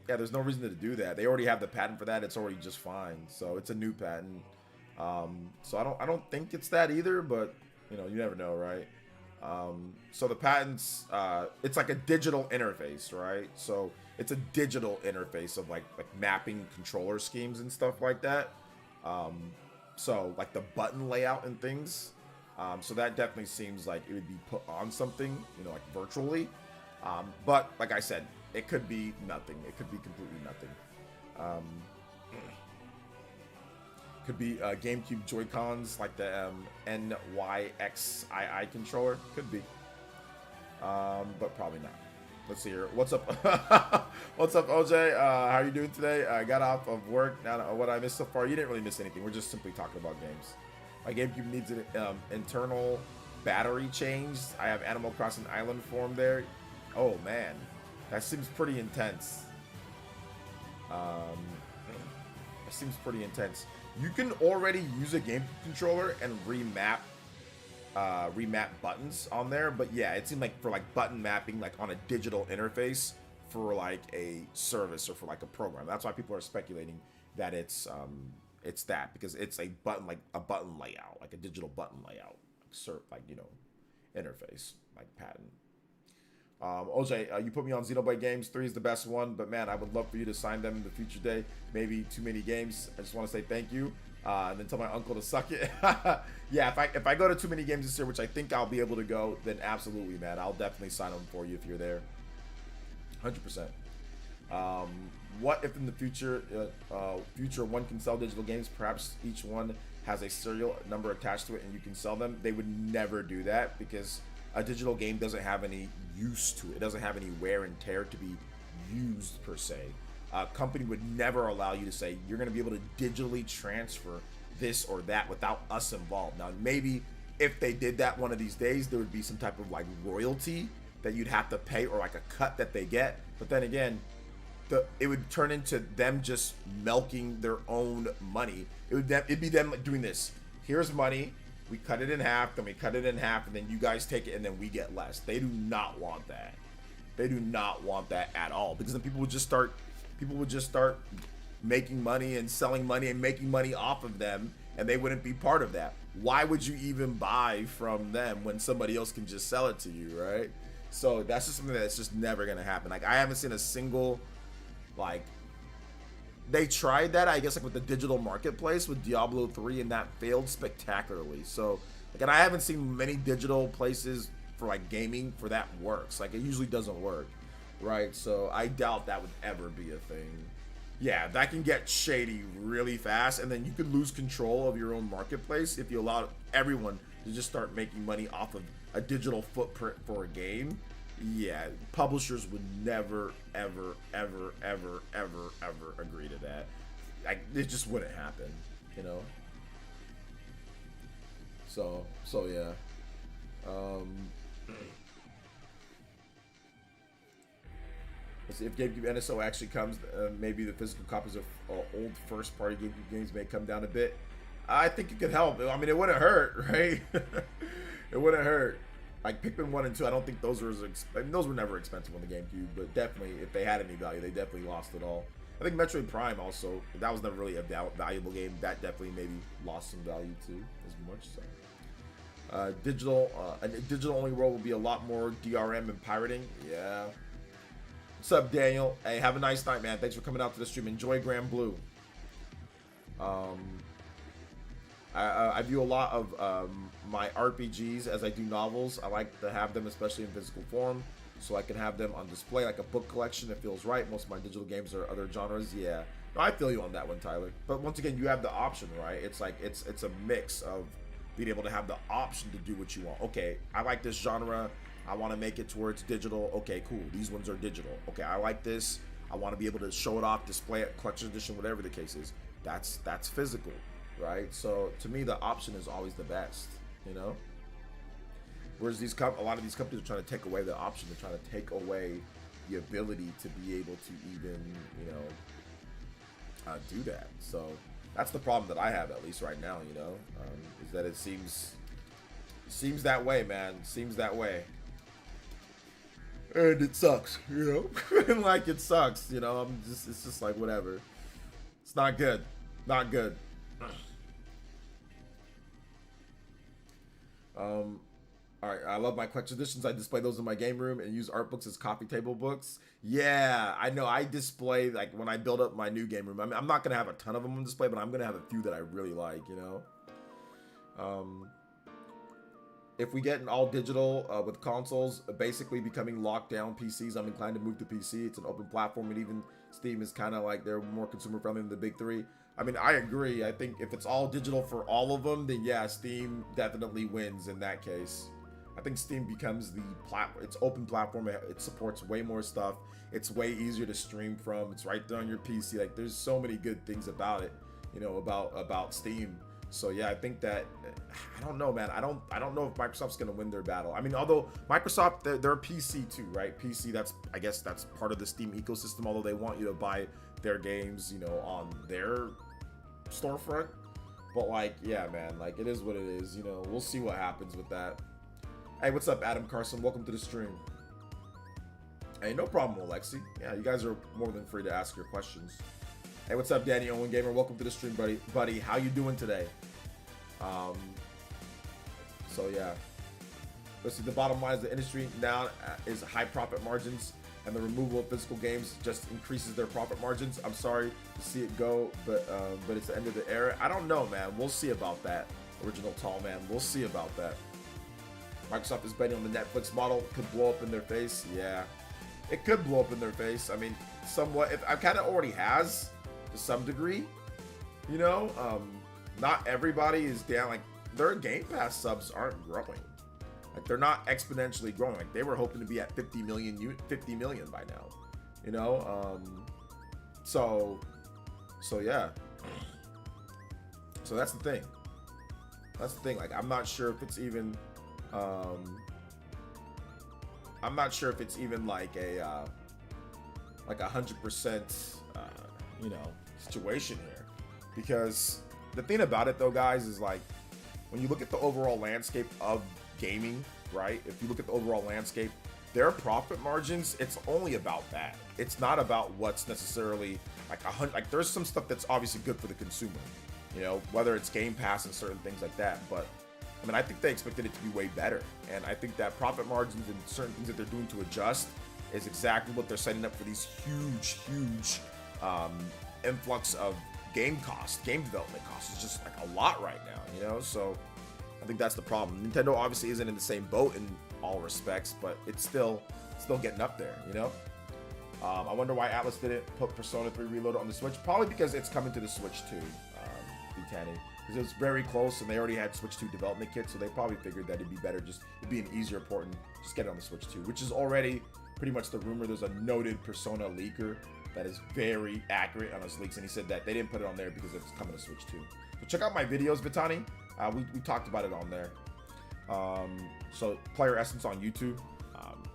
[SPEAKER 1] Yeah, there's no reason to do that. They already have the patent for that. It's already just fine. So it's a new patent. So I don't think it's that either. But you know, you never know, right? So the patents, it's like a digital interface, right? So it's a digital interface of like mapping controller schemes and stuff like that. So like the button layout and things. So that definitely seems like it would be put on something, you know, like virtually. But like I said, it could be nothing. It could be completely nothing. Could be GameCube Joy-Cons, like the NYXII controller. Could be. But probably not. Let's see here. What's up? What's up, OJ? How are you doing today? I got off of work. Now, what I missed so far? You didn't really miss anything. We're just simply talking about games. My GameCube needs an internal battery change. I have Animal Crossing Island form there. Oh man, that seems pretty intense. That seems pretty intense. You can already use a GameCube controller and remap buttons on there, but yeah, it seemed like for like button mapping, like on a digital interface for like a service or for like a program. That's why people are speculating that it's that, because it's a button, like a button layout, like a digital button layout, like you know, interface, like patent. OJ, you put me on Xenoblade Games. 3 is the best one, but man, I would love for you to sign them in the future day. Maybe too many games. I just want to say thank you, and then tell my uncle to suck it. Yeah, if I go to too many games this year, which I think I'll be able to go, then absolutely, man, I'll definitely sign them for you if you're there. 100%. What if in the future one can sell digital games? Perhaps each one has a serial number attached to it, and you can sell them. They would never do that, because a digital game doesn't have any use to it. It doesn't have any wear and tear to be used per se. A company would never allow you to say you're going to be able to digitally transfer this or that without us involved. Now, maybe if they did that one of these days, there would be some type of like royalty that you'd have to pay, or like a cut that they get. But then again, it would turn into them just milking their own money. It'd be them doing this. Here's money. We cut it in half, then we cut it in half, and then you guys take it, and then we get less. They do not want that. They do not want that at all, because then people would just start making money and selling money and making money off of them, and they wouldn't be part of that. Why would you even buy from them when somebody else can just sell it to you, right? So that's just something that's just never gonna happen. Like, I haven't seen a single, like, they tried that, I guess, like with the digital marketplace with Diablo 3, and that failed spectacularly. So, like, and I haven't seen many digital places for like gaming for that works. Like, it usually doesn't work, right? So I doubt that would ever be a thing. Yeah, that can get shady really fast, and then you could lose control of your own marketplace if you allow everyone to just start making money off of a digital footprint for a game. Yeah, publishers would never, ever, ever, ever, ever, ever agree to that. Like, it just wouldn't happen, you know? So yeah. Let's see if GameCube NSO actually comes. Maybe the physical copies of old first-party GameCube games may come down a bit. I think it could help. I mean, it wouldn't hurt, right? It wouldn't hurt. Like Pikmin 1 and 2, I don't think those were those were never expensive on the GameCube, but definitely, if they had any value, they definitely lost it all. I think Metroid Prime also, that was never really a valuable game. That definitely maybe lost some value too, as much. So, a digital only world will be a lot more DRM and pirating. Yeah. What's up, Daniel? Hey, have a nice night, man. Thanks for coming out to the stream. Enjoy Grand Blue. I view a lot of my RPGs as I do novels. I like to have them, especially in physical form, so I can have them on display like a book collection. It feels right. Most of my digital games are other genres. Yeah, no, I feel you on that one, Tyler. But once again, you have the option, right? It's like it's a mix of being able to have the option to do what you want. Okay, I like this genre. I want to make it towards digital. Okay, cool. These ones are digital. Okay, I like this. I want to be able to show it off, display it, collection edition, whatever the case is. That's physical. right? So to me, the option is always the best, you know. Whereas a lot of these companies are trying to take away the option. They're trying to take away the ability to be able to even, you know, do that. So that's the problem that I have, at least right now, you know, is that it seems that way, man. Seems that way. And it sucks, you know. Like, it sucks, you know. It's just like, whatever. It's not good. Not good. All right, I love my collection editions. I display those in my game room and use art books as coffee table books. Yeah, I know. I display, like, when I build up my new game room. I mean, I'm not gonna have a ton of them on display, but I'm gonna have a few that I really like, you know. If we get an all digital with consoles basically becoming locked down PCs, I'm inclined to move to PC. It's an open platform, and even Steam is kind of like, they're more consumer friendly than the big three. I mean, I agree. I think if it's all digital for all of them, then yeah, Steam definitely wins in that case. I think Steam becomes it's open platform. It supports way more stuff. It's way easier to stream from. It's right there on your PC. Like, there's so many good things about it, you know, about Steam. So yeah, I think that, I don't know, man. I don't know if Microsoft's gonna win their battle. I mean, although Microsoft, they're a PC too, right? PC, I guess that's part of the Steam ecosystem. Although they want you to buy their games, you know, on their storefront. But like, yeah, man, like, it is what it is. You know, we'll see what happens with that. Hey, what's up, Adam Carson? Welcome to the stream. Hey, no problem, Alexi. Yeah, you guys are more than free to ask your questions. Hey, what's up, Danny Owen Gamer? Welcome to the stream, buddy. How you doing today? So yeah. Listen, the bottom line is the industry now is high profit margins, and the removal of physical games just increases their profit margins. I'm sorry to see it go, but it's the end of the era. I don't know, man. We'll see about that. Original Tall Man. We'll see about that. Microsoft is betting on the Netflix model. It could blow up in their face. Yeah, it could blow up in their face. I mean, somewhat. It kind of already has to some degree. You know, not everybody is down. Like, their Game Pass subs aren't growing. Like, they're not exponentially growing. Like, they were hoping to be at 50 million by now. You know, so yeah. So that's the thing. That's the thing. Like, I'm not sure if it's even. I'm not sure if it's even like a 100% you know, situation here, because the thing about it though, guys, is like, when you look at the overall landscape of gaming, right? If you look at the overall landscape, their profit margins, it's only about that. It's not about what's necessarily like there's some stuff that's obviously good for the consumer, you know, whether it's Game Pass and certain things like that, but I mean, I think they expected it to be way better. And I think that profit margins and certain things that they're doing to adjust is exactly what they're setting up for these huge influx of game development costs. It's just like a lot right now, you know? So I think that's the problem. Nintendo obviously isn't in the same boat in all respects, but it's still getting up there, you know? I wonder why Atlas didn't put Persona 3 Reloaded on the Switch. Probably because it's coming to the Switch too, Butani. Because it was very close, and they already had Switch 2 development kit, so they probably figured that it'd be better, it'd be an easier port and just get it on the Switch 2, which is already pretty much the rumor. There's a noted Persona leaker that is very accurate on his leaks, and he said that they didn't put it on there because it's coming to Switch 2. So check out my videos, Vitani. We talked about it on there. So PlayerEssence on YouTube.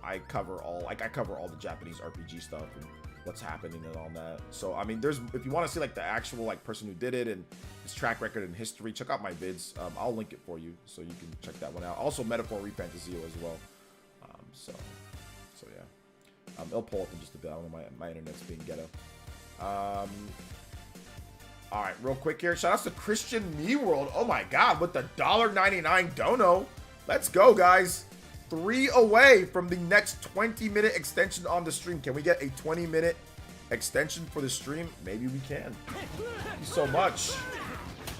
[SPEAKER 1] I cover all the Japanese RPG stuff and what's happening and all that. So I mean, if you want to see like the actual like person who did it and his track record and history, check out my vids. I'll link it for you so you can check that one out. Also, Metaphor Refantasio as well. So yeah. It'll pull up in just a bit. I don't know, my internet's being ghetto. All right, real quick here. Shout out to Christian Me World. Oh my God, with the $1.99 dono. Let's go, guys. 3 away from the next 20-minute extension on the stream. Can we get a 20-minute extension for the stream? Maybe we can. Thank you so much.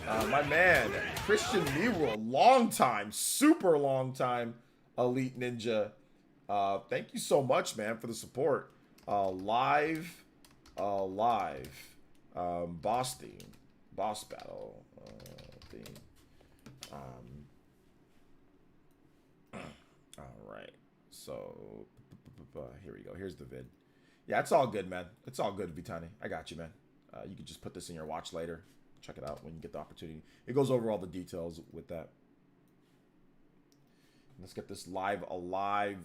[SPEAKER 1] My man, Christian Me World. Long time, super long time, Elite Ninja. Thank you so much, man, for the support. Live. Boss theme. Boss battle theme. Alright. So, here we go. Here's the vid. Yeah, it's all good, man. It's all good, Vitani. I got you, man. You can just put this in your watch later. check it out when you get the opportunity. It goes over all the details with that. Let's get this live alive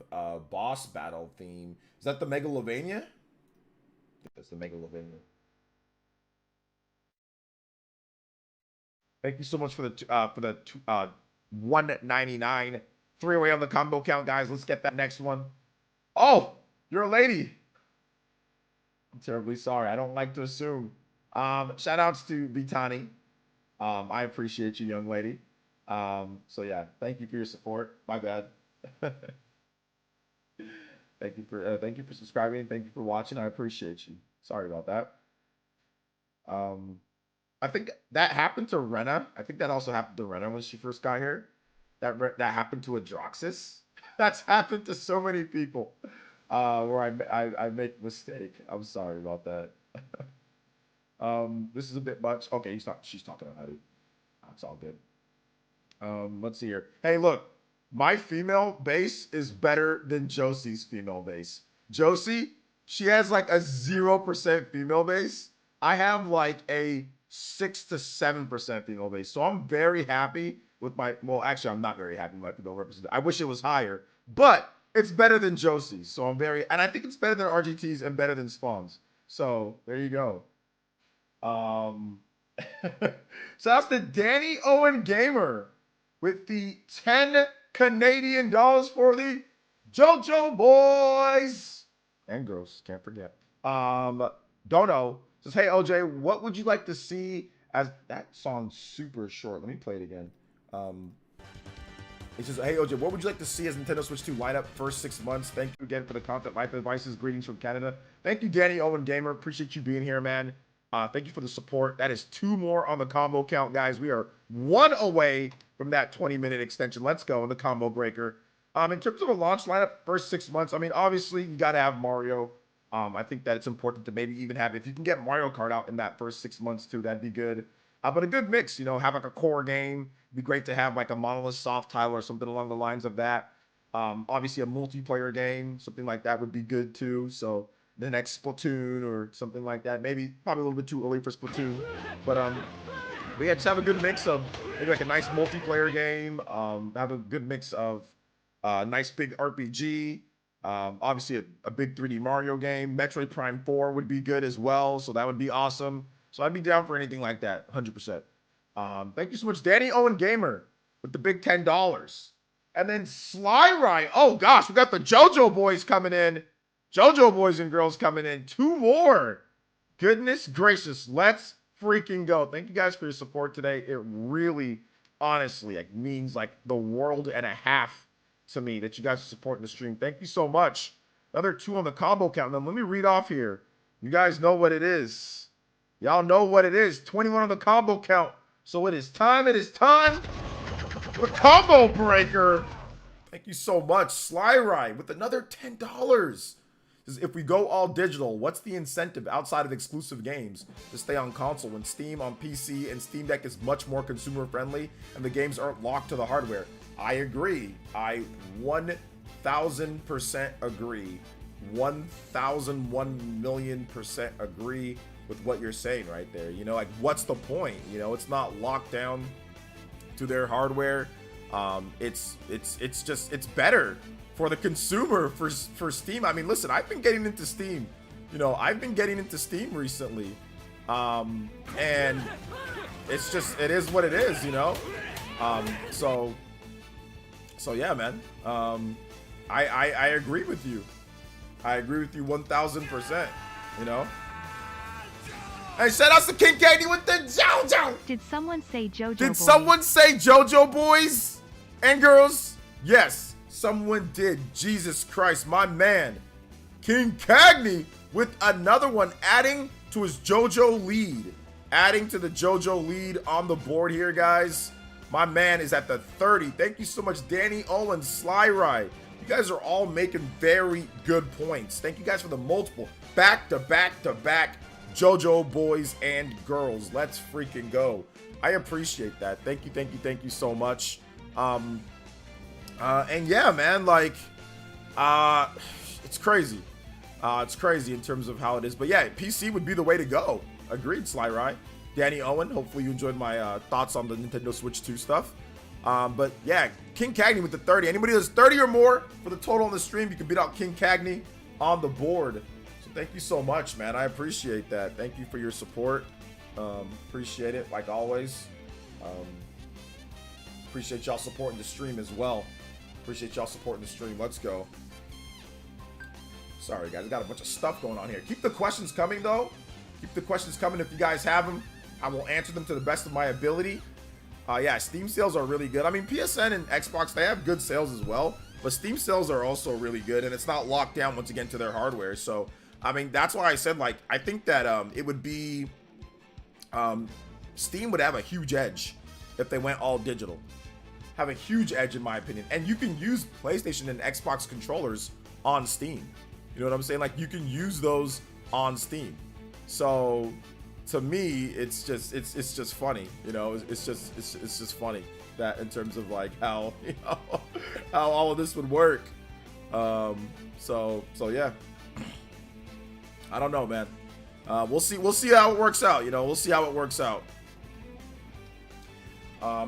[SPEAKER 1] boss battle theme. Is that the Megalovania? I think that's the Megalovania. Thank you so much for the $199 3-way on the combo count, guys. Let's get that next one. Oh, you're a lady. I'm terribly sorry. I don't like to assume. Shout outs to Vitani. I appreciate you, young lady. So yeah, thank you for your support. My bad. Thank you for subscribing. Thank you for watching. I appreciate you. Sorry about that. I think that happened to Rena. I think that also happened to Rena when she first got here. That happened to Adroxus. That's happened to so many people. Where I make a mistake. I'm sorry about that. This is a bit much. Okay, she's talking about it. It's all good. Let's see here. Hey, look, my female base is better than Josie's female base. Josie, she has like a 0% female base. I have like a 6 to 7% female base. So I'm very happy with my, well, actually, I'm not very happy with my female representation. I wish it was higher, but it's better than Josie's. So I'm very, and I think it's better than RGT's and better than Spawn's. So there you go. Shouts to Danny Owen Gamer with the 10 Canadian dollars for the JoJo boys and girls. Can't forget. Dono says, hey OJ, what would you like to see as that song's super short? Let me play it again. He says, hey OJ, what would you like to see as Nintendo Switch 2 lineup first 6 months? Thank you again for the content, life advices, greetings from Canada. Thank you, Danny Owen Gamer. Appreciate you being here, man. Thank you for the support. That is 2 more on the combo count, guys. We are 1 away from that 20-minute extension. Let's go in the combo breaker. In terms of a launch lineup, first 6 months, I mean, obviously, you got to have Mario. I think that it's important to maybe even have, if you can get Mario Kart out in that first 6 months too, that'd be good. But a good mix, you know, have like a core game. It'd be great to have like a Monolith soft title or something along the lines of that. Obviously, a multiplayer game, something like that would be good too. So the next Splatoon or something like that. Maybe probably a little bit too early for Splatoon, but yeah, just have a good mix of maybe like a nice multiplayer game. Have a good mix of nice big RPG. Obviously a big 3D Mario game. Metroid Prime 4 would be good as well, so that would be awesome. So I'd be down for anything like that, 100%. Thank you so much, Danny Owen Gamer with the big $10. And then Sly Rye. Oh gosh, we got the JoJo boys coming in. JoJo boys and girls coming in. 2 more. Goodness gracious. Let's freaking go. Thank you guys for your support today. It really, honestly, like, means like the world and a half to me that you guys are supporting the stream. Thank you so much. Another 2 on the combo count. Now, let me read off here. You guys know what it is. Y'all know what it is. 21 on the combo count. So it is time. It is time. The combo breaker. Thank you so much. Sly Ride with another $10. If we go all digital, what's the incentive outside of exclusive games to stay on console when Steam on PC and Steam Deck is much more consumer friendly and the games aren't locked to the hardware? I agree. I 1000% agree. 1,000,000,000% agree with what you're saying right there. You know, like, what's the point? You know, it's not locked down to their hardware. It's better for the consumer, for Steam. I mean, listen, I've been getting into Steam. You know, I've been getting into Steam recently. And it's just, it is what it is, you know? So yeah, man. I agree with you. I agree with you 1,000%, you know? Hey, shout out to King Candy with the JoJo!
[SPEAKER 2] Did someone say JoJo
[SPEAKER 1] Did
[SPEAKER 2] boys?
[SPEAKER 1] someone say JoJo boys and girls? Yes. Someone did. Jesus Christ, my man. King Cagney with another one, adding to his JoJo lead. Adding to the JoJo lead on the board here, guys. My man is at the 30. Thank you so much, Danny Owen, Sly Ride. You guys are all making very good points. Thank you guys for the multiple back-to-back-to-back JoJo boys and girls. Let's freaking go. I appreciate that. Thank you so much. And yeah, man, like, it's crazy. It's crazy in terms of how it is. But yeah, PC would be the way to go. Agreed, Sly Rye. Danny Owen. Hopefully you enjoyed my thoughts on the Nintendo Switch 2 stuff. But yeah, King Cagney with the 30. Anybody that's 30 or more for the total on the stream, you can beat out King Cagney on the board. So thank you so much, man. I appreciate that. Thank you for your support. Appreciate it, like always. Appreciate y'all supporting the stream as well. Appreciate y'all supporting the stream. Let's go. Sorry, guys. I got a bunch of stuff going on here. Keep the questions coming, though. Keep the questions coming if you guys have them. I will answer them to the best of my ability. Yeah, Steam sales are really good. I mean, PSN and Xbox, they have good sales as well. But Steam sales are also really good. And it's not locked down, once again, to their hardware. So, I mean, that's why I said, like, I think that it would be... Steam would have a huge edge if they went all digital. Have a huge edge, in my opinion. And you can use PlayStation and Xbox controllers on Steam. You know what I'm saying? Like, you can use those on Steam. So, to me, it's just funny. You know, it's just funny that in terms of like how, you know, how all of this would work. So yeah. I don't know, man. We'll see how it works out. You know, we'll see how it works out.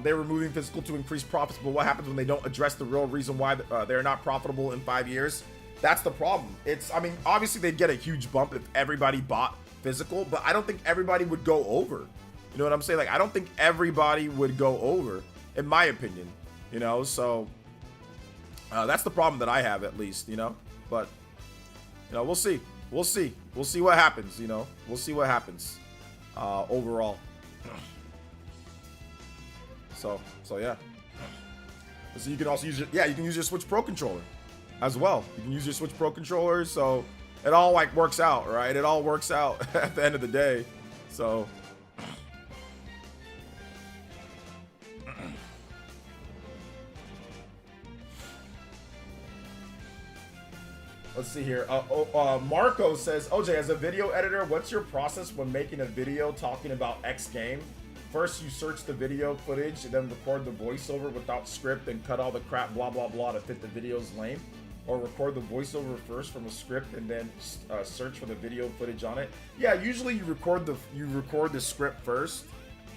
[SPEAKER 1] They're removing physical to increase profits, but what happens when they don't address the real reason why they're not profitable in 5 years? That's the problem. I mean, obviously they'd get a huge bump if everybody bought physical, but I don't think everybody would go over. You know what I'm saying? Like, I don't think everybody would go over, in my opinion. You know, so that's the problem that I have, at least. You know, but you know, we'll see. We'll see what happens. You know, we'll see what happens overall. So yeah. So you can also use you can use your Switch Pro controller as well. You can use your Switch Pro controller, so it all like works out, right? It all works out at the end of the day. So let's see here. Marco says, OJ, as a video editor, what's your process when making a video talking about X game? First, you search the video footage and then record the voiceover without script and cut all the crap blah blah blah to fit the video's length, or record the voiceover first from a script and then search for the video footage on it. Yeah, usually you record the script first.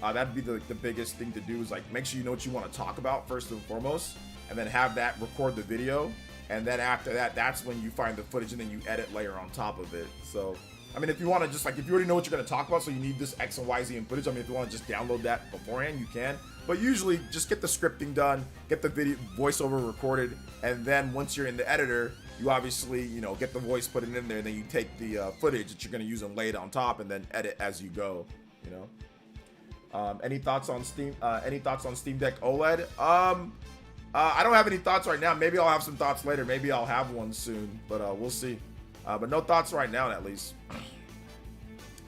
[SPEAKER 1] That'd be the biggest thing to do, is like make sure you know what you want to talk about first and foremost, and then have that record the video, and then after that, that's when you find the footage and then you edit layer on top of it. So I mean, if you want to just like, if you already know what you're going to talk about, so you need this X and Y, Z in footage, I mean, if you want to just download that beforehand, you can. But usually, just get the scripting done, get the video voiceover recorded, and then once you're in the editor, you obviously, you know, get the voice put it in there, and then you take the footage that you're going to use and lay it on top, and then edit as you go, you know. Any thoughts on Steam? Any thoughts on Steam Deck OLED? I don't have any thoughts right now. Maybe I'll have some thoughts later. Maybe I'll have one soon, but we'll see. But no thoughts right now, at least.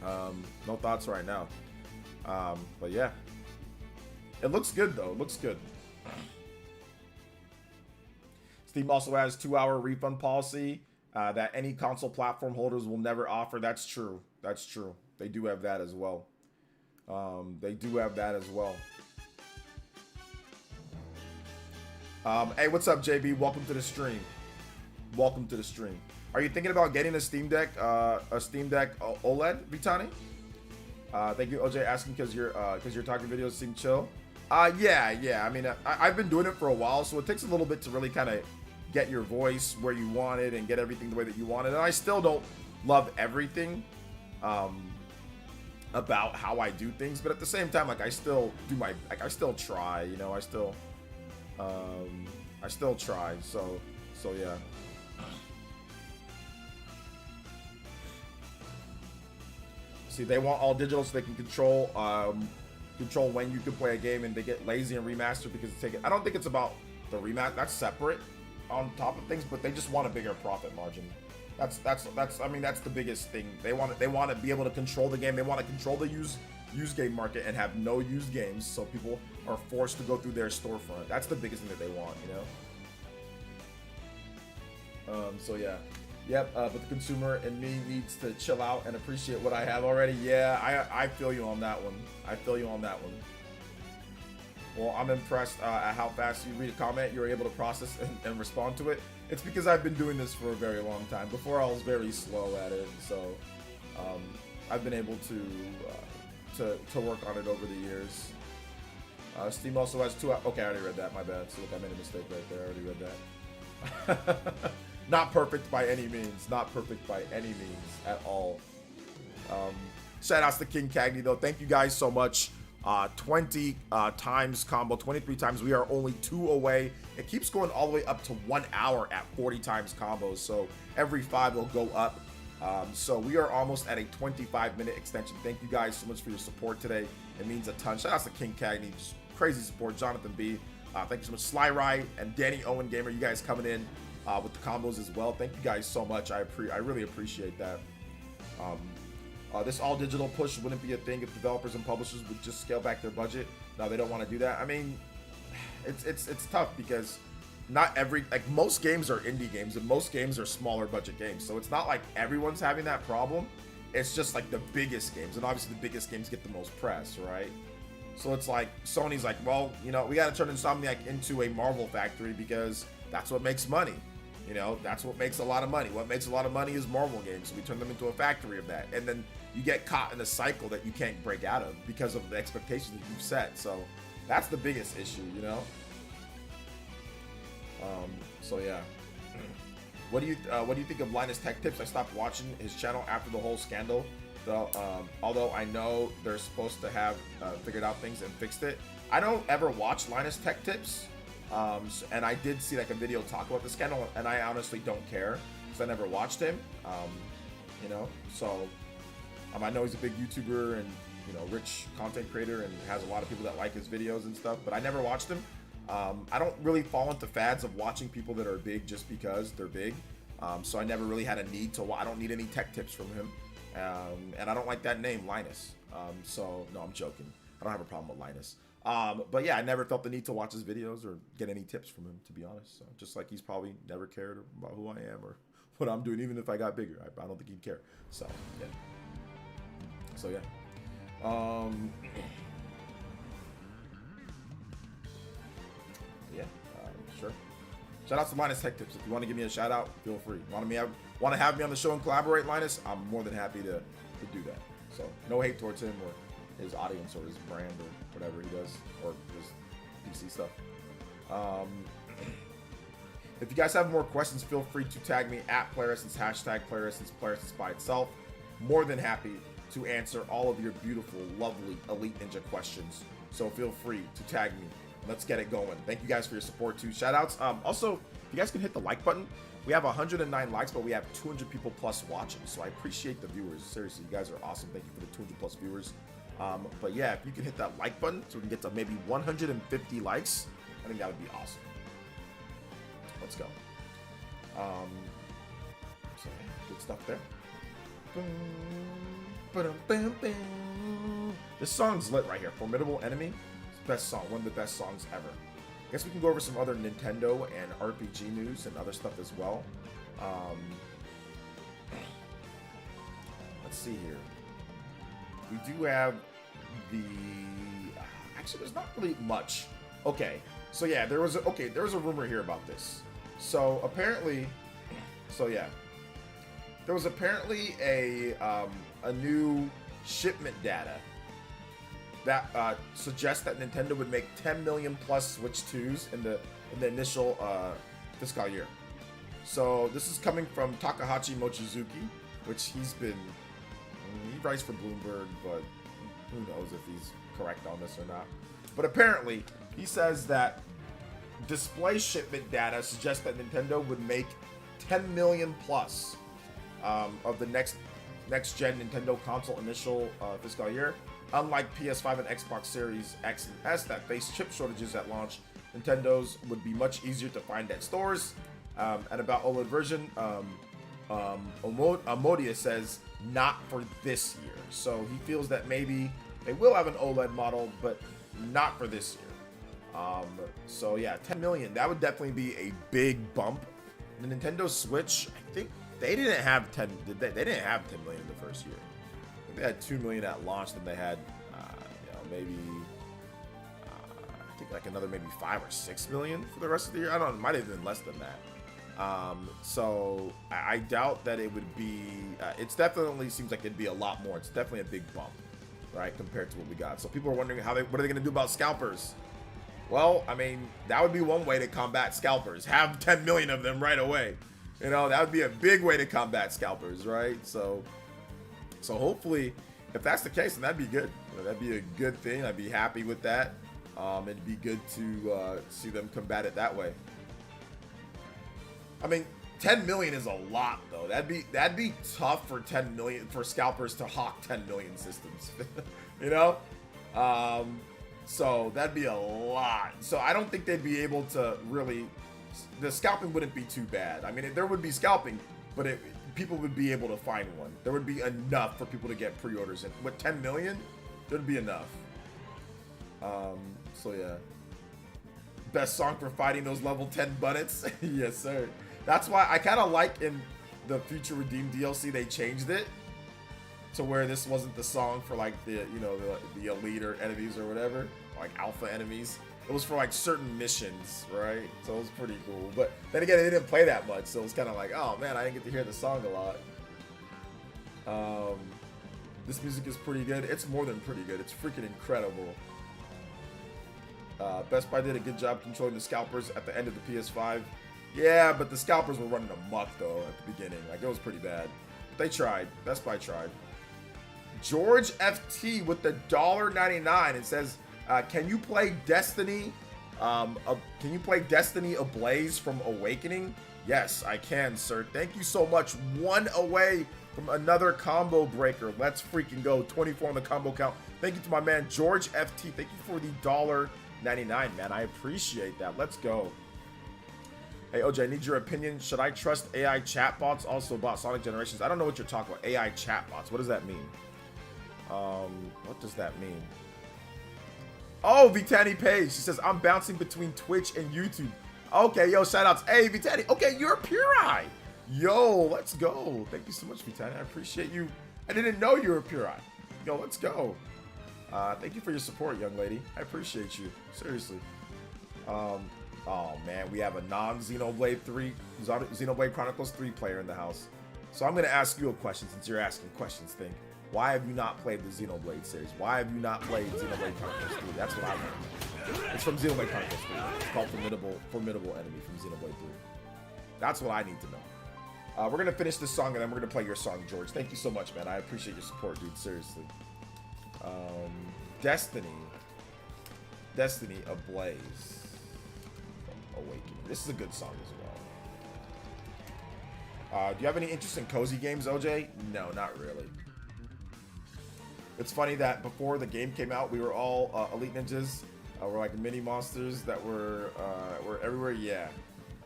[SPEAKER 1] No thoughts right now. But yeah. It looks good, though. It looks good. Steam also has 2-hour refund policy that any console platform holders will never offer. That's true. That's true. They do have that as well. They do have that as well. Hey, what's up, JB? Welcome to the stream. Welcome to the stream. Are you thinking about getting a Steam Deck OLED, Vitani? Thank you, OJ, asking because your talking videos seem chill. Yeah. I mean, I've been doing it for a while, so it takes a little bit to really kind of get your voice where you want it and get everything the way that you want it. And I still don't love everything about how I do things, but at the same time, like I still do I still try, you know, I still try. So yeah. See, they want all digital so they can control when you can play a game, and they get lazy and remaster because I don't think it's about the remaster. That's separate on top of things, but they just want a bigger profit margin. That's I mean, that's the biggest thing. They want to be able to control the game. They want to control the used game market and have no used games, so people are forced to go through their storefront. That's the biggest thing that they want, you know. So yeah. Yep, but the consumer in me needs to chill out and appreciate what I have already. Yeah, I feel you on that one. I feel you on that one. Well, I'm impressed at how fast you read a comment. You're able to process and respond to it. It's because I've been doing this for a very long time. Before, I was very slow at it. So I've been able to to work on it over the years. Steam also has 2 okay, I already read that, my bad. So look, I made a mistake right there. I already read that. Not perfect by any means. Not perfect by any means at all. Shout outs to King Cagney though. Thank you guys so much. 20 times combo, 23 times. We are only 2 away. It keeps going all the way up to 1 hour at 40 times combos. So every 5 will go up. So we are almost at a 25-minute extension. Thank you guys so much for your support today. It means a ton. Shout outs to King Cagney. Just crazy support. Jonathan B. Thank you so much. Sly Rye and Danny Owen Gamer. You guys coming in with the combos as well. Thank you guys so much. I really appreciate that. This all digital push wouldn't be a thing if developers and publishers would just scale back their budget. No, they don't want to do that. I mean, it's tough because not every, like, most games are indie games and most games are smaller budget games. So it's not like everyone's having that problem. It's just like the biggest games, and obviously the biggest games get the most press, right? So it's like Sony's like, well, you know, we got to turn Insomniac into a Marvel factory because that's what makes money. You know, that's what makes a lot of money. What makes a lot of money is Marvel games. So we turn them into a factory of that. And then you get caught in a cycle that you can't break out of because of the expectations that you've set. So that's the biggest issue, you know? So yeah. What do you think of Linus Tech Tips? I stopped watching his channel after the whole scandal. Though, although I know they're supposed to have figured out things and fixed it. I don't ever watch Linus Tech Tips. And I did see like a video talk about the scandal, and I honestly don't care because I never watched him. You know, so I know he's a big YouTuber and, you know, rich content creator and has a lot of people that like his videos and stuff, but I never watched him. I don't really fall into fads of watching people that are big just because they're big. So I never really had a need to. I don't need any tech tips from him, and I don't like that name, Linus. So no, I'm joking. I don't have a problem with Linus. But yeah, I never felt the need to watch his videos or get any tips from him, to be honest. So just like he's probably never cared about who I am or what I'm doing, even if I got bigger. I don't think he'd care. So yeah. So yeah. Yeah. Sure. Shout out to Linus Tech Tips. If you want to give me a shout out, feel free. Want to have me on the show and collaborate, Linus? I'm more than happy to do that. So no hate towards him or his audience or his brand or whatever he does, or his PC stuff. If you guys have more questions, feel free to tag me at PlayerEssence, hashtag PlayerEssence by itself. More than happy to answer all of your beautiful, lovely Elite Ninja questions. So feel free to tag me. Let's get it going. Thank you guys for your support too. Shout outs. Also, you guys can hit the like button. We have 109 likes, but we have 200 people plus watching. So I appreciate the viewers. Seriously, you guys are awesome. Thank you for the 200 plus viewers. But yeah, if you can hit that like button so we can get to maybe 150 likes, I think that would be awesome. Let's go. So good stuff there. This song's lit right here. Formidable Enemy. Best song. One of the best songs ever. I guess we can go over some other Nintendo and RPG news and other stuff as well. Let's see here. We do have the... actually, there's not really much. Okay, so yeah, there was a rumor here about this. So apparently, there was apparently a new shipment data that suggests that Nintendo would make 10 million plus Switch 2s in the initial fiscal year. So this is coming from Takahashi Mochizuki, which he writes for Bloomberg, but who knows if he's correct on this or not. But apparently, he says that display shipment data suggests that Nintendo would make 10 million plus of the next gen Nintendo console initial fiscal year. Unlike PS5 and Xbox Series X and S that face chip shortages at launch, Nintendo's would be much easier to find at stores. And about OLED version, Omodia says not for this year. So he feels that maybe they will have an OLED model, but not for this year. So yeah, 10 million, that would definitely be a big bump. The Nintendo Switch, I think they didn't have 10. They didn't have 10 million the first year. I think they had 2 million at launch. Then they had, maybe I think like another maybe 5 or 6 million for the rest of the year. I don't know. It might have been less than that. So I doubt that it would be. It's definitely seems like it'd be a lot more. It's definitely a big bump. right, compared to what we got. So people are wondering what are they going to do about scalpers? Well, I mean, that would be one way to combat scalpers. Have 10 million of them right away. You know, that would be a big way to combat scalpers, right? So hopefully, if that's the case, then that'd be good. You know, that'd be a good thing. I'd be happy with that. It'd be good to see them combat it that way. I mean, 10 million is a lot, though. That'd be tough for 10 million for scalpers to hawk 10 million systems. You know, so that'd be a lot. So I don't think they'd be able to really. The scalping wouldn't be too bad. I mean, there would be scalping, but people would be able to find one. There would be enough for people to get pre-orders in. With 10 million, there'd be enough. So yeah. Best song for fighting those level 10 buttons? Yes, sir. That's why I kind of like in the Future Redeem DLC, they changed it to where this wasn't the song for like the, you know, the elite or enemies or whatever, like alpha enemies. It was for like certain missions, right? So it was pretty cool. But then again, it didn't play that much, so it was kind of like, oh man, I didn't get to hear the song a lot. This music is pretty good. It's more than pretty good. It's freaking incredible. Best Buy did a good job controlling the scalpers at the end of the PS5. Yeah, but the scalpers were running amok though at the beginning. Like it was pretty bad. But they tried. Best Buy tried. George FT with the $1.99. It says, can you play Destiny? Can you play Destiny Ablaze from Awakening? Yes, I can, sir. Thank you so much. One away from another combo breaker. Let's freaking go. 24 on the combo count. Thank you to my man George FT. Thank you for the $1.99, man. I appreciate that. Let's go. Hey, OJ, I need your opinion. Should I trust AI chatbots also about Sonic Generations? I don't know what you're talking about. AI chatbots. What does that mean? What does that mean? Oh, Vitani Page. She says, I'm bouncing between Twitch and YouTube. Okay, yo, shout outs. Hey, Vitani. Okay, you're a Pure Eye. Yo, let's go. Thank you so much, Vitani. I appreciate you. I didn't know you were a Pure Eye. Yo, let's go. Thank you for your support, young lady. I appreciate you. Seriously. Oh, man. We have a non-Xenoblade 3, Xenoblade Chronicles 3 player in the house. So I'm going to ask you a question since you're asking questions, Think. Why have you not played the Xenoblade series? Why have you not played Xenoblade Chronicles 3? That's what I want to know. It's from Xenoblade Chronicles 3. It's called Formidable Enemy from Xenoblade 3. That's what I need to know. We're going to finish this song, and then we're going to play your song, George. Thank you so much, man. I appreciate your support, dude. Seriously. Destiny Ablaze from Awakening. This is a good song as well. Do you have any interest in cozy games, OJ? No, not really. It's funny that before the game came out, we were all Elite Ninjas. We're like mini monsters that were everywhere. Yeah,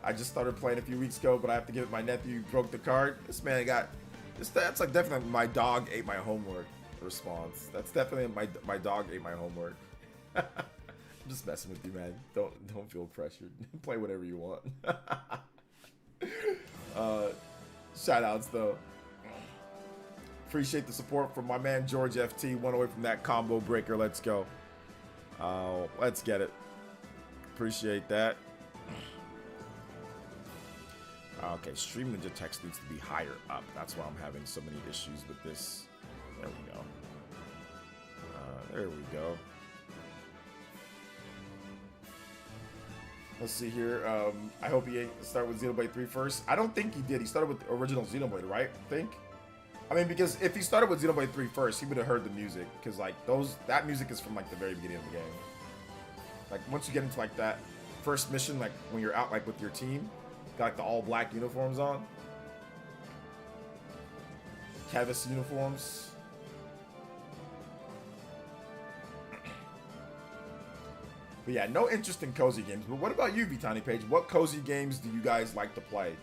[SPEAKER 1] I just started playing a few weeks ago, but I have to give it my nephew broke the card. This man got this. That's like definitely my dog ate my homework response. That's definitely my dog ate my homework. I'm just messing with you, man. Don't feel pressured. Play whatever you want. Shout outs though. Appreciate the support from my man George FT. One away from that combo breaker. Let's go. Let's get it. Appreciate that. Okay, Stream Ninja text needs to be higher up. That's why I'm having so many issues with this. There we go. There we go. Let's see here. I hope he started with Xenoblade 3 first. I don't think he did. He started with the original Xenoblade, right? I think. I mean, because if he started with Xenoblade 3 first, he would have heard the music. Because, like, that music is from, like, the very beginning of the game. Like, once you get into, like, that first mission, like, when you're out, like, with your team, got, like, the all-black uniforms on. Canvas uniforms. But, yeah, no interest in cozy games. But what about you, Vitani Page? What cozy games do you guys like to play?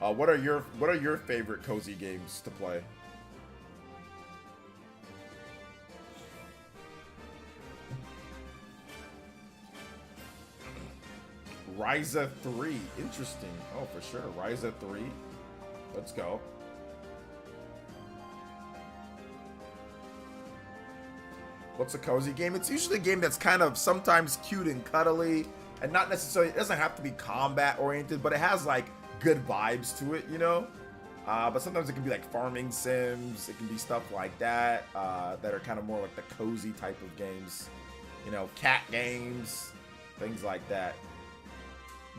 [SPEAKER 1] What are your favorite cozy games to play? Ryza 3, interesting. Oh, for sure, Ryza 3. Let's go. What's a cozy game? It's usually a game that's kind of sometimes cute and cuddly, and not necessarily. It doesn't have to be combat oriented, but it has like good vibes to it, you know? But sometimes it can be like farming sims. It can be stuff like that that are kind of more like the cozy type of games. You know, cat games, things like that.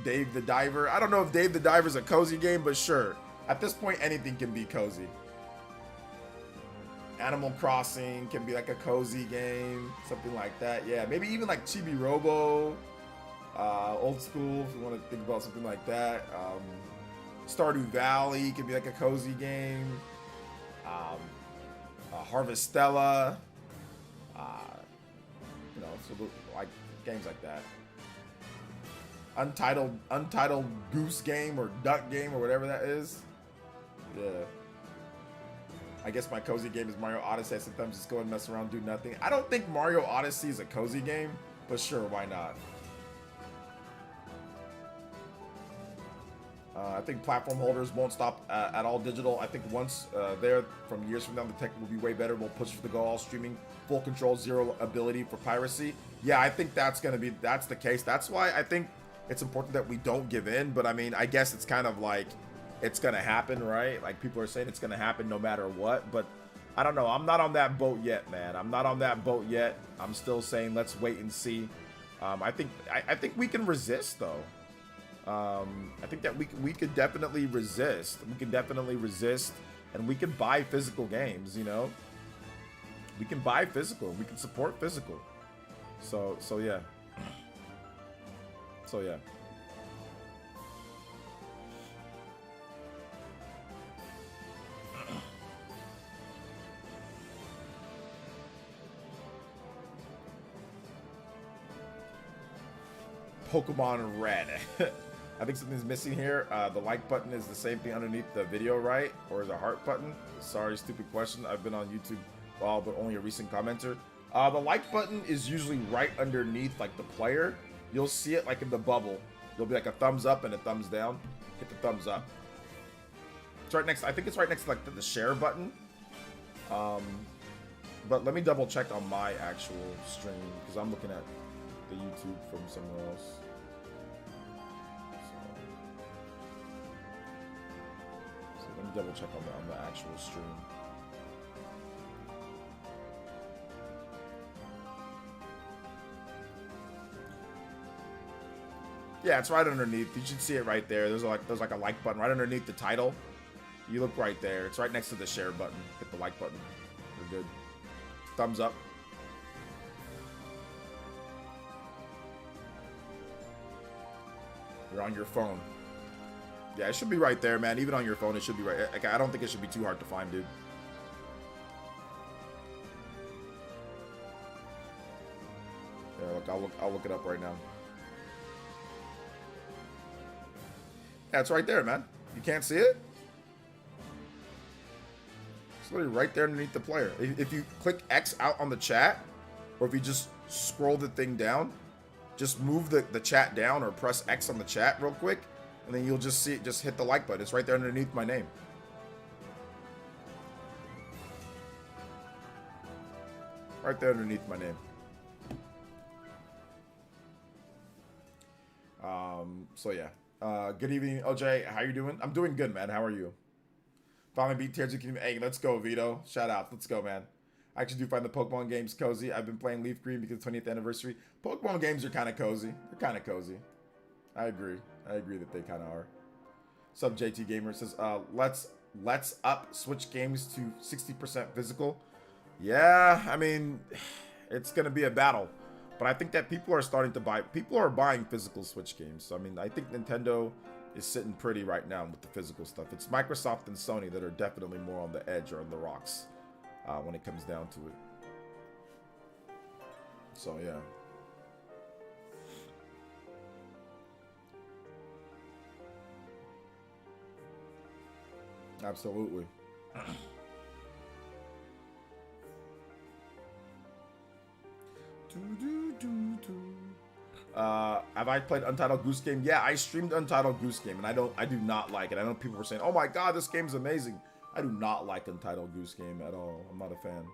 [SPEAKER 1] Dave the Diver. I don't know if Dave the Diver is a cozy game, but sure. At this point, anything can be cozy. Animal Crossing can be like a cozy game, something like that. Yeah, maybe even like Chibi Robo, old school, if you want to think about something like that. Stardew Valley can be like a cozy game. Harvestella, you know, so like games like that. Untitled Goose Game or Duck Game or whatever that is. Yeah. I guess my cozy game is Mario Odyssey. I sometimes just go and mess around, do nothing. I don't think Mario Odyssey is a cozy game, but sure, why not? I think platform holders won't stop at all digital. I think once there, from years from now, the tech will be way better. We'll push for the goal, all streaming, full control, zero ability for piracy. Yeah, I think that's the case. That's why I think it's important that we don't give in. But I mean, I guess it's kind of like, it's gonna happen, right? Like people are saying it's gonna happen no matter what, but I don't know. I'm not on that boat yet, man. I'm not on that boat yet. I'm still saying let's wait and see. I think we can resist though. I think that we could definitely resist. We can definitely resist, and we can buy physical games. You know, we can buy physical. We can support physical. So yeah. So yeah. Pokemon Red. I think something's missing here. The like button is the same thing underneath the video, right? Or is a heart button? Sorry, stupid question. I've been on YouTube, well, but only a recent commenter. The like button is usually right underneath like the player. You'll see it like in the bubble. You'll be like a thumbs up and a thumbs down. Hit the thumbs up. It's right next. I think it's right next to like the share button. But let me double check on my actual stream because I'm looking at the YouTube from somewhere else. So let me double check on the actual stream. Yeah, it's right underneath. You should see it right there. There's like a like button right underneath the title. You look right there. It's right next to the share button. Hit the like button. We're good. Thumbs up. You're on your phone. Yeah, it should be right there, man. Even on your phone, it should be right. Like, I don't think it should be too hard to find, dude. Yeah, look, I'll look it up right now. Yeah, it's right there, man. You can't see it? It's literally right there underneath the player. If you click X out on the chat, or if you just scroll the thing down, just move the chat down or press X on the chat real quick, and then you'll just see it. Just hit the like button. It's right there underneath my name. Right there underneath my name. So yeah. Good evening, OJ. How you doing? I'm doing good, man. How are you? Finally beat Tears of Kingdom. Hey, let's go, Vito. Shout out. Let's go, man. I actually do find the Pokemon games cozy. I've been playing Leaf Green because 20th anniversary. Pokemon games are kind of cozy. They're kind of cozy. I agree. I agree that they kind of are. Sub JT Gamer says, let's up switch games to 60% physical. Yeah, I mean, it's going to be a battle. But I think that people are buying physical Switch games. So, I mean, I think Nintendo is sitting pretty right now with the physical stuff. It's Microsoft and Sony that are definitely more on the edge or on the rocks when it comes down to it. So, yeah. Absolutely. Have I played Untitled Goose Game? Yeah, I streamed Untitled Goose Game, and I do not like it. I know people were saying, "Oh my God, this game's amazing." I do not like Untitled Goose Game at all. I'm not a fan.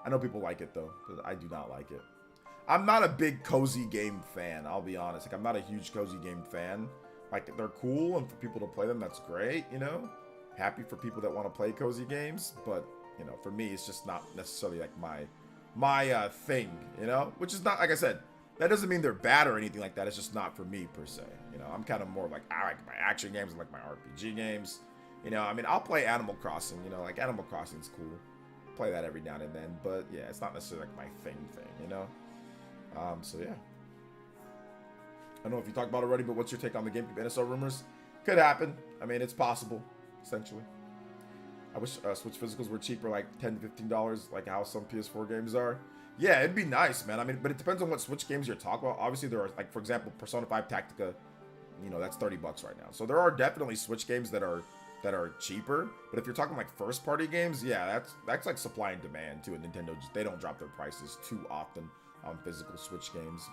[SPEAKER 1] I know people like it though, but I do not like it. I'm not a big cozy game fan. I'll be honest. Like, I'm not a huge cozy game fan. Like, they're cool, and for people to play them, that's great, you know. happy for people that want to play cozy games, but you know, for me, it's just not necessarily like my thing, you know, which is not, like I said, that doesn't mean they're bad or anything like that. It's just not for me per se. You know, I'm kind of more like, I like my action games, I like my RPG games. You know, I mean, I'll play Animal Crossing, you know, like Animal Crossing's cool. Play that every now and then, but yeah, it's not necessarily like my thing, you know? So yeah. I don't know if you talked about it already, but what's your take on the GameCube NSO rumors? Could happen. I mean, it's possible, essentially. I wish Switch physicals were cheaper, like $10 to $15, like how some PS4 games are. Yeah, it'd be nice, man. I mean, but it depends on what Switch games you're talking about. Obviously, there are, like, for example, Persona 5 Tactica, you know, that's $30 right now. So there are definitely Switch games that are cheaper. But if you're talking like first-party games, yeah, that's like supply and demand too. And Nintendo, they don't drop their prices too often on physical Switch games.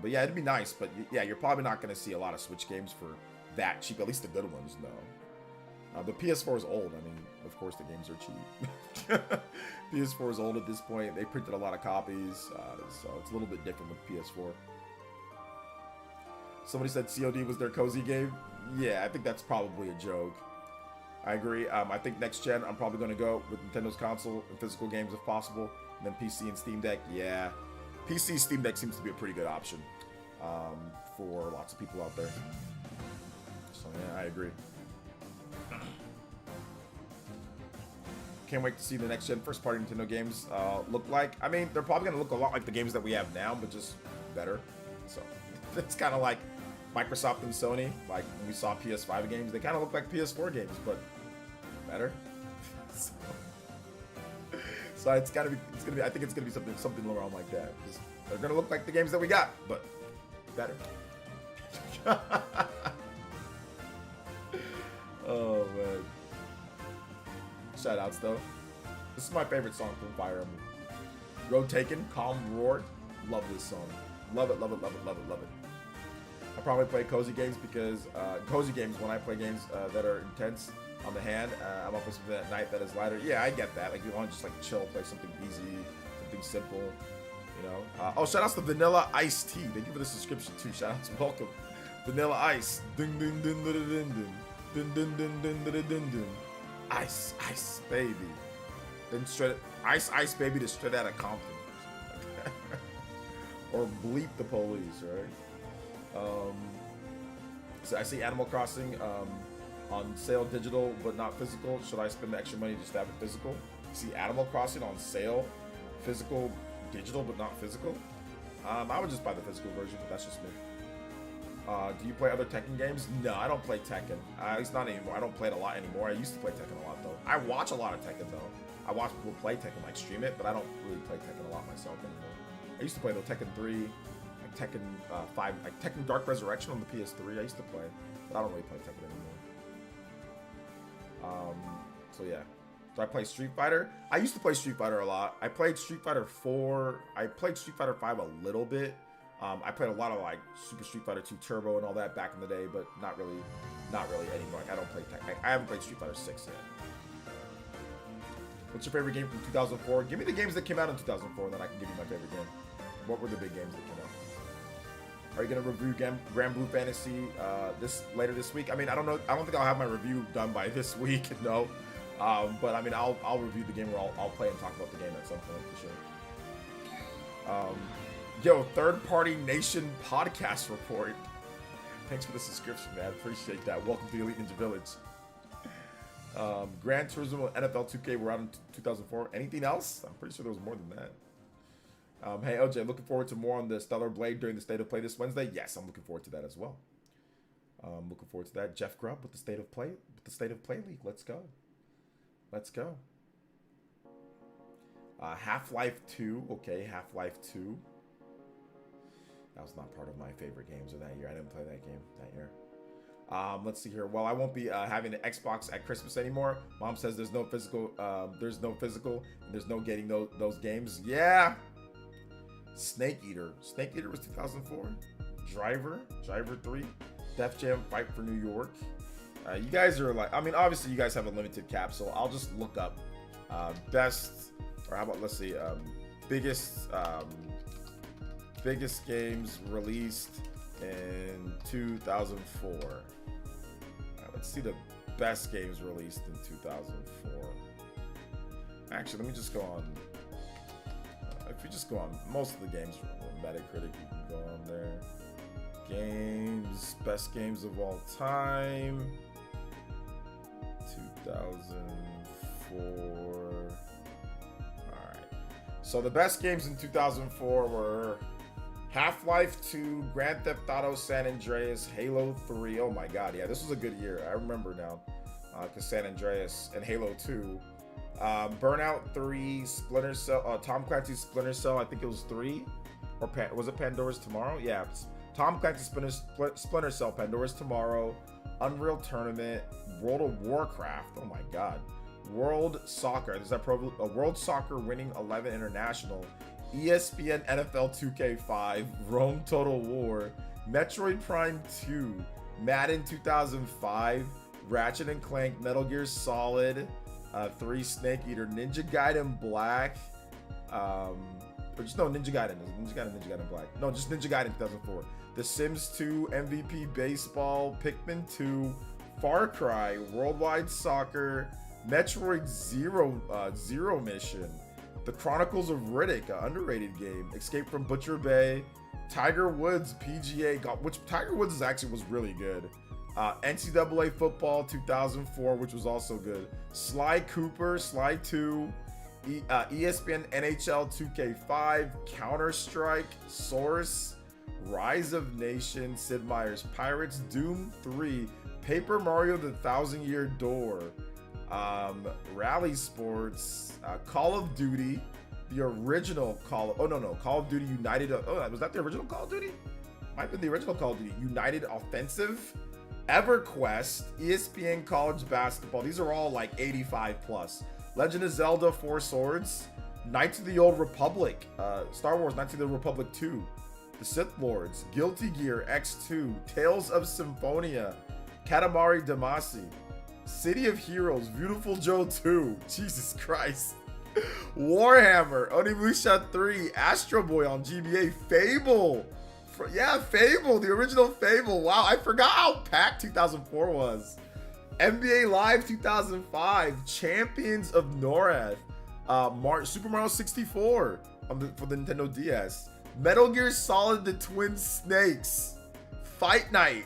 [SPEAKER 1] But yeah, it'd be nice. But yeah, you're probably not going to see a lot of Switch games for that cheap. At least the good ones, no. The PS4 is old. I mean, of course the games are cheap. PS4 is old at this point. They printed a lot of copies, so it's a little bit different with PS4. Somebody said COD was their cozy game. Yeah, I think that's probably a joke. I agree. I think next gen, I'm probably going to go with Nintendo's console and physical games if possible. And then PC and Steam Deck, yeah. PC Steam Deck seems to be a pretty good option for lots of people out there. So yeah, I agree. Can't wait to see the next gen first party Nintendo games look like. I mean, they're probably going to look a lot like the games that we have now, but just better. So it's kind of like Microsoft and Sony, like when we saw PS5 games, they kind of look like PS4 games, but better. So it's gonna be. I think it's gonna be something around like that. Just, they're gonna look like the games that we got, but better. Oh man! Shout outs though. This is my favorite song from Fire Emblem. Road Taken, Calm Roar. Love this song. Love it, love it, love it, love it, love it. I probably play cozy games because when I play games that are intense on the hand, I'm up for something at night that is lighter. Yeah, I get that. Like you want to just like chill, play something easy, something simple, you know. Oh, shout outs to Vanilla Ice Tea. Thank you for the subscription too. Shout outs, welcome. Vanilla Ice. Ding ding ding ding ding ding ding ding ding ding ding ding. Ice, ice, baby. Then straight ice, baby, to straight out of Compton. Or bleep the police, right? So I see Animal Crossing on sale digital but not physical. Should I spend the extra money to just have it physical? See Animal Crossing on sale, physical, digital but not physical. I would just buy the physical version, but that's just me. Do you play other Tekken games? No, I don't play Tekken. At least not anymore. I don't play it a lot anymore. I used to play Tekken a lot though. I watch a lot of Tekken though. I watch people play Tekken, like stream it, but I don't really play Tekken a lot myself anymore. I used to play the Tekken 3, like Tekken 5, like Tekken Dark Resurrection on the PS3. I used to play, but I don't really play Tekken anymore. So yeah. Do I play Street Fighter? I used to play Street Fighter a lot. I played Street Fighter 4. I played Street Fighter 5 a little bit. I played a lot of like Super Street Fighter 2 Turbo and all that back in the day, but not really anymore. Like, I don't play Tekken. I haven't played Street Fighter 6 yet. What's your favorite game from 2004? Give me the games that came out in 2004, and then I can give you my favorite game. What were the big games that came out? Are you gonna review Grand Blue Fantasy later this week? I mean, I don't know. I don't think I'll have my review done by this week. No, but I mean, I'll review the game, or I'll play and talk about the game at some point for sure. Yo, Third Party Nation podcast report. Thanks for the subscription, man. Appreciate that. Welcome to the Elite Ninja Village. Gran Turismo and NFL 2K were out in 2004. Anything else? I'm pretty sure there was more than that. Hey, OJ, looking forward to more on the Stellar Blade during the State of Play this Wednesday. Yes, I'm looking forward to that as well. Looking forward to that. Jeff Grubb with the State of Play League. Let's go. Let's go. Half-Life 2. Okay, Half-Life 2. That was not part of my favorite games of that year. I didn't play that game that year. Let's see here. Well, I won't be having an Xbox at Christmas anymore. Mom says there's no physical, and there's no getting those games. Yeah. Snake Eater was 2004. Driver 3. Def Jam Fight for New York. You guys are like, I mean, obviously you guys have a limited cap, so I'll just look up best, or how about, let's see, biggest games released in 2004. Let's see the best games released in 2004. Actually, let me just go on. If we just go on most of the games from Metacritic, you can go on there. Games, best games of all time. 2004. Alright. So the best games in 2004 were Half-Life 2, Grand Theft Auto San Andreas, Halo 3. Oh my god, yeah, this was a good year. I remember now. Because San Andreas and Halo 2. Burnout 3, Splinter Cell, Tom Clancy's Splinter Cell, I think it was 3. Or was it Pandora's Tomorrow? Yeah, Tom Clancy's Splinter Cell, Pandora's Tomorrow, Unreal Tournament, World of Warcraft, oh my god. World Soccer, there's that World Soccer Winning 11 International, ESPN NFL 2K5, Rome Total War, Metroid Prime 2, Madden 2005, Ratchet and Clank, Metal Gear Solid 3, Snake Eater, Ninja Gaiden Black, or just no, Ninja Gaiden Black. No, just Ninja Gaiden 2004. The Sims 2, MVP Baseball, Pikmin 2, Far Cry, Worldwide Soccer, Metroid Zero Mission, The Chronicles of Riddick, an underrated game, Escape from Butcher Bay, Tiger Woods PGA Golf, which Tiger Woods actually was really good. NCAA Football 2004, which was also good. Sly Cooper, Sly 2, ESPN NHL 2K5, Counter-Strike, Source, Rise of Nations, Sid Meier's Pirates, Doom 3, Paper Mario The Thousand Year Door, Rally Sports, Call of Duty, the original Call of Duty United. Was that the original Call of Duty? Might have been the original Call of Duty. United Offensive, EverQuest, ESPN College Basketball. These are all like 85 plus. Legend of Zelda 4 Swords, Knights of the Old Republic, Star Wars Knights of the Old Republic 2, The Sith Lords, Guilty Gear X2, Tales of Symphonia, Katamari Damacy, City of Heroes, Beautiful Joe 2, Jesus Christ, Warhammer, Onimusha 3, Astro Boy on GBA, Fable, Fable, the original Fable. Wow, I forgot how packed 2004 was. NBA Live 2005, Champions of Norath, Super Mario 64 for the Nintendo DS, Metal Gear Solid The Twin Snakes, Fight Night,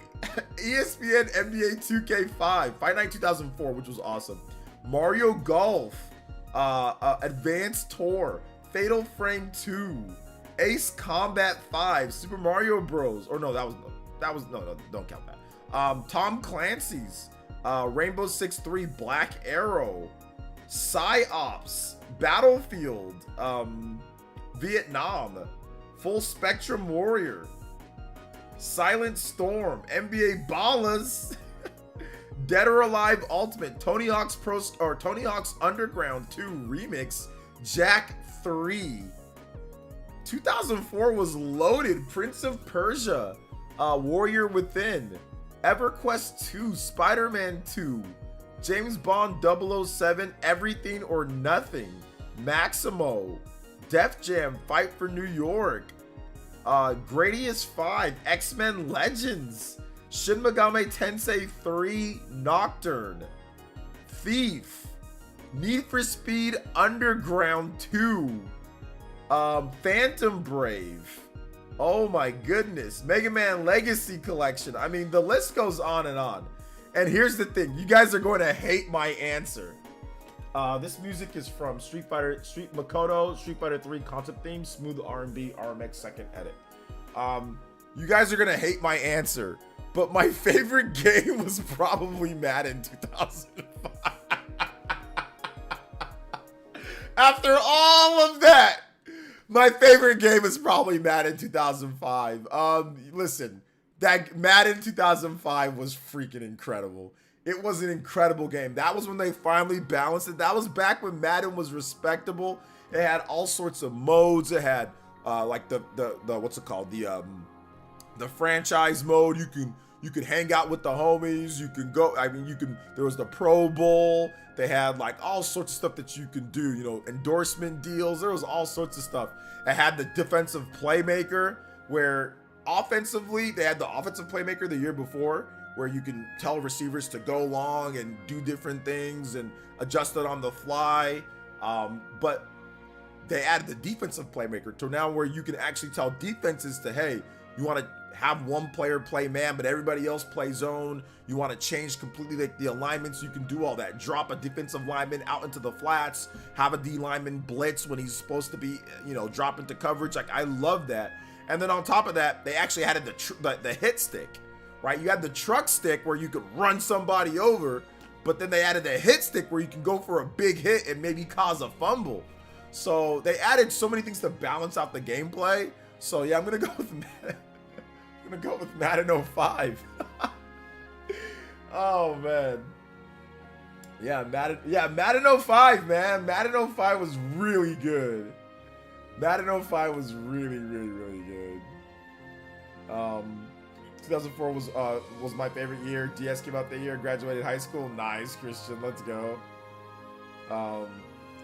[SPEAKER 1] ESPN NBA 2K5, Fight Night 2004, which was awesome, Mario Golf, Advanced Tour, Fatal Frame 2, Ace Combat 5, Super Mario Bros. Or no, that was no, don't count that. Tom Clancy's Rainbow Six 3, Black Arrow, PsyOps, Battlefield, Vietnam, Full Spectrum Warrior, Silent Storm, NBA Ballas, Dead or Alive Ultimate, Tony Hawk's Underground 2 Remix, Jack 3. 2004 was loaded. Prince of Persia, Warrior Within, EverQuest 2, Spider-Man 2, James Bond 007, Everything or Nothing, Maximo, Def Jam, Fight for New York, Gradius 5, X-Men Legends, Shin Megami Tensei 3, Nocturne, Thief, Need for Speed Underground 2, Phantom Brave. Oh my goodness. Mega Man Legacy Collection. I mean, the list goes on and on. And here's the thing. You guys are going to hate my answer. This music is from Makoto, Street Fighter 3 concept theme, Smooth R&B, RMX second edit. You guys are going to hate my answer. But my favorite game was probably Madden 2005. After all of that, my favorite game is probably Madden 2005. Listen, that Madden 2005 was freaking incredible. It was an incredible game. That was when they finally balanced it. That was back when Madden was respectable. It had all sorts of modes. It had like the what's it called? The franchise mode. You could hang out with the homies. You can go. I mean, there was the Pro Bowl. They had like all sorts of stuff that you could do. You know, endorsement deals. There was all sorts of stuff. It had the defensive playmaker, where offensively they had the offensive playmaker the year before, where you can tell receivers to go long and do different things and adjust it on the fly. But they added the defensive playmaker to now where you can actually tell defenses to, hey, you want to have one player play man, but everybody else play zone. You want to change completely the alignments. You can do all that. Drop a defensive lineman out into the flats, have a D lineman blitz when he's supposed to be, drop into coverage. Like, I love that. And then on top of that, they actually added the hit stick, right? You had the truck stick where you could run somebody over, but then they added the hit stick where you can go for a big hit and maybe cause a fumble. So they added so many things to balance out the gameplay. So yeah, I'm gonna go with Madden 05. Oh man. Yeah, Madden 05, man. Madden 05 was really good. Madden 05 was really good. 2004 was my favorite year. DS came out that year, graduated high school. Nice, Christian, let's go.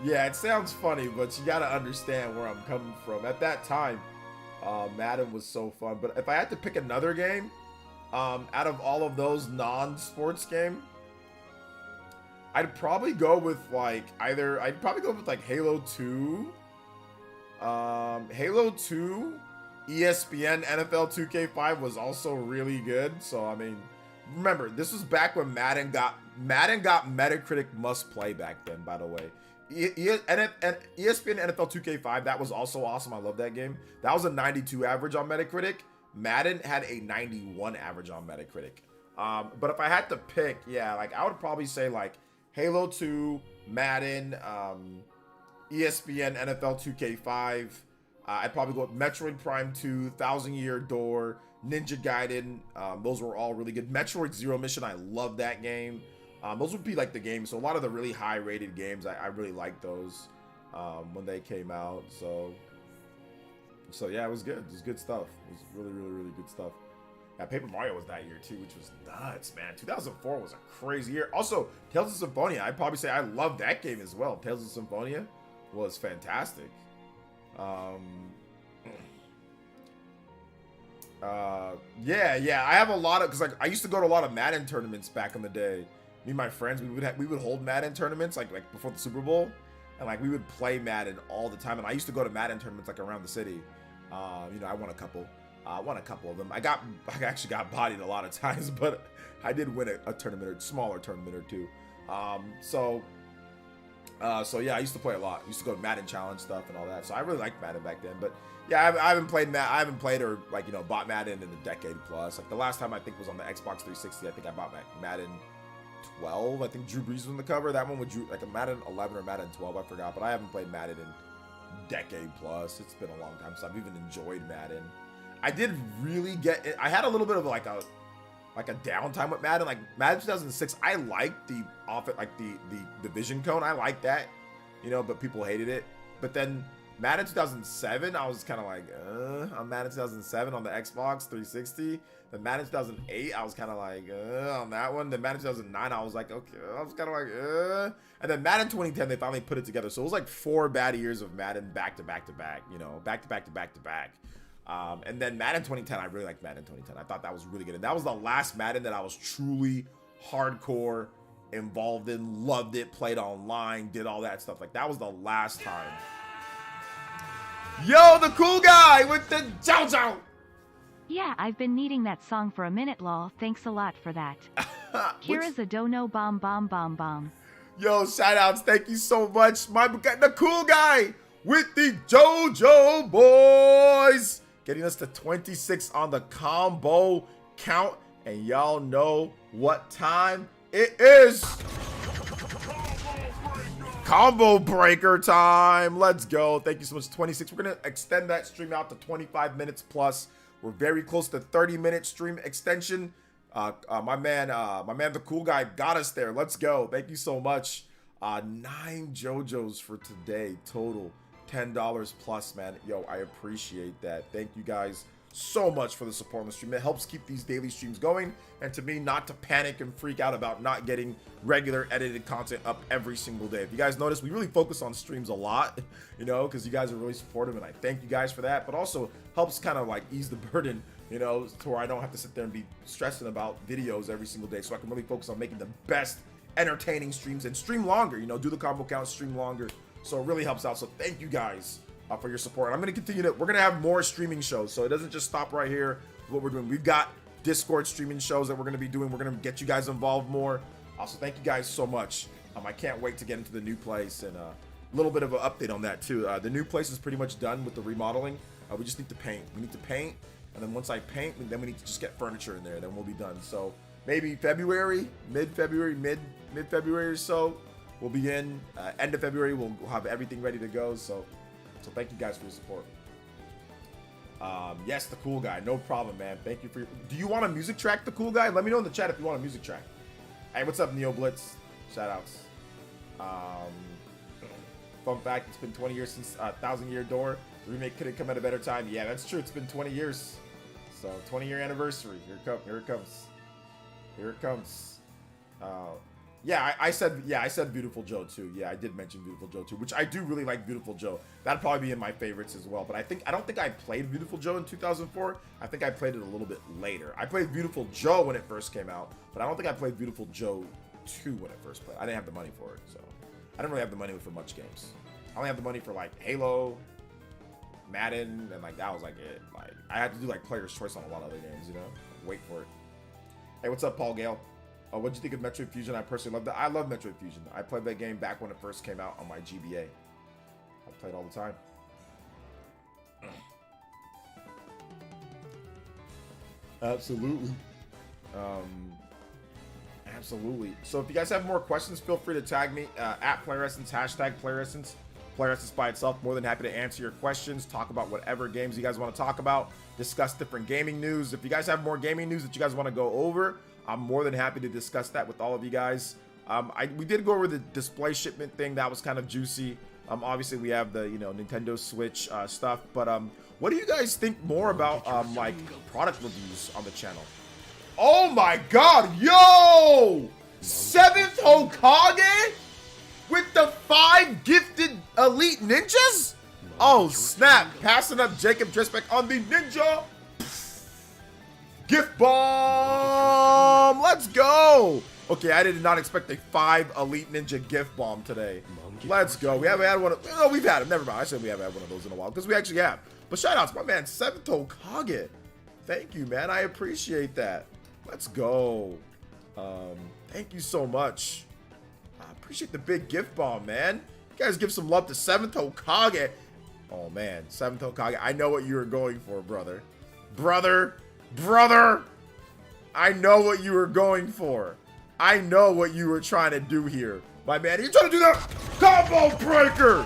[SPEAKER 1] Yeah, it sounds funny, but you gotta understand where I'm coming from. At that time, Madden was so fun. But if I had to pick another game, out of all of those non-sports game, I'd probably go with like Halo 2. Halo 2, ESPN NFL 2K5 was also really good. So I mean, remember, this was back when Madden got Metacritic must play back then, by the way. ESPN NFL 2K5, that was also awesome. I love that game. That was a 92 average on Metacritic. Madden had a 91 average on Metacritic. But if I had to pick, yeah, like I would probably say like Halo 2, Madden, ESPN NFL 2K5. I'd probably go with Metroid Prime 2, Thousand Year Door, Ninja Gaiden. Those were all really good. Metroid Zero Mission, I love that game. Those would be like the games. So a lot of the really high rated games, I really liked those when they came out. So yeah, it was good. It was good stuff. It was really good stuff. Yeah, Paper Mario was that year too, which was nuts, man. 2004 was a crazy year. Also, Tales of Symphonia, I'd probably say I love that game as well. Tales of Symphonia was fantastic. Yeah, I have a lot of, because like I used to go to a lot of Madden tournaments back in the day. Me and my friends, we would hold Madden tournaments like before the Super Bowl, and like we would play Madden all the time. And I used to go to Madden tournaments like around the city. I won a couple. Of them. I actually got bodied a lot of times, but I did win a tournament, a smaller tournament or two. So yeah, I used to play a lot. I used to go to Madden Challenge stuff and all that. So I really liked Madden back then. But yeah, I haven't played or bought Madden in a decade plus. Like the last time I think was on the Xbox 360. I think I bought Madden 12. I think Drew Brees was on the cover. That one with Drew, like a Madden 11 or Madden 12. I forgot. But I haven't played Madden in a decade plus. It's been a long time since I've even enjoyed Madden. I did really get it. I had a little bit of like a downtime with Madden. Like Madden 2006, I liked the vision cone. I liked that, but people hated it. But then Madden 2007, I was kind of like, on Madden 2007 on the Xbox 360. Then Madden 2008, I was kind of like, on that one. Then Madden 2009, I was like, okay, I was kind of like, And then Madden 2010, they finally put it together. So it was like 4 bad years of Madden back to back to back, back to back. And then Madden 2010, I really liked Madden 2010. I thought that was really good. And that was the last Madden that I was truly hardcore involved in, loved it, played online, did all that stuff. Like that was the last time. Yo, the cool guy with the Jojo.
[SPEAKER 2] Yeah, I've been needing that song for a minute, lol. Thanks a lot for that. Here is a dono bomb bomb bomb bomb.
[SPEAKER 1] Yo, shout outs. Thank you so much. The cool guy with the JoJo boys. Getting us to 26 on the combo count. And y'all know what time it is. Combo breaker time. Let's go. Thank you so much. 26. We're going to extend that stream out to 25 minutes plus. We're very close to 30-minute stream extension. My man, the cool guy got us there. Let's go. Thank you so much. 9 JoJos for today total. $10 plus, man. Yo, I appreciate that. Thank you guys so much for the support on the stream. It helps keep these daily streams going, and to me, not to panic and freak out about not getting regular edited content up every single day. If you guys notice, we really focus on streams a lot, because you guys are really supportive, and I thank you guys for that. But also helps kind of like ease the burden You know, to where I don't have to sit there and be stressing about videos every single day, so I can really focus on making the best entertaining streams and stream longer. You know, do the combo count, stream longer. So it really helps out. So thank you guys for your support. I'm going to continue to, we're going to have more streaming shows. So it doesn't just stop right here with what we're doing. We've got Discord streaming shows that we're going to be doing. We're going to get you guys involved more. Also, thank you guys so much. I can't wait to get into the new place, and a little bit of an update on that too. The new place is pretty much done with the remodeling. We just need to paint. We need to paint. And then once I paint, then we need to just get furniture in there. Then we'll be done. So maybe February, mid-February or so, we'll be in. End of February, we'll have everything ready to go. So thank you guys for your support. Yes, the cool guy. No problem, man. Thank you for your... Do you want a music track, the cool guy? Let me know in the chat if you want a music track. Hey, what's up, Neo Blitz? Shout outs. Fun fact, it's been 20 years since 1,000 Year Door. The remake couldn't come at a better time. Yeah, that's true. It's been 20 years. So 20-year anniversary. Here it comes. Here it comes. Yeah, I said Beautiful Joe too. Yeah, I did mention Beautiful Joe too, which I do really like Beautiful Joe. That'd probably be in my favorites as well. But I don't think I played Beautiful Joe in 2004. I think I played it a little bit later. I played Beautiful Joe when it first came out, but I don't think I played Beautiful Joe 2 when it first played. I didn't have the money for it, so I didn't really have the money for much games. I only have the money for like Halo, Madden, and like that was like it. Like I had to do like player's choice on a lot of other games, you know. Wait for it. Hey, what's up, Paul Gale? What'd you think of Metroid Fusion? I personally loved it. I love Metroid Fusion. I played that game back when it first came out on my GBA. I played all the time. Absolutely. Absolutely. So if you guys have more questions, feel free to tag me at PlayerEssence, hashtag PlayerEssence. PlayerEssence by itself. More than happy to answer your questions, talk about whatever games you guys want to talk about, discuss different gaming news. If you guys have more gaming news that you guys want to go over, I'm more than happy to discuss that with all of you guys. We did go over the display shipment thing. That was kind of juicy. Obviously we have the, you know, Nintendo Switch stuff, but what do you guys think more about like product reviews on the channel? Oh my god, yo! 7th Hokage with the 5 gifted elite ninjas? Oh snap, passing up Jacob Drisbeck on the ninja gift bomb. Let's go. Okay, I did not expect a 5 elite ninja gift bomb today. Let's go. We haven't had one of, no, we've had them. Never mind. I said we haven't had one of those in a while because we actually have. But shout outs, my man, 7th Hokage. Thank you, man. I appreciate that. Let's go. Thank you so much. I appreciate the big gift bomb, man. You guys give some love to 7th Hokage. Oh, man. 7th Hokage. I know what you were going for, brother. Brother. I know what you were going for. I know what you were trying to do here. My man, you're trying to do that combo breaker.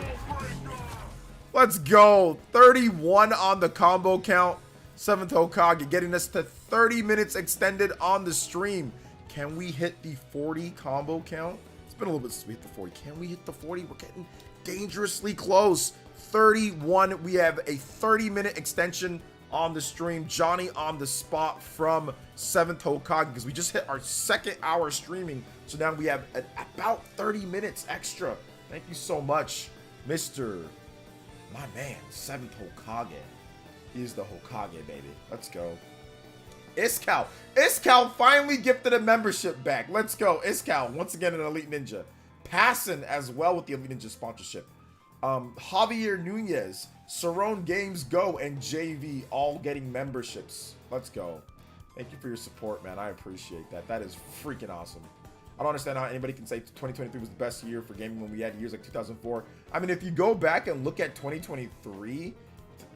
[SPEAKER 1] Let's go. 31 on the combo count. 7th Hokage getting us to 30 minutes extended on the stream. Can we hit the 40 combo count? It's been a little bit since we hit the 40. Can we hit the 40? We're getting dangerously close. 31. We have a 30-minute extension on the stream. Johnny on the spot from 7th Hokage because we just hit our 2nd hour streaming. So now we have about 30 minutes extra. Thank you so much, Mr. My man, 7th Hokage. Is the Hokage, baby. Let's go. Iskal finally gifted a membership back. Let's go. Iskal, once again, an Elite Ninja. Passing as well with the Elite Ninja sponsorship. Javier Nunez, Cerrone Games Go, and JV all getting memberships. Let's go. Thank you for your support, man. I appreciate that. That is freaking awesome. I don't understand how anybody can say 2023 was the best year for gaming when we had years like 2004. I mean, if you go back and look at 2023,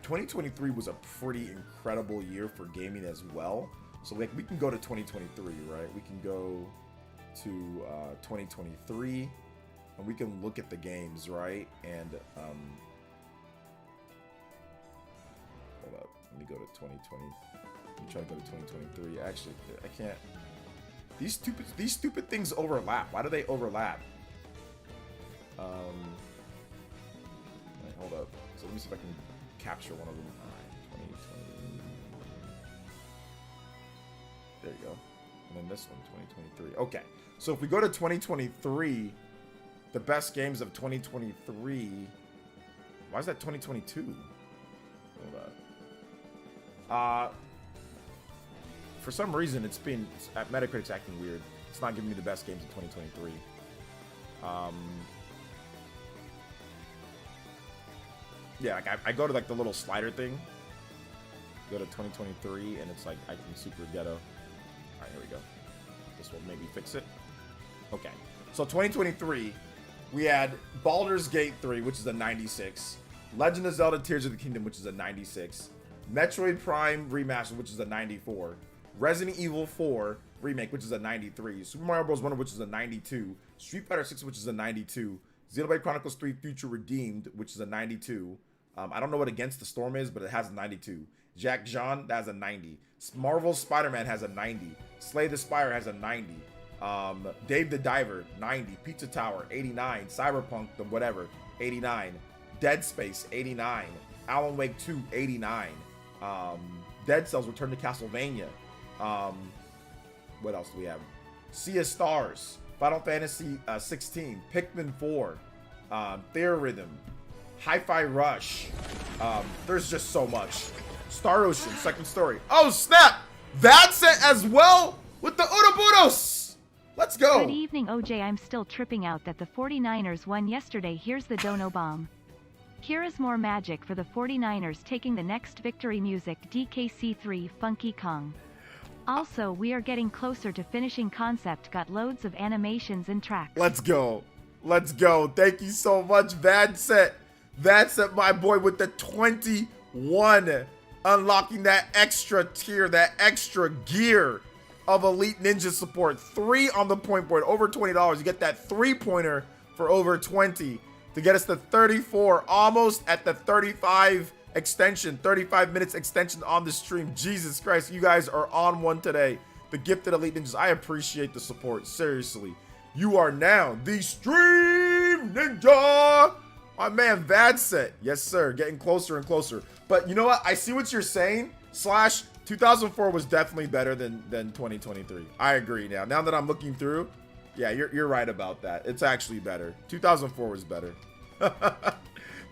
[SPEAKER 1] 2023 was a pretty incredible year for gaming as well. So like we can go to 2023, right? We can go to 2023 and we can look at the games, right? And hold up, let me go to 2020. Let me try to go to 2023. Actually, I can't. These stupid things overlap. Why do they overlap? Wait, hold up. So let me see if I can capture one of them. All right, 2020. There you go. And then this one, 2023. Okay. So if we go to 2023, the best games of 2023. Why is that 2022? Hold up. for some reason, at Metacritic's acting weird. It's not giving me the best games of 2023. Yeah, like I go to like the little slider thing. Go to 2023, and it's like I can super ghetto. All right, here we go. This will maybe fix it. Okay, so 2023, we had Baldur's Gate 3, which is a 96. Legend of Zelda Tears of the Kingdom, which is a 96. Metroid Prime Remastered, which is a 94. Resident Evil 4 Remake, which is a 93. Super Mario Bros. Wonder, which is a 92. Street Fighter 6, which is a 92. Xenoblade Chronicles 3 Future Redeemed, which is a 92. I don't know what Against the Storm is, but it has a 92. Jack John, that has a 90. Marvel's Spider-Man has a 90. Slay the Spire has a 90. Dave the Diver, 90. Pizza Tower, 89. Cyberpunk, the whatever, 89. Dead Space, 89. Alan Wake 2, 89. Dead Cells Return to Castlevania. What else do we have? Sea of Stars, Final Fantasy 16, Pikmin 4, Theorhythm, Hi-Fi Rush. There's just so much. Star Ocean, Second Story. Oh, snap! That's it as well with the Uroburos! Let's go!
[SPEAKER 2] Good evening, OJ. I'm still tripping out that the 49ers won yesterday. Here's the Dono Bomb. Here is more magic for the 49ers taking the next victory. Music DKC3 Funky Kong. Also, we are getting closer to finishing concept. Got loads of animations and tracks.
[SPEAKER 1] Let's go. Let's go. Thank you so much, Vadset. Vadset, my boy, with the 21. Unlocking that extra tier, that extra gear of Elite Ninja support. 3 on the point board, over $20. You get that 3-pointer for over 20 to get us to 34, almost at the 35 extension, 35 minutes extension on the stream. Jesus Christ, you guys are on one today. The Gifted Elite Ninjas, I appreciate the support. Seriously, you are now the Stream Ninja. My man Vadset, yes sir, getting closer and closer. But you know what? I see what you're saying. Slash, 2004 was definitely better than 2023. I agree now. Now that I'm looking through, yeah, you're right about that. It's actually better. 2004 was better.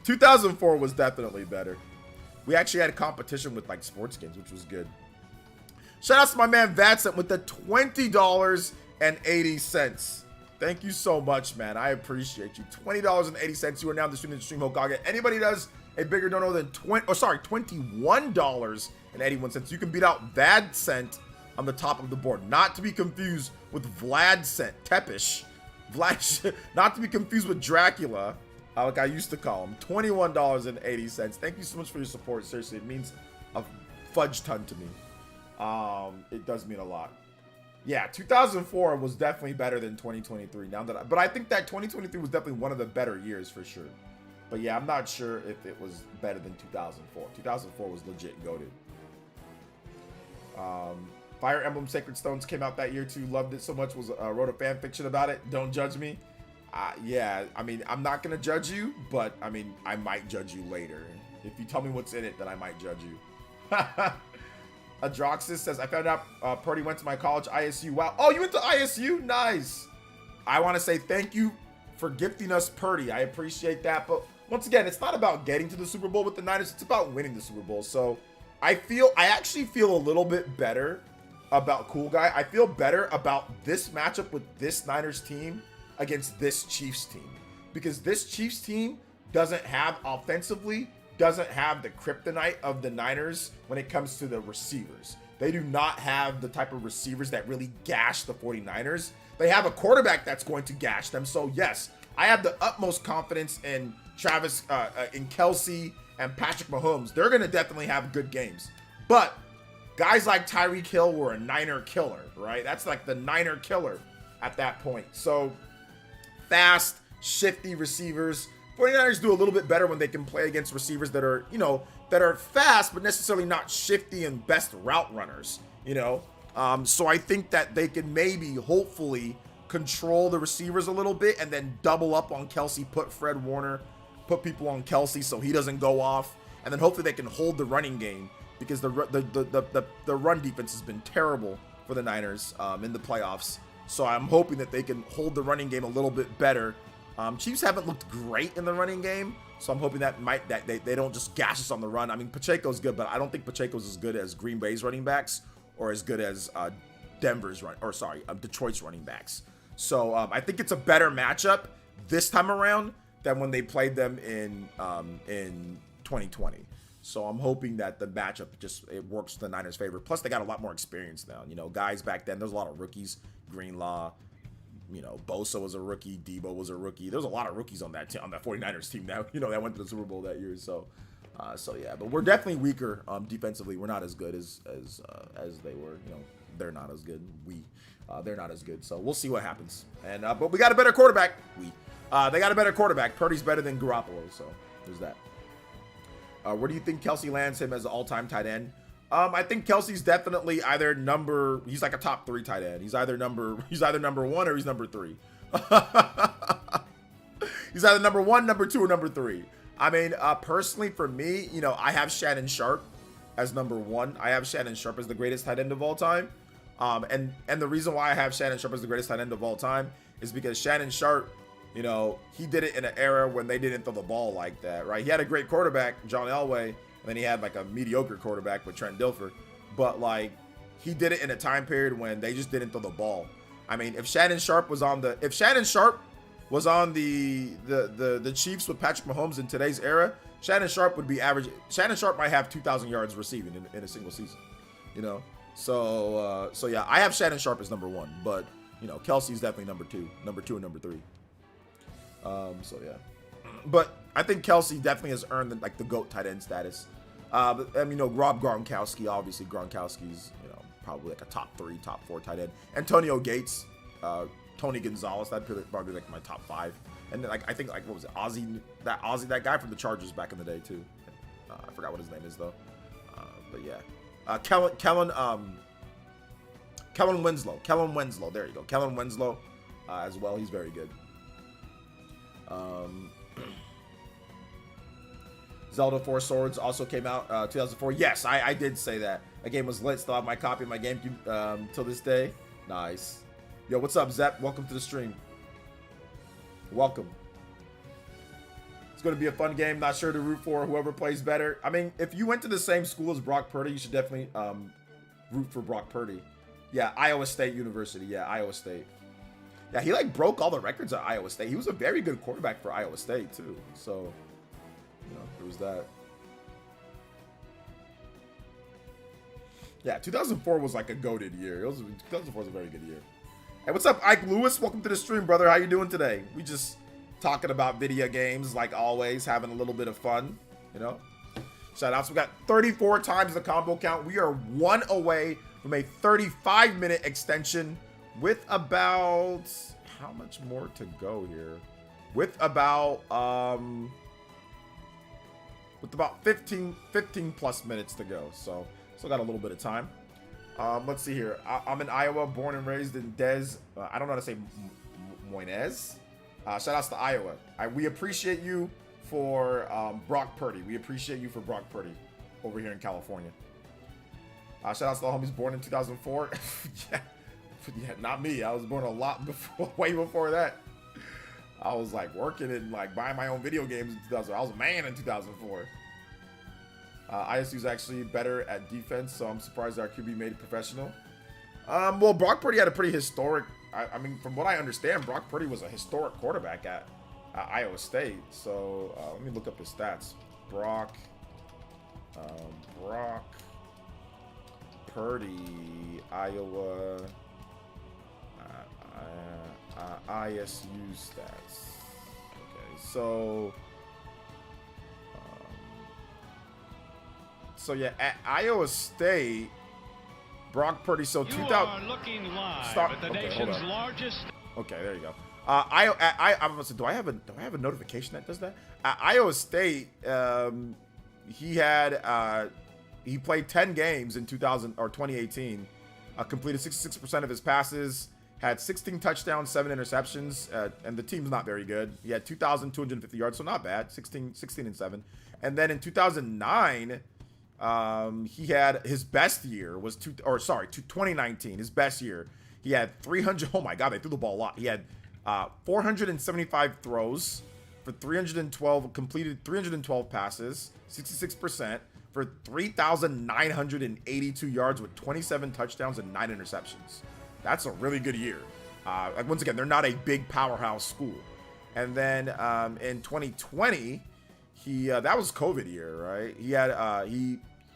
[SPEAKER 1] 2004 was definitely better. We actually had a competition with like sports games, which was good. Shout out to my man Vadset with the $20.80. Thank you so much, man. I appreciate you. $20.80. You are now the Stream Hokage. Anybody does a bigger dono than $21.81, you can beat out Vadcent on the top of the board. Not to be confused with Vladcent, Tepish. Not to be confused with Dracula, like I used to call him. $21.80. Thank you so much for your support. Seriously, it means a fudge ton to me. It does mean a lot. Yeah, 2004 was definitely better than 2023. But I think that 2023 was definitely one of the better years for sure. But yeah, I'm not sure if it was better than 2004. 2004 was legit goated. Fire Emblem Sacred Stones came out that year too. Loved it so much. Wrote a fan fiction about it. Don't judge me. Yeah, I mean, I'm not gonna judge you, but I mean, I might judge you later. If you tell me what's in it, then I might judge you. Adroxis says, I found out Purdy went to my college, ISU. Wow. Oh, you went to ISU? Nice. I want to say thank you for gifting us Purdy. I appreciate that. But once again, it's not about getting to the Super Bowl with the Niners. It's about winning the Super Bowl. So I actually feel a little bit better about Cool Guy. I feel better about this matchup with this Niners team against this Chiefs team. Because this Chiefs team doesn't have offensively, doesn't have the kryptonite of the Niners when it comes to the receivers. They do not have the type of receivers that really gash the 49ers. They have a quarterback that's going to gash them. So yes, I have the utmost confidence in in Kelsey and Patrick Mahomes. They're going to definitely have good games. But guys like Tyreek Hill were a Niner killer, right? That's like the Niner killer at that point. So fast, shifty receivers. 49ers do a little bit better when they can play against receivers that are, that are fast, but necessarily not shifty and best route runners, So I think that they can maybe, hopefully, control the receivers a little bit and then double up on Kelsey, put Fred Warner, put people on Kelsey so he doesn't go off. And then hopefully they can hold the running game because the run defense has been terrible for the Niners in the playoffs. So I'm hoping that they can hold the running game a little bit better. Chiefs haven't looked great in the running game, so I'm hoping that they don't just gash us on the run. I mean, Pacheco's good, but I don't think Pacheco's as good as Green Bay's running backs or as good as Detroit's running backs. So I think it's a better matchup this time around than when they played them in 2020. So I'm hoping that the matchup it works to the Niners' favor. Plus, they got a lot more experience now. You know, guys back then, there's a lot of rookies. Greenlaw, you know, Bosa was a rookie. Debo was a rookie. There's a lot of rookies on that 49ers team now. You know, that went to the Super Bowl that year. So yeah, but we're definitely weaker defensively. We're not as good as they were. You know, they're not as good. They're not as good. So we'll see what happens. And but we got a better quarterback. They got a better quarterback. Purdy's better than Garoppolo. So there's that. Where do you think Kelsey lands him as an all-time tight end? I think Kelsey's definitely either he's like a top 3 tight end. He's either number 1 or he's number 3. He's either number 1, number 2, or number 3. I mean, personally for me, you know, I have Shannon Sharp as number 1. I have Shannon Sharp as the greatest tight end of all time. And the reason why I have Shannon Sharp as the greatest tight end of all time is because Shannon Sharp, you know, he did it in an era when they didn't throw the ball like that, right? He had a great quarterback, John Elway, and then he had like a mediocre quarterback with Trent Dilfer. But like, he did it in a time period when they just didn't throw the ball. I mean, if Shannon Sharp was on the Chiefs with Patrick Mahomes in today's era, Shannon Sharp would be average. Shannon Sharp might have 2,000 yards receiving in a single season, you know? So yeah, I have Shannon Sharp as number 1, but you know, Kelsey's definitely number 2 and number 3. So yeah, but I think Kelsey definitely has earned the GOAT tight end status. But, you know, Rob Gronkowski, obviously Gronkowski's, you know, probably like a top 3, top 4 tight end. Antonio Gates, Tony Gonzalez, that'd probably like my top 5. And then I think what was it, that guy from the Chargers back in the day too. I forgot what his name is though. But yeah, Kellen Winslow. There you go, Kellen Winslow as well. He's very good. Zelda 4 Swords also came out 2004. Yes, I did say that. That game was lit. Still have my copy of my GameCube till this day. Nice. Yo, what's up, Zep? Welcome to the stream. Welcome. It's going to be a fun game. Not sure to root for whoever plays better. I mean, if you went to the same school as Brock Purdy, you should definitely root for Brock Purdy. Yeah, Iowa State University. Yeah, Iowa State. Yeah, he like broke all the records at Iowa State. He was a very good quarterback for Iowa State too. So, you know, there was that. Yeah, 2004 was like a goated year. 2004 was a very good year. Hey, what's up, Ike Lewis? Welcome to the stream, brother. How you doing today? We just talking about video games like always, having a little bit of fun, you know. Shout outs. We got 34 times the combo count. We are 1 away from a 35-minute extension. With about, how much more to go here? With about 15 plus minutes to go. So, still got a little bit of time. Let's see here. I'm in Iowa, born and raised in Des. I don't know how to say Moines. Shout outs to Iowa. We appreciate you for Brock Purdy. We appreciate you for Brock Purdy over here in California. Shout outs to the homies born in 2004. Yeah. Yeah, not me. I was born a lot before, way before that. I was like working and like buying my own video games in 2000. I was a man in 2004. ISU's actually better at defense, so I'm surprised our QB made it professional. Well, Brock Purdy had a pretty historic. I mean, from what I understand, Brock Purdy was a historic quarterback at Iowa State. So let me look up his stats. Brock Purdy, Iowa. ISU stats. Okay, so yeah, at Iowa State, Brock Purdy. So 2000.
[SPEAKER 3] are looking live at the nation's largest.
[SPEAKER 1] Okay, there you go. I'm gonna say, do I have a notification that does that? At Iowa State, he played 10 games in 2018. Completed 66% of his passes. Had 16 touchdowns, 7 interceptions, and the team's not very good. He had 2,250 yards, so not bad. 16 and 7. And then in 2009, he had his best year was 2019. His best year, he had 300. Oh my God, they threw the ball a lot. He had 475 throws for 312 completed 312 passes, 66% for 3,982 yards with 27 touchdowns and 9 interceptions. That's a really good year. Like once again, they're not a big powerhouse school. And then in 2020, that was COVID year, right? He had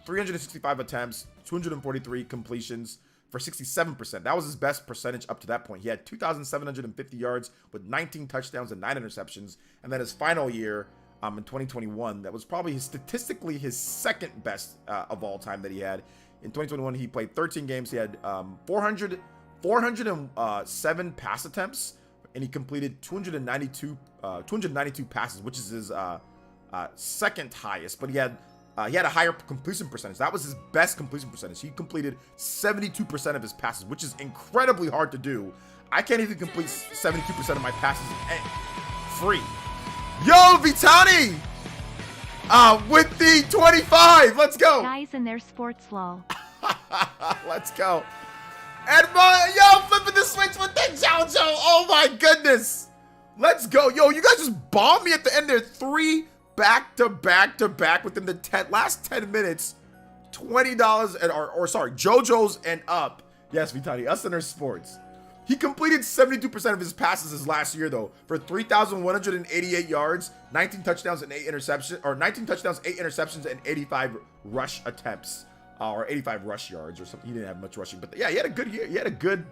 [SPEAKER 1] 365 attempts, 243 completions for 67%. That was his best percentage up to that point. He had 2,750 yards with 19 touchdowns and 9 interceptions. And then his final year in 2021, that was probably statistically his second best of all time that he had. In 2021, he played 13 games. He had 407 pass attempts, and he completed 292 passes, which is his second highest. But he had a higher completion percentage. That was his best completion percentage. He completed 72% of his passes, which is incredibly hard to do. I can't even complete 72% of my passes free. Yo, Vitani! With the 25. Let's go.
[SPEAKER 2] Guys in their sports lol.
[SPEAKER 1] Let's go. And yo, flipping the switch with the JoJo. Oh my goodness. Let's go. Yo, you guys just bombed me at the end there. 3 back-to-back within the last 10 minutes. $20 and or sorry, JoJo's and up. Yes, Vitani, us and our sports. He completed 72% of his passes his last year though, for 3,188 yards, 19 touchdowns and 8 interceptions, or 19 touchdowns, 8 interceptions, and 85 rush attempts, or 85 rush yards or something. He didn't have much rushing, but yeah, he had a good year. He had a good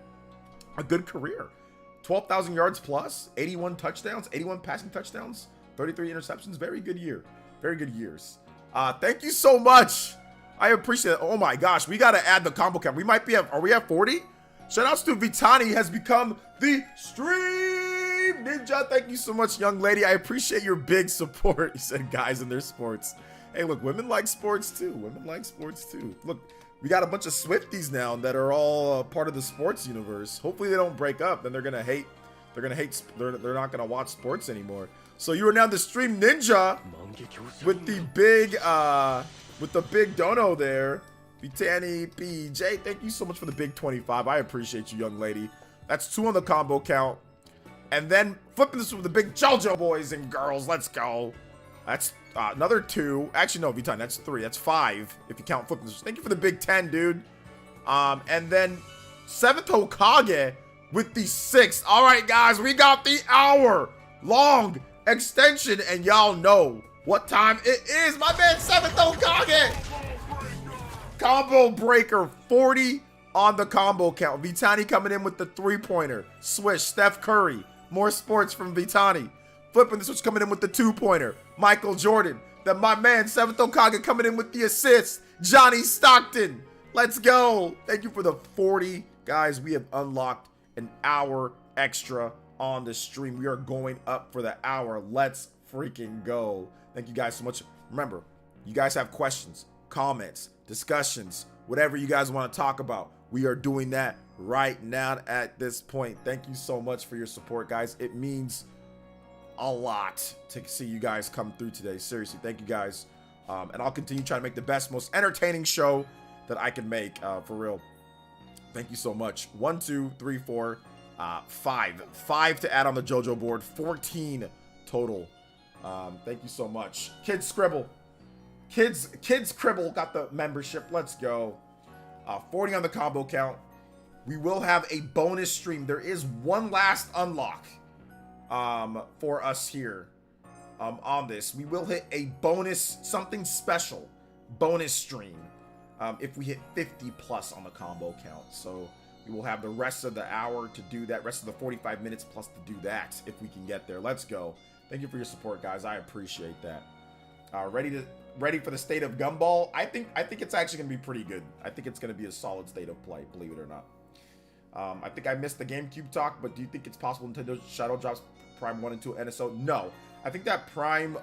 [SPEAKER 1] career. 12,000 yards plus, 81 touchdowns, 81 passing touchdowns, 33 interceptions. Very good year. Very good years. Thank you so much. I appreciate it. Oh my gosh, we got to add the combo count. We might be at, are we at 40? Shoutouts to Vitani, has become the Stream Ninja. Thank you so much, young lady. I appreciate your big support. You said guys in their sports. Hey, look, women like sports too. Women like sports too. Look, we got a bunch of Swifties now that are all part of the sports universe. Hopefully they don't break up. Then they're gonna hate. They're gonna hate. They're not gonna watch sports anymore. So you are now the Stream Ninja with the big dono there. Vitani PJ, thank you so much for the big 25. I appreciate you, young lady. That's 2 on the combo count. And then flipping this with the big JoJo boys and girls. Let's go. That's another 2. Actually, no, Vitani, that's 3. That's 5 if you count flipping this. Thank you for the big 10, dude. And then 7th Hokage with the 6th. All right, guys, we got the hour-long extension, and y'all know what time it is. My man, 7th Hokage. Combo breaker, 40 on the combo count. Vitani coming in with the 3-pointer. Swish, Steph Curry. More sports from Vitani. Flipping the switch, coming in with the 2-pointer. Michael Jordan. Then my man, 7th Hokage, coming in with the assist. Johnny Stockton. Let's go. Thank you for the 40. Guys, we have unlocked an hour extra on the stream. We are going up for the hour. Let's freaking go. Thank you guys so much. Remember, you guys have questions, comments, discussions, whatever you guys want to talk about, we are doing that right now at this point. Thank you so much for your support, guys. It means a lot to see you guys come through today. Seriously, thank you guys. And I'll continue trying to make the best, most entertaining show that I can make, for real. Thank you so much. 1, 2, 3, 4, 5. 5 to add on the JoJo board. 14 total. Thank you so much. Kids Scribble. Kids Cribble got the membership. Let's go. 40 on the combo count. We will have a bonus stream. There is one last unlock for us here on this. We will hit a bonus, something special bonus stream if we hit 50 plus on the combo count. So we will have the rest of the hour to do that, rest of the 45 minutes plus to do that if we can get there. Let's go. Thank you for your support, guys. I appreciate that. Ready for the state of Gumball? I think it's actually gonna be pretty good. I think it's gonna be a solid state of play, believe it or not. I think I missed the GameCube talk, but do you think it's possible Nintendo Shadow drops Prime 1 and 2 NSO? No. I think that Prime,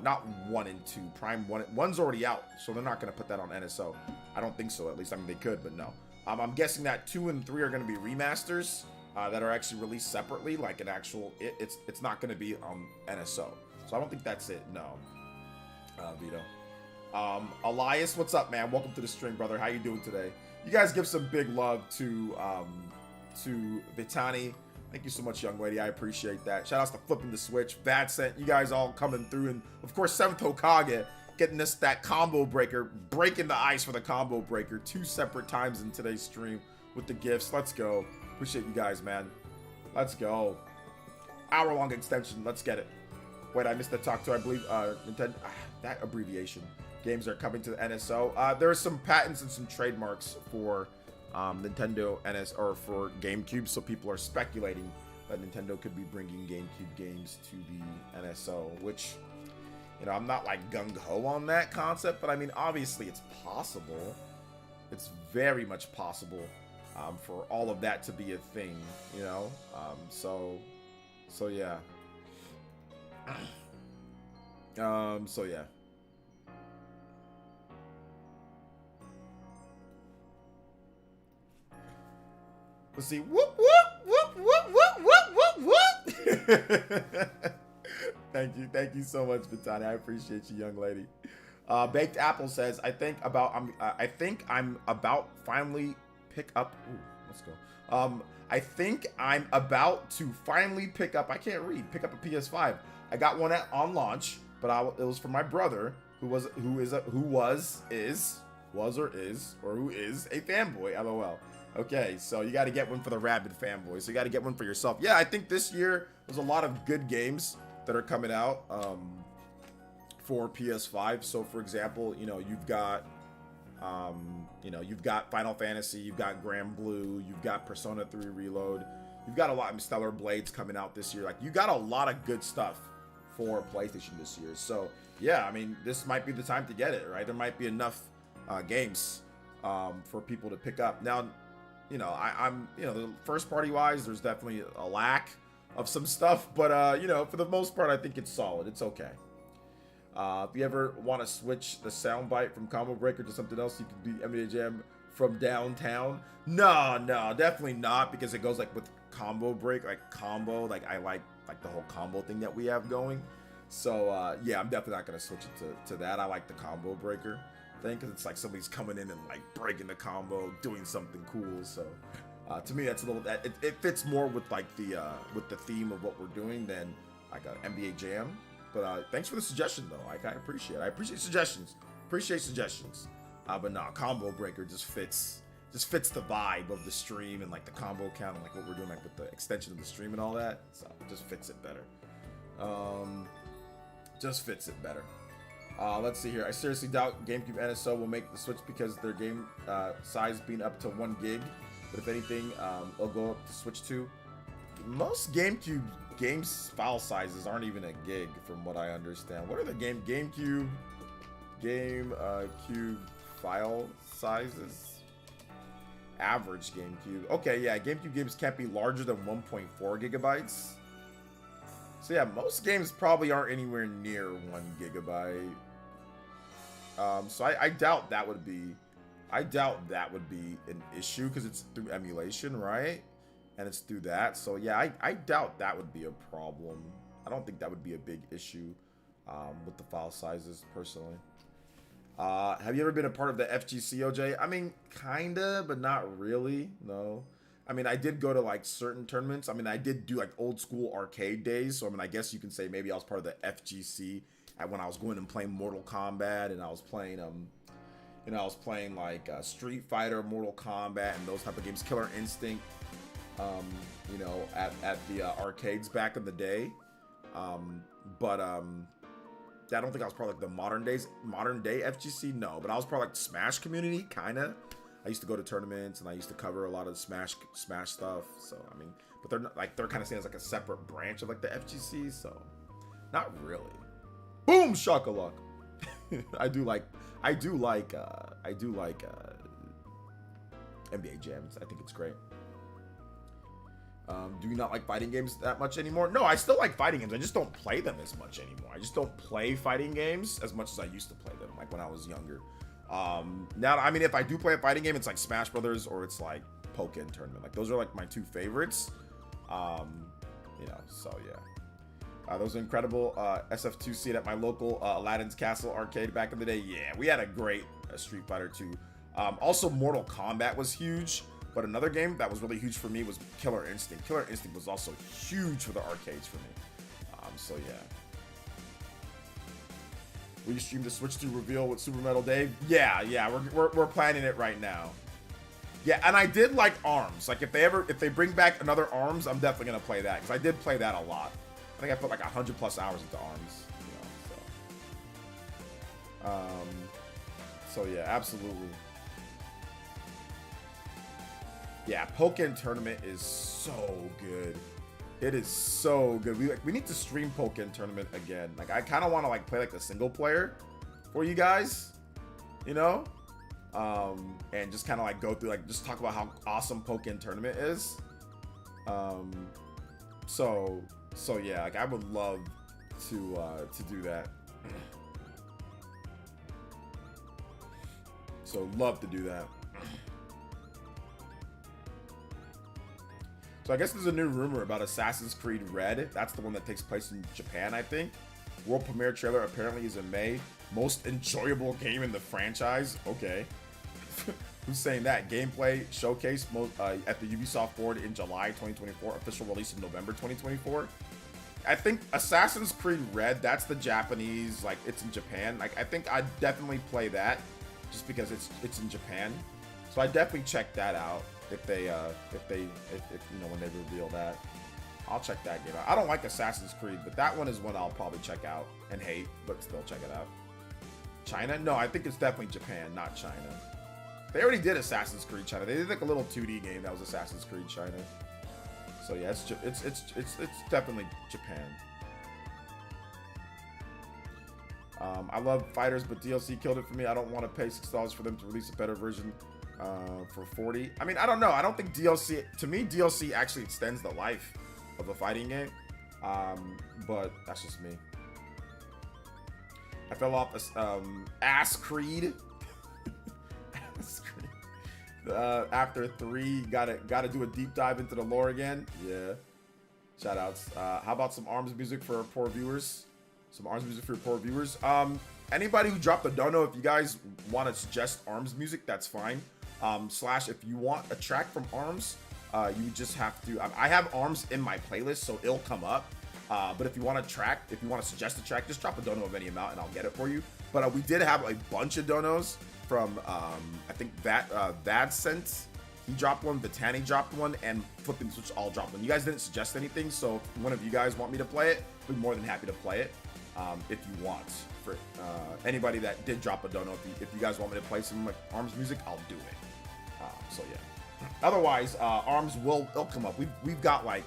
[SPEAKER 1] not 1 and 2, Prime 1's already out, so they're not gonna put that on NSO. I don't think so, at least. I mean, they could, but no. I'm guessing that 2 and 3 are gonna be remasters that are actually released separately, like an actual, it's not gonna be on NSO. So I don't think that's it, no. Vito. Elias, what's up, man? Welcome to the stream, brother. How you doing today? You guys give some big love to Vitani. Thank you so much, young lady. I appreciate that. Shout outs to Flipping the Switch, Vadcent, you guys all coming through, and of course 7th Hokage getting us that combo breaker, breaking the ice for the combo breaker 2 separate times in today's stream with the gifts. Let's go. Appreciate you guys, man. Let's go. Hour-long extension. Let's get it. Wait, I missed the talk to, I believe, Nintendo. That abbreviation. Games are coming to the NSO. There are some patents and some trademarks for Nintendo NS or for GameCube, so people are speculating that Nintendo could be bringing GameCube games to the NSO, which, you know, I'm not like gung-ho on that concept, but I mean, obviously it's possible. It's very much possible for all of that to be a thing, you know? So yeah. So yeah. Let's see. Whoop, whoop, whoop, whoop, whoop, whoop, whoop, whoop. Thank you so much, Vitani. I appreciate you, young lady. Baked Apple says, I think I'm about finally pick up. Ooh, let's go. I think I'm about to finally pick up. I can't read. Pick up a PS5. I got one on launch, but it was for my brother, who is a fanboy. LOL. Okay, so you got to get one for the rabid fanboy. So you got to get one for yourself. Yeah, I think this year there's a lot of good games that are coming out for PS5. So for example, you know, you've got Final Fantasy, you've got Grand Blue, you've got Persona 3 Reload, you've got a lot of Stellar Blades coming out this year. Like, you got a lot of good stuff for PlayStation this year. So yeah, I mean, this might be the time to get it, right? There might be enough games for people to pick up. Now, you know, I'm the first party wise, there's definitely a lack of some stuff, but you know, for the most part, I think it's solid. It's okay. If you ever want to switch the soundbite from Combo Breaker to something else, you can be NBA Jam from downtown. No, definitely not, because it goes like with Combo Break, like combo, like I like the whole combo thing that we have going. So yeah, I'm definitely not gonna switch it to that. I like the Combo Breaker thing because it's like somebody's coming in and like breaking the combo, doing something cool. So to me, that's a little it fits more with like the theme of what we're doing than like an NBA Jam. But thanks for the suggestion though. I appreciate it. I appreciate suggestions. But nah, Combo Breaker just fits the vibe of the stream and like the combo count and like what we're doing like with the extension of the stream and all that. So it just fits it better. Let's see here. I seriously doubt GameCube NSO will make the switch because their game size being up to 1 gig. But if anything, it'll go up to Switch 2. Most GameCube games file sizes aren't even a gig, from what I understand. What are the GameCube file sizes? Average GameCube. Okay, yeah, GameCube games can't be larger than 1.4 gigabytes. So yeah, most games probably aren't anywhere near 1 gigabyte. So I doubt that would be an issue because it's through emulation, right? And it's through that. So yeah, I doubt that would be a problem. I don't think that would be a big issue with the file sizes, personally. Have you ever been a part of the FGC, OJ? I mean, kinda, but not really. No. I mean, I did go to like certain tournaments. I mean, I did do like old school arcade days. So I mean, I guess you can say maybe I was part of the FGC when I was going and playing Mortal Kombat, and I was playing like Street Fighter, Mortal Kombat, and those type of games. Killer Instinct. You know, at the arcades back in the day. But I don't think I was part of like the modern day FGC. No, but I was part of like Smash community, kinda. I used to go to tournaments and I used to cover a lot of the Smash stuff. So I mean, but they're kind of seen as like a separate branch of like the FGC. So not really. Boom shakalaka. I do like NBA Jams. I think it's great. Do you not like fighting games that much anymore? No, I still like fighting games. I just don't play them as much anymore. I just don't play fighting games as much as I used to play them, like when I was younger. Now, I mean, if I do play a fighting game, it's like Smash Brothers or it's like Pokken Tournament. Like those are like my 2 favorites. You know, so yeah. Those are incredible SF2 seat at my local Aladdin's Castle arcade back in the day. Yeah, we had a great Street Fighter 2. Also, Mortal Kombat was huge. But another game that was really huge for me was Killer Instinct. Killer Instinct was also huge for the arcades for me. So yeah. Will you stream the Switch 2 reveal with Super Metal Dave? Yeah, we're planning it right now. Yeah, and I did like ARMS. Like if they bring back another ARMS, I'm definitely gonna play that because I did play that a lot. I think I put like 100+ hours into ARMS. You know, so yeah, absolutely. Yeah, Pokken Tournament is so good. It is so good. We need to stream Pokken Tournament again. Like I kind of want to like play like the single player for you guys, you know, and just kind of like go through like just talk about how awesome Pokken Tournament is. So yeah, like I would love to do that. So love to do that. So I guess there's a new rumor about Assassin's Creed Red. That's the one that takes place in Japan, I think. World premiere trailer apparently is in May. Most enjoyable game in the franchise. Okay. Who's saying that? Gameplay showcase at the Ubisoft Forward in July 2024. Official release in November 2024. I think Assassin's Creed Red, that's the Japanese, like it's in Japan. Like I think I'd definitely play that just because it's in Japan. So I definitely check that out. If you know, when they reveal that, I'll check that game out. I don't like Assassin's Creed, but that one is one I'll probably check out and hate, but still check it out. China? No, I think it's definitely Japan, not China. They already did Assassin's Creed China. They did like a little 2D game that was Assassin's Creed China. So yeah, it's definitely Japan. I love fighters, but DLC killed it for me. I don't want to pay $6 for them to release a better version. For 40. I mean, I don't know. I don't think DLC, to me, DLC actually extends the life of a fighting game. But that's just me. I fell off Ass Creed. Ass Creed. After 3, gotta do a deep dive into the lore again. Yeah. Shout outs. How about some ARMS music for poor viewers? Some ARMS music for poor viewers. Anybody who dropped a dono, if you guys want to suggest ARMS music, that's fine. Slash, if you want a track from ARMS, you just have to, I have ARMS in my playlist, so it'll come up. But if you want a track, if you want to suggest a track, just drop a dono of any amount and I'll get it for you. But we did have a bunch of donos from, I think VadSense, he dropped one, Vitani dropped one, and Flipping Switch all dropped one. You guys didn't suggest anything, so if one of you guys want me to play it, I'd be more than happy to play it, if you want. For anybody that did drop a dono, if you guys want me to play some like ARMS music, I'll do it. So yeah. Otherwise, ARMS it'll come up. We've got like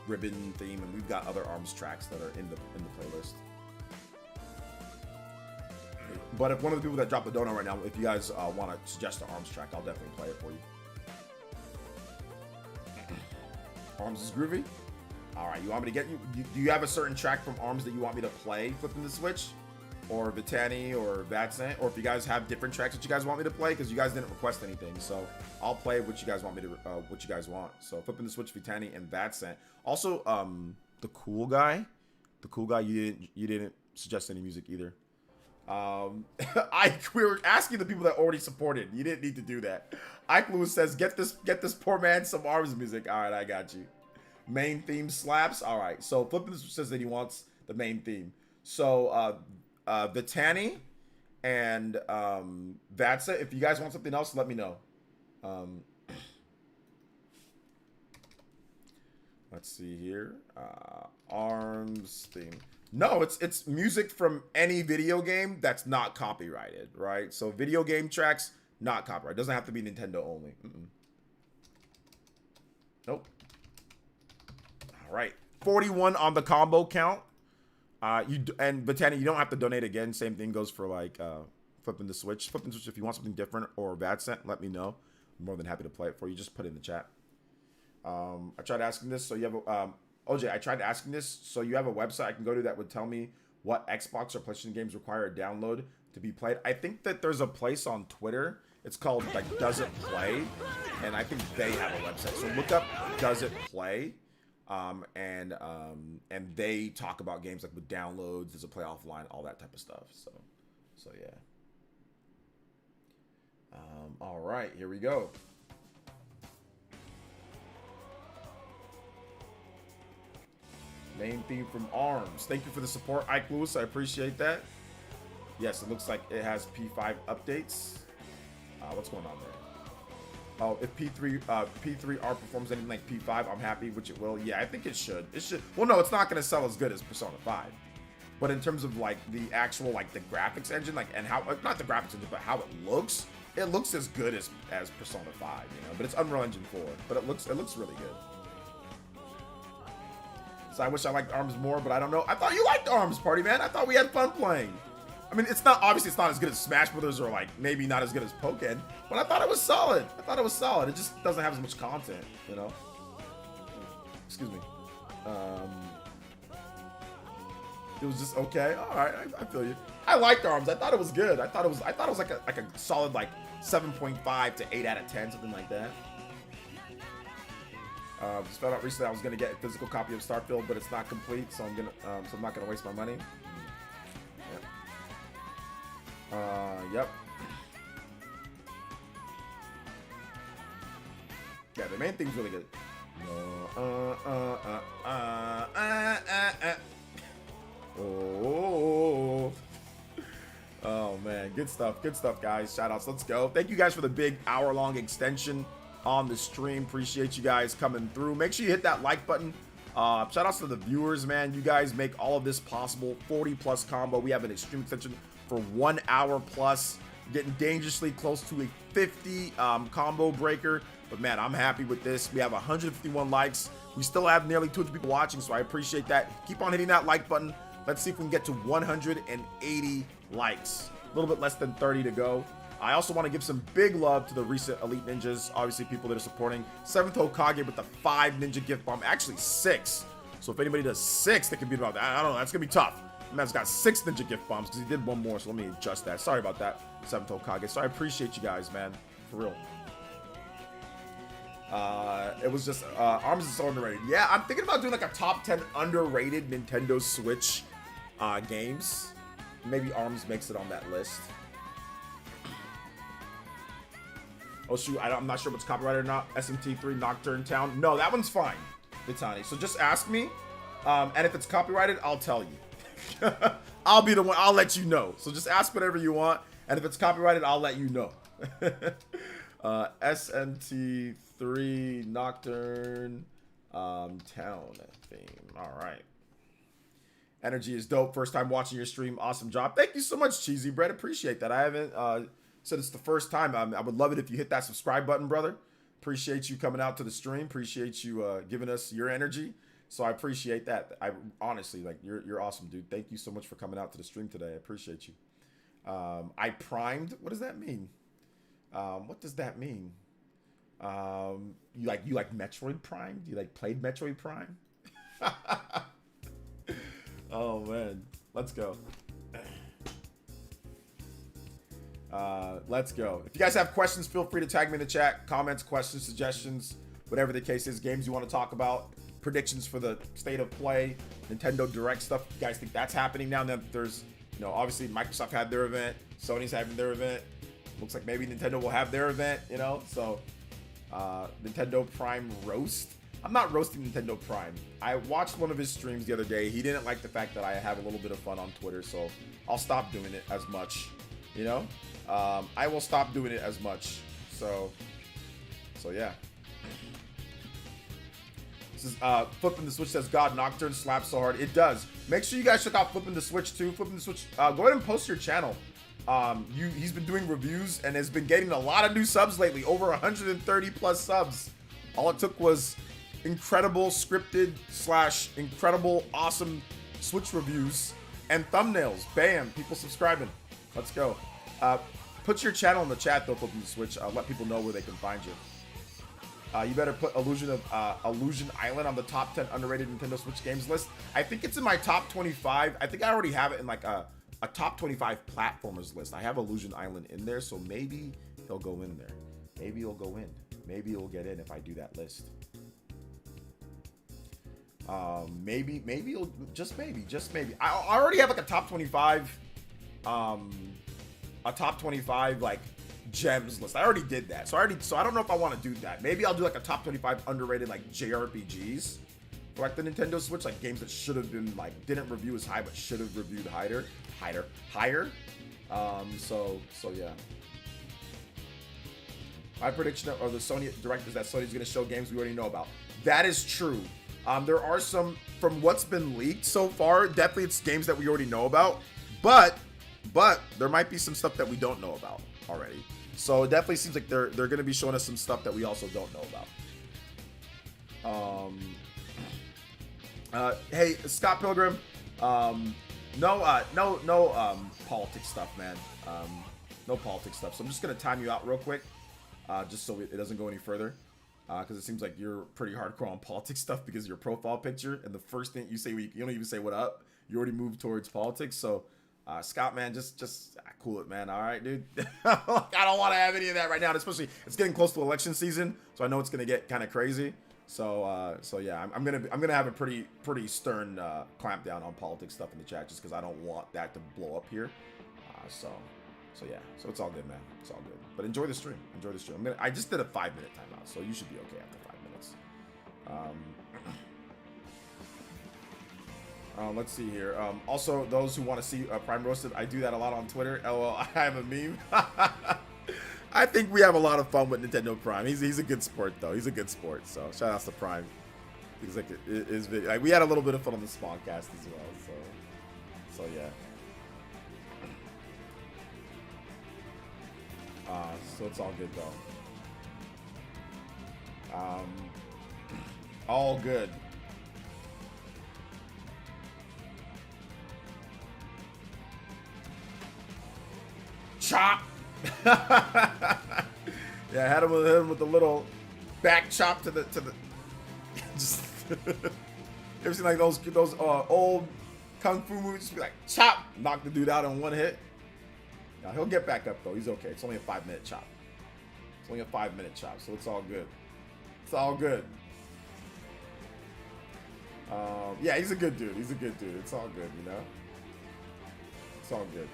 [SPEAKER 1] Ribbon theme, and we've got other ARMS tracks that are in the playlist. But if one of the people that dropped the dono right now, if you guys want to suggest an ARMS track, I'll definitely play it for you. ARMS is groovy. All right, you want me to get you? Do you have a certain track from ARMS that you want me to play flipping the Switch? Or Vitani or Vatsant, or if you guys have different tracks that you guys want me to play, because you guys didn't request anything, so I'll play what you guys want me to, what you guys want. So Flipping the Switch, Vitani, and Vatsant. Also, the cool guy, you didn't suggest any music either. We were asking the people that already supported. You didn't need to do that. Ike Lewis says, get this poor man some ARMS music. All right, I got you. Main theme slaps. All right, so Flipping the Switch says that he wants the main theme. So Vitani and that's it. If you guys want something else, let me know. Let's see here. ARMS theme. No, it's music from any video game that's not copyrighted, right? So video game tracks, not copyrighted. Doesn't have to be Nintendo only. Nope. All right. 41 on the combo count. And Vitani, you don't have to donate again. Same thing goes for like Flipping the Switch. Flipping the Switch, if you want something different or Vadsent, let me know. I'm more than happy to play it for you. Just put it in the chat. I tried asking this, so you have OJ, I tried asking this, so you have a website I can go to that would tell me what Xbox or PlayStation games require a download to be played. I think that there's a place on Twitter. It's called like Does It Play, and I think they have a website. So look up Does It Play. And they talk about games like with downloads, does it play offline, all that type of stuff. So yeah. All right, here we go. Main theme from ARMS. Thank you for the support, Ike Lewis. I appreciate that. Yes, it looks like it has P5 updates. What's going on there? Oh, if P3 P3R performs anything like P5, I'm happy, which it will. Yeah, I think it should. It should. Well, no, it's not going to sell as good as Persona 5. But in terms of like the actual like the graphics engine, like and how not the graphics engine, but how it looks as good as Persona 5, you know. But it's Unreal Engine 4, but it looks really good. So I wish I liked ARMS more, but I don't know. I thought you liked ARMS, Party Man. I thought we had fun playing. I mean, it's not obviously it's not as good as Smash Brothers or like maybe not as good as Pokken, but I thought it was solid. It just doesn't have as much content, you know. Excuse me. It was just okay. All right, I feel you. I liked ARMS. I thought it was good. I thought it was like a solid like 7.5 to 8 out of 10, something like that. Just found out recently I was gonna get a physical copy of Starfield, but it's not complete, so I'm not gonna waste my money. Yep. Yeah, the main thing's really good. Oh man, good stuff, guys. Shout outs, let's go. Thank you guys for the big hour-long extension on the stream. Appreciate you guys coming through. Make sure you hit that like button. Shout outs to the viewers, man. You guys make all of this possible. 40+ combo. We have an extreme extension for 1 hour plus. Getting dangerously close to a 50 combo breaker. But man, I'm happy with this. We have 151 likes. We still have nearly 200 people watching, so I appreciate that. Keep on hitting that like button. Let's see if we can get to 180 likes. A little bit less than 30 to go. I also want to give some big love to the recent Elite Ninjas. Obviously, people that are supporting. 7th Hokage with the 5 Ninja gift bomb. Actually, 6. So if anybody does 6, they can beat about that. I don't know. That's going to be tough. Man's got 6 Ninja gift bombs because he did one more. So let me adjust that. Sorry about that, 7th Hokage. So I appreciate you guys, man. For real. It was just, ARMS is so underrated. Yeah, I'm thinking about doing like a top 10 underrated Nintendo Switch games. Maybe ARMS makes it on that list. Oh shoot, I'm not sure what's copyrighted or not. SMT3 Nocturne Town. No, that one's fine, Vitani. So just ask me, and if it's copyrighted, I'll tell you. I'll be the one. I'll let you know. So just ask whatever you want, and if it's copyrighted, I'll let you know. SMT3 Nocturne Town theme. All right. Energy is dope. First time watching your stream. Awesome job. Thank you so much, Cheesy Bread. Appreciate that. I haven't said it's the first time. I would love it if you hit that subscribe button, brother. Appreciate you coming out to the stream. Appreciate you giving us your energy. So I appreciate that. I honestly, like, you're awesome, dude. Thank you so much for coming out to the stream today. I appreciate you. I primed. What does that mean? What does that mean? You like Metroid Prime? You like played Metroid Prime? Oh man, let's go. Let's go. If you guys have questions, feel free to tag me in the chat. Comments, questions, suggestions, whatever the case is. Games you want to talk about. Predictions for the state of play. Nintendo Direct stuff. You guys think that's happening now? That there's, you know, obviously Microsoft had their event. Sony's having their event. Looks like maybe Nintendo will have their event, you know? So, Nintendo Prime roast. I'm not roasting Nintendo Prime. I watched one of his streams the other day. He didn't like the fact that I have a little bit of fun on Twitter, so I'll stop doing it as much, you know? I will stop doing it as much. So yeah. This is Flipping the Switch says, God, Nocturne slaps so hard. It does. Make sure you guys check out Flipping the Switch too. Flipping the Switch. Go ahead and post your channel. He's been doing reviews and has been getting a lot of new subs lately. Over 130 plus subs. All it took was incredible scripted / incredible awesome Switch reviews and thumbnails. Bam, people subscribing. Let's go. Put your channel in the chat though, Flipping the Switch. Let people know where they can find you. You better put Illusion Island on the top 10 underrated Nintendo Switch games list. I think it's in my top 25. I think I already have it in like a top 25 platformers list. I have Illusion Island in there, so maybe he'll go in there. Maybe he'll go in. Maybe he'll get in if I do that list. Maybe he'll just maybe. I already have like a top 25, like gems list. I already did that, so I don't know if I want to do that. Maybe I'll do like a top 25 underrated like JRPGs for like the Nintendo Switch, like games that should have been like didn't review as high but should have reviewed higher. So yeah. My prediction of the Sony Direct is that Sony's going to show games we already know about. That is true. There are some, from what's been leaked so far, definitely it's games that we already know about, but there might be some stuff that we don't know about already. So it definitely seems like they're going to be showing us some stuff that we also don't know about. Hey, Scott Pilgrim, no politics stuff, man. No politics stuff. So I'm just going to time you out real quick, just so it doesn't go any further. Because it seems like you're pretty hardcore on politics stuff because of your profile picture, and the first thing you say, you don't even say what up, you already moved towards politics. So, Scott, man, just cool it, man. All right, dude. I don't want to have any of that right now, especially it's getting close to election season, so I know it's gonna get kind of crazy. So yeah, I'm gonna have a pretty stern clampdown on politics stuff in the chat, just because I don't want that to blow up here. So yeah, so it's all good, man. It's all good. But enjoy the stream. Enjoy the stream. I just did a 5-minute timeout, so you should be okay after 5 minutes. Let's see here. Also, those who want to see Prime Roasted, I do that a lot on Twitter. LOL, I have a meme. I think we have a lot of fun with Nintendo Prime. He's a good sport, though. He's a good sport. So shout outs to Prime. Because like we had a little bit of fun on the Spawncast as well. So yeah. So it's all good though. All good. Chop. Yeah, I had him with the little back chop to the. Just ever seen like those old kung fu movies? Just be like chop, knock the dude out in one hit. Now he'll get back up though. He's okay. It's only a 5-minute chop. It's only a 5-minute chop, so it's all good. It's all good. Yeah, he's a good dude. He's a good dude. It's all good, you know. It's all good.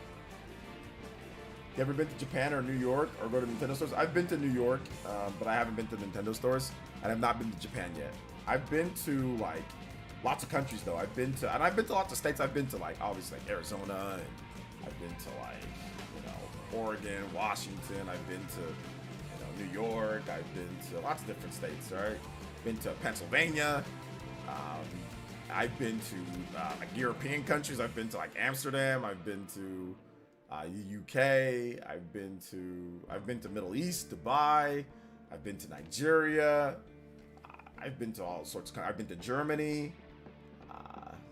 [SPEAKER 1] You ever been to Japan or New York or go to Nintendo stores? I've been to New York, but I haven't been to Nintendo stores, and I've not been to Japan yet. I've been to like lots of countries though. I've been to lots of states. I've been to like obviously like Arizona, and I've been to like Oregon, Washington. I've been to New York. I've been to lots of different states. Right? Been to Pennsylvania. I've been to like European countries. I've been to like Amsterdam. I've been to UK. I've been to Middle East, Dubai. I've been to Nigeria. I've been to all sorts of. I've been to Germany.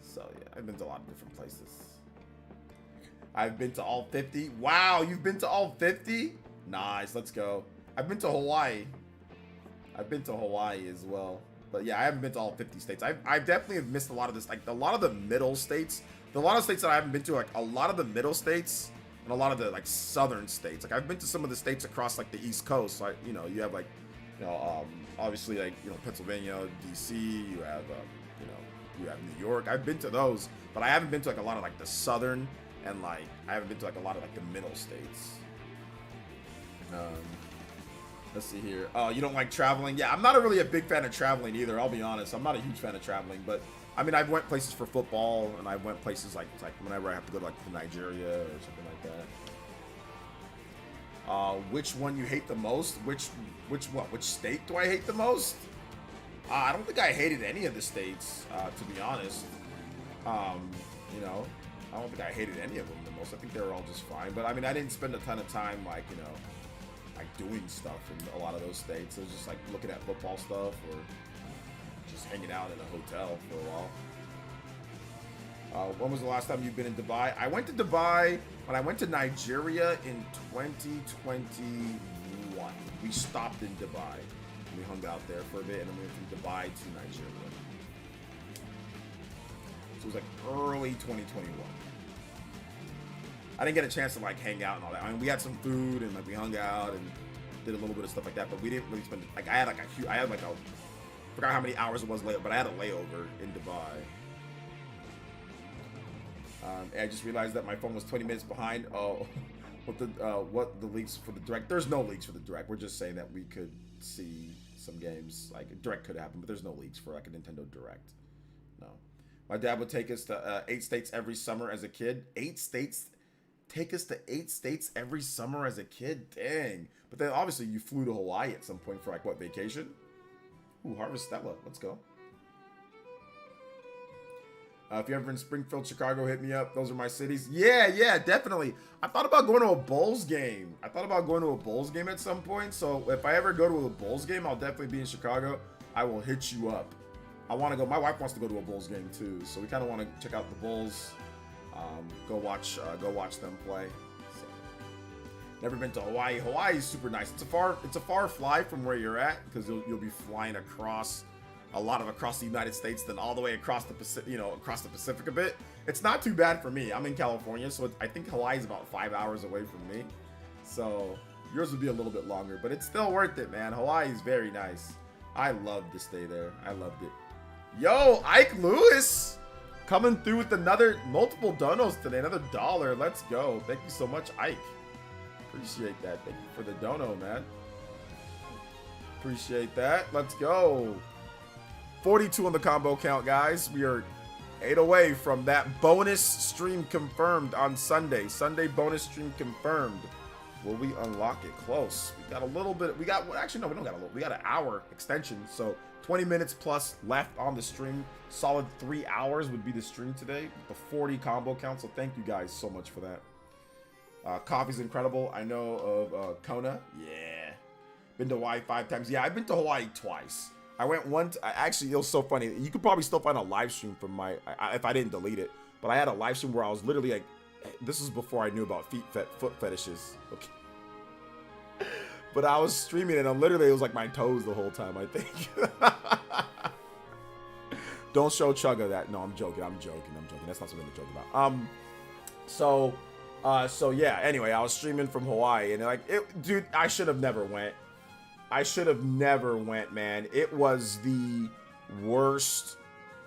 [SPEAKER 1] So yeah, I've been to a lot of different places. I've been to all 50. Wow, you've been to all 50? Nice, let's go. I've been to Hawaii. I've been to Hawaii as well. But yeah, I haven't been to all 50 states. I definitely have missed a lot of this. Like a lot of the middle states. A lot of states that I haven't been to, like a lot of the middle states and a lot of the like southern states. Like I've been to some of the states across like the East Coast. Like, you have like, obviously like, Pennsylvania, DC, you have, you have New York. I've been to those, but I haven't been to like a lot of like the southern and like I haven't been to like a lot of like the middle states. Let's see here. You don't like traveling? Yeah, I'm not really a big fan of traveling either. I'll be honest. I'm not a huge fan of traveling, but I mean, I've went places for football, and I went places like whenever I have to go to like to Nigeria or something like that. Which one you hate the most? Which state do I hate the most? I don't think I hated any of the states, to be honest. I don't think I hated any of them the most. I think they were all just fine. But I mean, I didn't spend a ton of time like doing stuff in a lot of those states. It was just like looking at football stuff or just hanging out in a hotel for a while. When was the last time you've been in Dubai? I went to Dubai when I went to Nigeria in 2021. We stopped in Dubai. We hung out there for a bit, and then we went from Dubai to Nigeria. So it was like early 2021. I didn't get a chance to like hang out and all that. I mean, we had some food and like we hung out and did a little bit of stuff like that, but we didn't really spend like I forgot how many hours it was late, but I had a layover in Dubai. And I just realized that my phone was 20 minutes behind. Oh, what the leaks for the direct? There's no leaks for the direct. We're just saying that we could see some games like a direct could happen, but there's no leaks for like a Nintendo Direct. No, my dad would take us to 8 states every summer as a kid. 8 states take us to 8 states every summer as a kid. Dang. But then obviously you flew to Hawaii at some point for like what, vacation? Ooh, Harvestella. Let's go. If you're ever in Springfield, Chicago, hit me up. Those are my cities. Yeah, definitely. I thought about going to a Bulls game. I thought about going to a Bulls game at some point. So if I ever go to a Bulls game, I'll definitely be in Chicago. I will hit you up. I want to go. My wife wants to go to a Bulls game too. So we kind of want to check out the Bulls. Go watch them play. So, never been to Hawaii. Hawaii is super nice. It's a far fly from where you're at because you'll be flying across the United States, then all the way across the Pacific, across the Pacific a bit. It's not too bad for me. I'm in California, so I think Hawaii is about 5 hours away from me. So yours would be a little bit longer, but it's still worth it, man. Hawaii is very nice. I loved to stay there. I loved it. Yo, Ike Lewis coming through with multiple donos today. Another $1. Let's go. Thank you so much, Ike. Appreciate that. Thank you for the dono, man. Appreciate that. Let's go. 42 on the combo count, guys. We are 8 away from that bonus stream confirmed on Sunday. Sunday bonus stream confirmed. Will we unlock it? Close. We got a little bit. Actually, no, we don't got a little. We got an hour extension. So 20 minutes plus left on the stream. Solid 3 hours would be the stream today. The 40 combo count. So thank you guys so much for that. Coffee's incredible. I know of Kona. Yeah. Been to Hawaii 5 times. Yeah, I've been to Hawaii twice. I went actually, it was so funny. You could probably still find a live stream from if I didn't delete it. But I had a live stream where I was literally like, this was before I knew about foot fetishes. Okay. But I was streaming and it was like my toes the whole time, I think. Don't show Chugga that. No, I'm joking. That's not something to joke about. So yeah, anyway, I was streaming from Hawaii and dude, I should have never went. Man. It was the worst.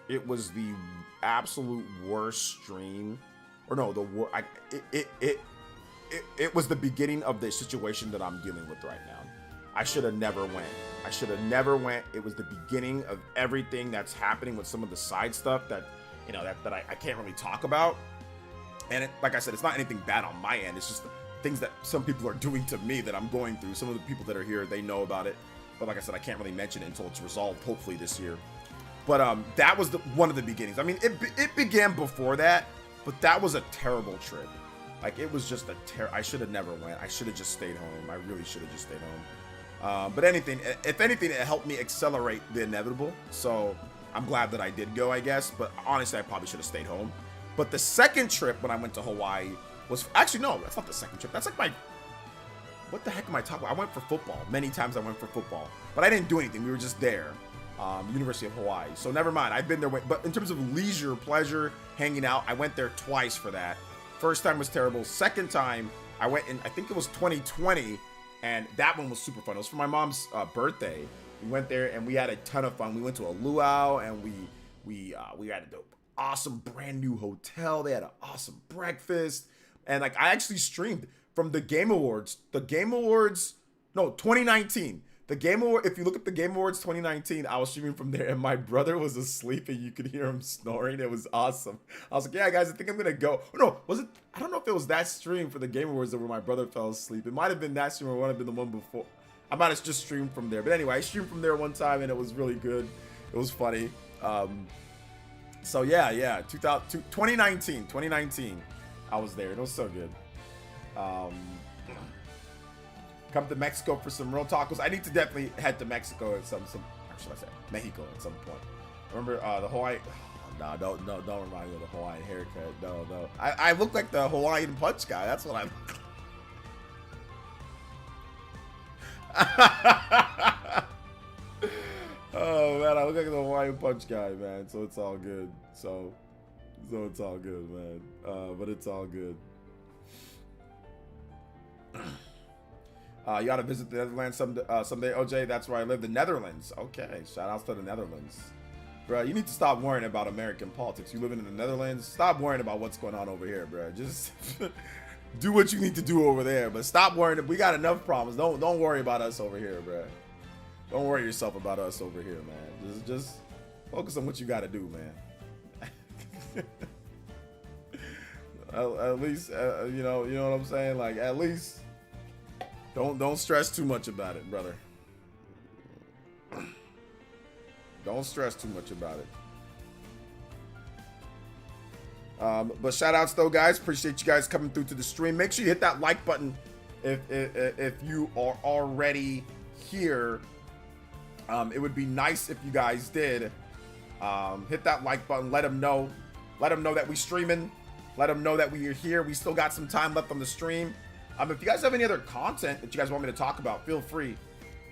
[SPEAKER 1] It was the absolute worst stream. Or no, it was the beginning of the situation that I'm dealing with right now. I should have never went. It was the beginning of everything that's happening with some of the side stuff that I can't really talk about. And like I said, it's not anything bad on my end. It's just things that some people are doing to me that I'm going through. Some of the people that are here, they know about it. But like I said, I can't really mention it until it's resolved, hopefully this year. But that was one of the beginnings. I mean, it began before that, but that was a terrible trip. Like, it was just I should have never went. I should have just stayed home. I really should have just stayed home. But if anything, it helped me accelerate the inevitable. So I'm glad that I did go, I guess. But honestly, I probably should have stayed home. But the second trip when I went to Hawaii was actually, no, that's not the second trip. That's like what the heck am I talking about? I went for football. Many times I went for football, but I didn't do anything. We were just there. University of Hawaii. So never mind. I've been there. But in terms of leisure, pleasure, hanging out, I went there twice for that. First time was terrible. Second time, I went in, I think it was 2020, and that one was super fun. It was for my mom's birthday. We went there and we had a ton of fun. We went to a luau and we had an awesome brand new hotel. They had an awesome breakfast. And like, I actually streamed from the Game Awards. 2019. The Game Award, if you look at the Game Awards 2019, I was streaming from there and my brother was asleep and you could hear him snoring. It was awesome. I was like, yeah, guys, I think I'm going to go. Oh, no, was it? I don't know if it was that stream for the Game Awards where my brother fell asleep. It might have been that stream or it might have been the one before. I might have just streamed from there. But anyway, I streamed from there one time and it was really good. It was funny. So yeah, 2019, I was there. It was so good. Come to Mexico for some real tacos. I need to definitely head to Mexico at or should I say Mexico at some point. Remember the Hawaii? Oh, no, don't remind me of the Hawaiian haircut. No. I look like the Hawaiian Punch guy. That's what I look like. Oh man, I look like the Hawaiian Punch guy, man. So it's all good. So it's all good, man. But it's all good. You ought to visit the Netherlands someday, OJ. That's where I live. The Netherlands. Okay, shout outs to the Netherlands. Bro, you need to stop worrying about American politics. You live in the Netherlands. Stop worrying about what's going on over here, bro. Just do what you need to do over there. But stop worrying. We got enough problems. Don't worry about us over here, bro. Don't worry yourself about us over here, man. Just focus on what you got to do, man. At least, you know what I'm saying? Like, at least don't stress too much about it, brother. Don't stress too much about it. But shout outs though, guys. Appreciate you guys coming through to the stream. Make sure you hit that like button if you are already here. It would be nice if you guys did. Hit that like button. Let them know. Let them know that we streaming. Let them know that we are here. We still got some time left on the stream. If you guys have any other content that you guys want me to talk about, feel free.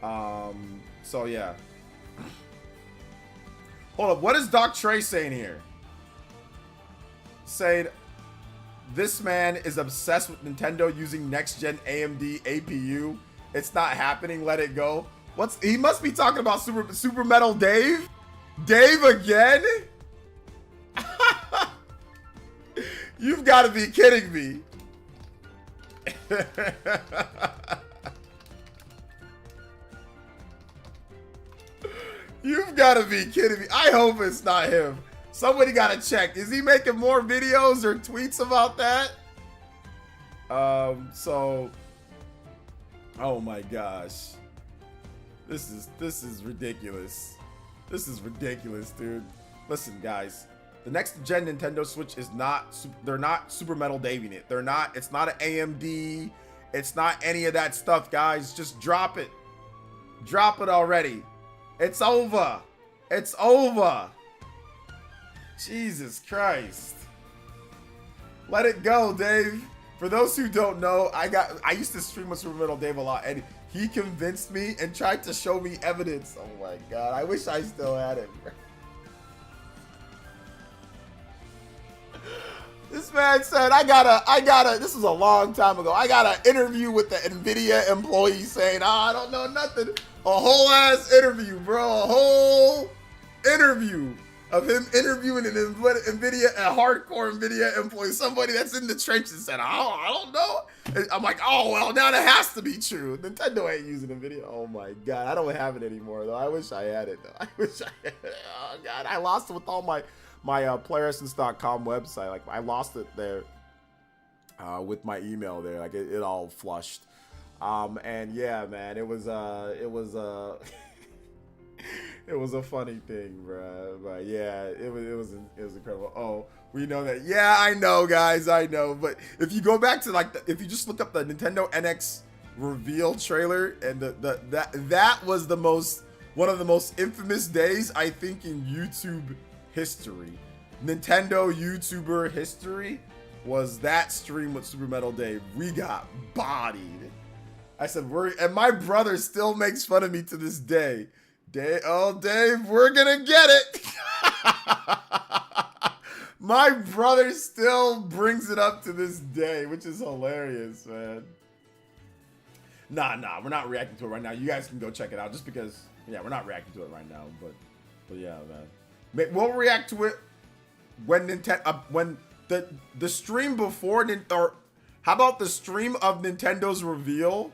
[SPEAKER 1] So yeah. Hold up. What is Doc Trey saying here? Saying this man is obsessed with Nintendo using next-gen AMD APU. It's not happening. Let it go. He must be talking about Super Metal Dave? Dave again? You've got to be kidding me. You've got to be kidding me. I hope it's not him. Somebody got to check. Is he making more videos or tweets about that? Oh my gosh. This is ridiculous. This is ridiculous, dude. Listen, guys. The next gen Nintendo Switch is not, they're not Super Metal Daving it. They're not, it's not an AMD. It's not any of that stuff, guys. Just drop it. Drop it already. It's over. It's over. Jesus Christ. Let it go, Dave. For those who don't know, I used to stream with Super Metal Dave a lot, and he convinced me and tried to show me evidence. Oh my God. I wish I still had it, bro. This man said, I gotta, this was a long time ago. I got an interview with the NVIDIA employee saying, I don't know nothing. A whole ass interview, bro. A whole interview of him interviewing an NVIDIA, a hardcore NVIDIA employee, somebody that's in the trenches, said, I don't know. And I'm like, oh, well, now that has to be true. Nintendo ain't using NVIDIA. Oh my God. I don't have it anymore, though. I wish I had it, though. I wish I had it. Oh God. I lost it with all my PlayerEssence.com website. Like, I lost it there with my email there. Like, it all flushed. And yeah, man, it was it was a funny thing, bro. But yeah, it was incredible. Oh, we know that. Yeah, I know, guys, I know. But if you go back to like, if you just look up the Nintendo NX reveal trailer, and that was one of the most infamous days, I think, in YouTube history. Nintendo YouTuber history was that stream with Super Metal Dave. We got bodied. I said, and my brother still makes fun of me to this day. Dave, we're gonna get it. My brother still brings it up to this day, which is hilarious, man. Nah, we're not reacting to it right now. You guys can go check it out, just because, yeah, we're not reacting to it right now, but yeah, man. We'll react to it when when the stream before, or how about the stream of Nintendo's reveal?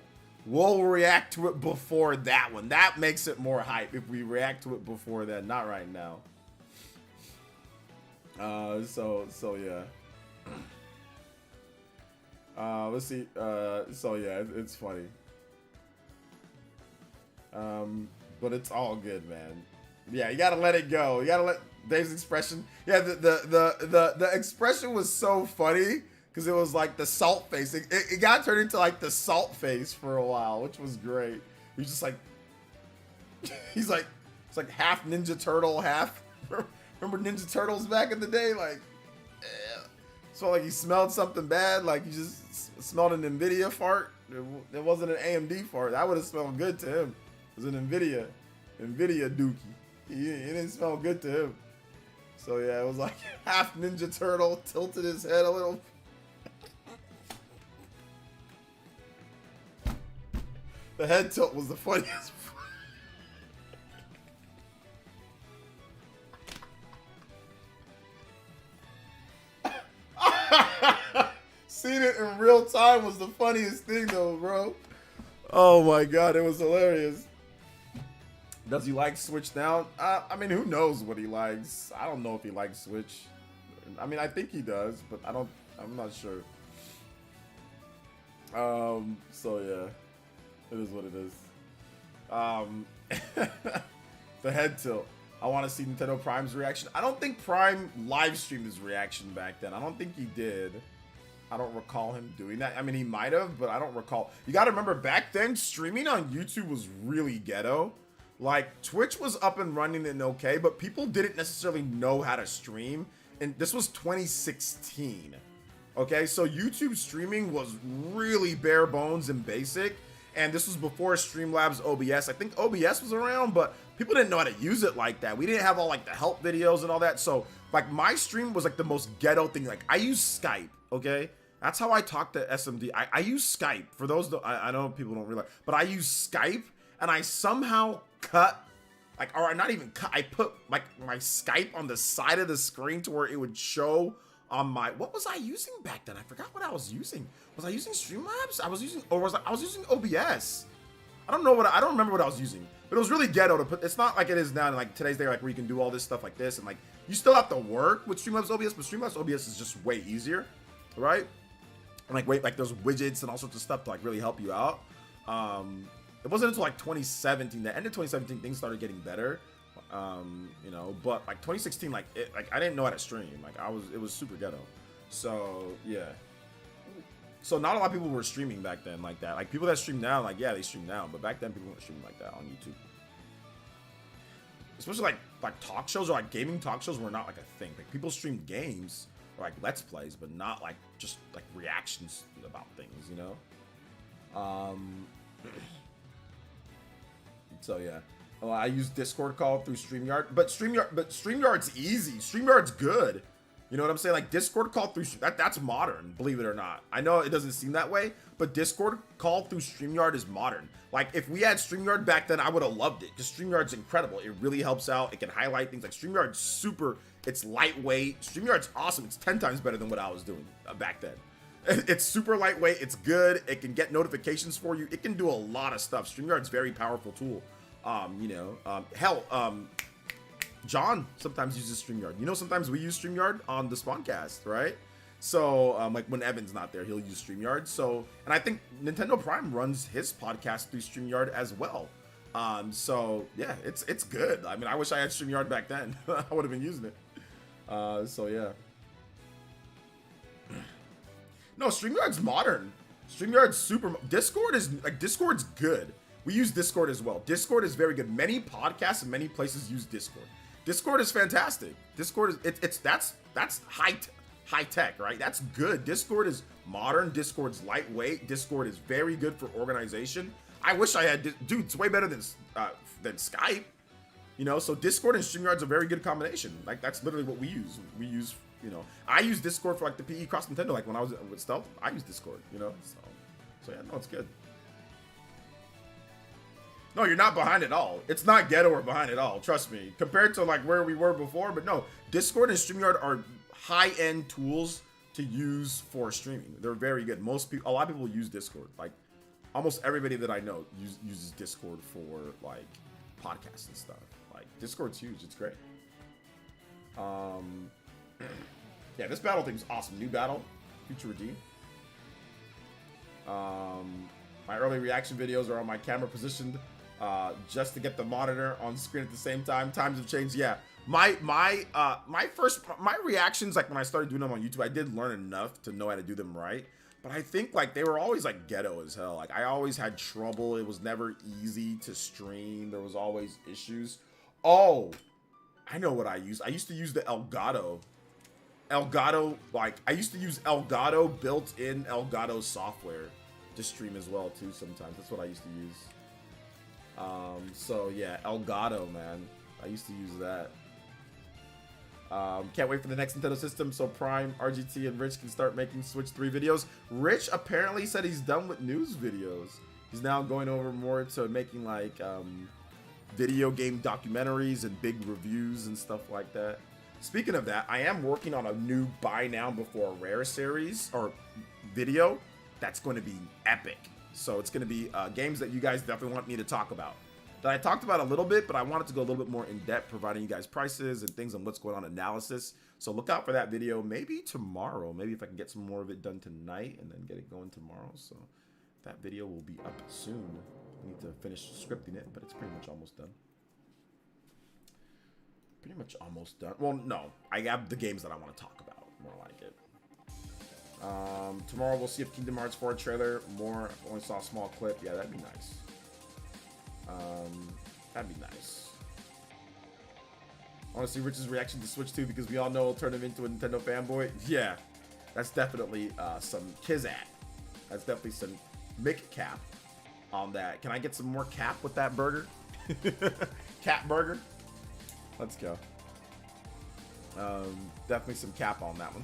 [SPEAKER 1] We'll react to it before that one. That makes it more hype if we react to it before that. Not right now. So yeah. Let's see. So yeah, it's funny. But it's all good, man. Yeah, you gotta let it go. You gotta let Dave's expression. Yeah, the expression was so funny because it was like the salt face. It got turned into like the salt face for a while, which was great. He's just like, it's like half Ninja Turtle, half. Remember Ninja Turtles back in the day? Like, so like he smelled something bad. Like he just smelled an NVIDIA fart. It wasn't an AMD fart. That would have smelled good to him. It was an NVIDIA dookie. It didn't smell good to him. So yeah, it was like half Ninja Turtle, tilted his head a little. The head tilt was the funniest. Seeing it in real time was the funniest thing though, bro. Oh my God, it was hilarious. Does he like Switch now? I mean, who knows what he likes? I don't know if he likes Switch. I mean, I think he does, but I I'm not sure. So yeah, it is what it is. The head tilt. I want to see Nintendo Prime's reaction. I don't think Prime live streamed his reaction back then. I don't think he did. I don't recall him doing that. I mean, he might have, but I don't recall. You got to remember, back then, streaming on YouTube was really ghetto. Like, Twitch was up and running and okay, but people didn't necessarily know how to stream. And this was 2016. Okay, so YouTube streaming was really bare bones and basic. And this was before Streamlabs OBS. I think OBS was around, but people didn't know how to use it like that. We didn't have all like the help videos and all that. So like my stream was like the most ghetto thing. Like I use Skype, okay? That's how I talk to SMD. I use Skype. For those that I know people don't realize, but I use Skype and I somehow cut, like, or not even cut, I put like my Skype on the side of the screen to where it would show on my, what was I using back then? I forgot what I was using. Was I using Streamlabs? I was using OBS. I don't remember what I was using, but it was really ghetto to put. It's not like it is now in like today's day, like where you can do all this stuff like this, and like you still have to work with Streamlabs OBS, but Streamlabs OBS is just way easier, right? And like there's widgets and all sorts of stuff to like really help you out. It wasn't until like 2017, the end of 2017, things started getting better. You know, but like 2016, like I didn't know how to stream. Like it was super ghetto. So yeah. So not a lot of people were streaming back then like that. Like people that stream now, like yeah, they stream now, but back then people weren't streaming like that on YouTube. Especially like talk shows or like gaming talk shows were not like a thing. Like people streamed games or like Let's Plays, but not like just like reactions about things, you know? So yeah. Well, I use Discord call through StreamYard, but StreamYard's easy. StreamYard's good. You know what I'm saying? Like Discord call through that's modern, believe it or not. I know it doesn't seem that way, but Discord call through StreamYard is modern. Like if we had StreamYard back then, I would have loved it because StreamYard's incredible. It really helps out. It can highlight things. Like StreamYard's super. It's lightweight. StreamYard's awesome. It's 10 times better than what I was doing back then. It's super lightweight. It's good. It can get notifications for you. It can do a lot of stuff. StreamYard's a very powerful tool. You know, hell, John sometimes uses StreamYard. You know, sometimes we use StreamYard on the Spawncast, right? So, like when Evan's not there, he'll use StreamYard. So, and I think Nintendo Prime runs his podcast through StreamYard as well. So yeah, it's good. I mean, I wish I had StreamYard back then. I would have been using it. So yeah. No, StreamYard's modern. StreamYard's super. Discord's good. We use Discord as well. Discord is very good. Many podcasts and many places use Discord. Discord is fantastic. Discord is that's high tech, right? That's good. Discord is modern. Discord's lightweight. Discord is very good for organization. I wish I had, dude. It's way better than Skype. You know, so Discord and StreamYard's a very good combination. Like that's literally what we use. We use, you know, I use Discord for like the PE Cross Nintendo. Like when I was with Stealth, I use Discord. You know, so yeah, no, it's good. No, you're not behind at all. It's not ghetto or behind at all. Trust me. Compared to like where we were before, but no, Discord and StreamYard are high-end tools to use for streaming. They're very good. A lot of people use Discord. Like almost everybody that I know uses Discord for like podcasts and stuff. Like Discord's huge. It's great. Yeah, this battle thing's awesome. New battle, Future Redeem. My early reaction videos are on my camera positioned just to get the monitor on screen at the same time. Times have changed. Yeah, my reactions, like when I started doing them on YouTube, I did learn enough to know how to do them right. But I think like they were always like ghetto as hell. Like I always had trouble. It was never easy to stream. There was always issues. Oh, I know what I used. I used to use the Elgato. Like I used to use Elgato, built-in Elgato software to stream as well too sometimes. That's what I used to use. So yeah, Elgato, man. I used to use that. Can't wait for the next Nintendo system so Prime, RGT, and Rich can start making Switch 3 videos. Rich apparently said he's done with news videos. He's now going over more to making like video game documentaries and big reviews and stuff like that. Speaking of that, I am working on a new Buy Now Before Rare series or video that's going to be epic. So it's going to be games that you guys definitely want me to talk about. that I talked about a little bit, but I wanted to go a little bit more in depth, providing you guys prices and things on what's going on, analysis. So look out for that video maybe tomorrow. Maybe if I can get some more of it done tonight and then get it going tomorrow. So that video will be up soon. I need to finish scripting it, but it's pretty much almost done. Pretty much almost done. Well, no, I have the games that I want to talk about, more like it. Tomorrow we'll see if Kingdom Hearts 4 trailer. More, only saw a small clip. Yeah, that'd be nice. That'd be nice. I want to see Rich's reaction to Switch 2 because we all know it'll turn him into a Nintendo fanboy. Yeah, that's definitely some Kizat. That's definitely some Mick Cap on that. Can I get some more cap with that burger? Cap burger. Let's go. Definitely some cap on that one.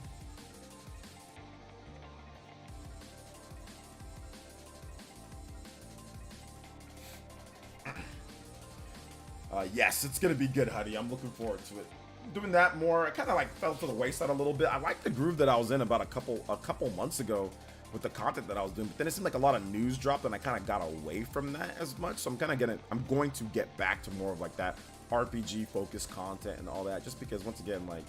[SPEAKER 1] Yes, it's gonna be good, Huddy. I'm looking forward to it. Doing that more, I kind of like fell to the wayside a little bit. I like the groove that I was in about a couple months ago with the content that I was doing, but then it seemed like a lot of news dropped, and I kind of got away from that as much. So I'm going to get back to more of like that RPG focused content and all that, just because once again, like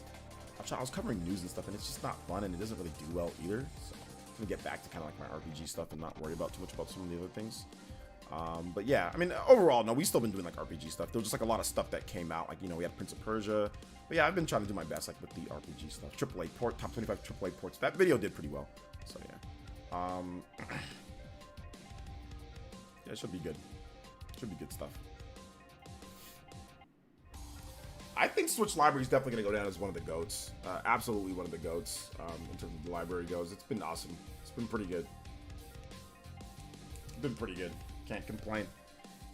[SPEAKER 1] I was covering news and stuff, and it's just not fun, and it doesn't really do well either. So I'm gonna get back to kind of like my RPG stuff and not worry about too much about some of the other things. But yeah, I mean, overall, no, we've still been doing like RPG stuff. There was just like a lot of stuff that came out, like, you know, we had Prince of Persia. But yeah, I've been trying to do my best like with the RPG stuff. AAA port, top 25 AAA ports. That video did pretty well. So yeah. Yeah, it should be good. Should be good stuff. I think Switch Library is definitely going to go down as one of the GOATs. Absolutely one of the GOATs in terms of the library goes. It's been awesome. It's been pretty good. It's been pretty good. Can't complain.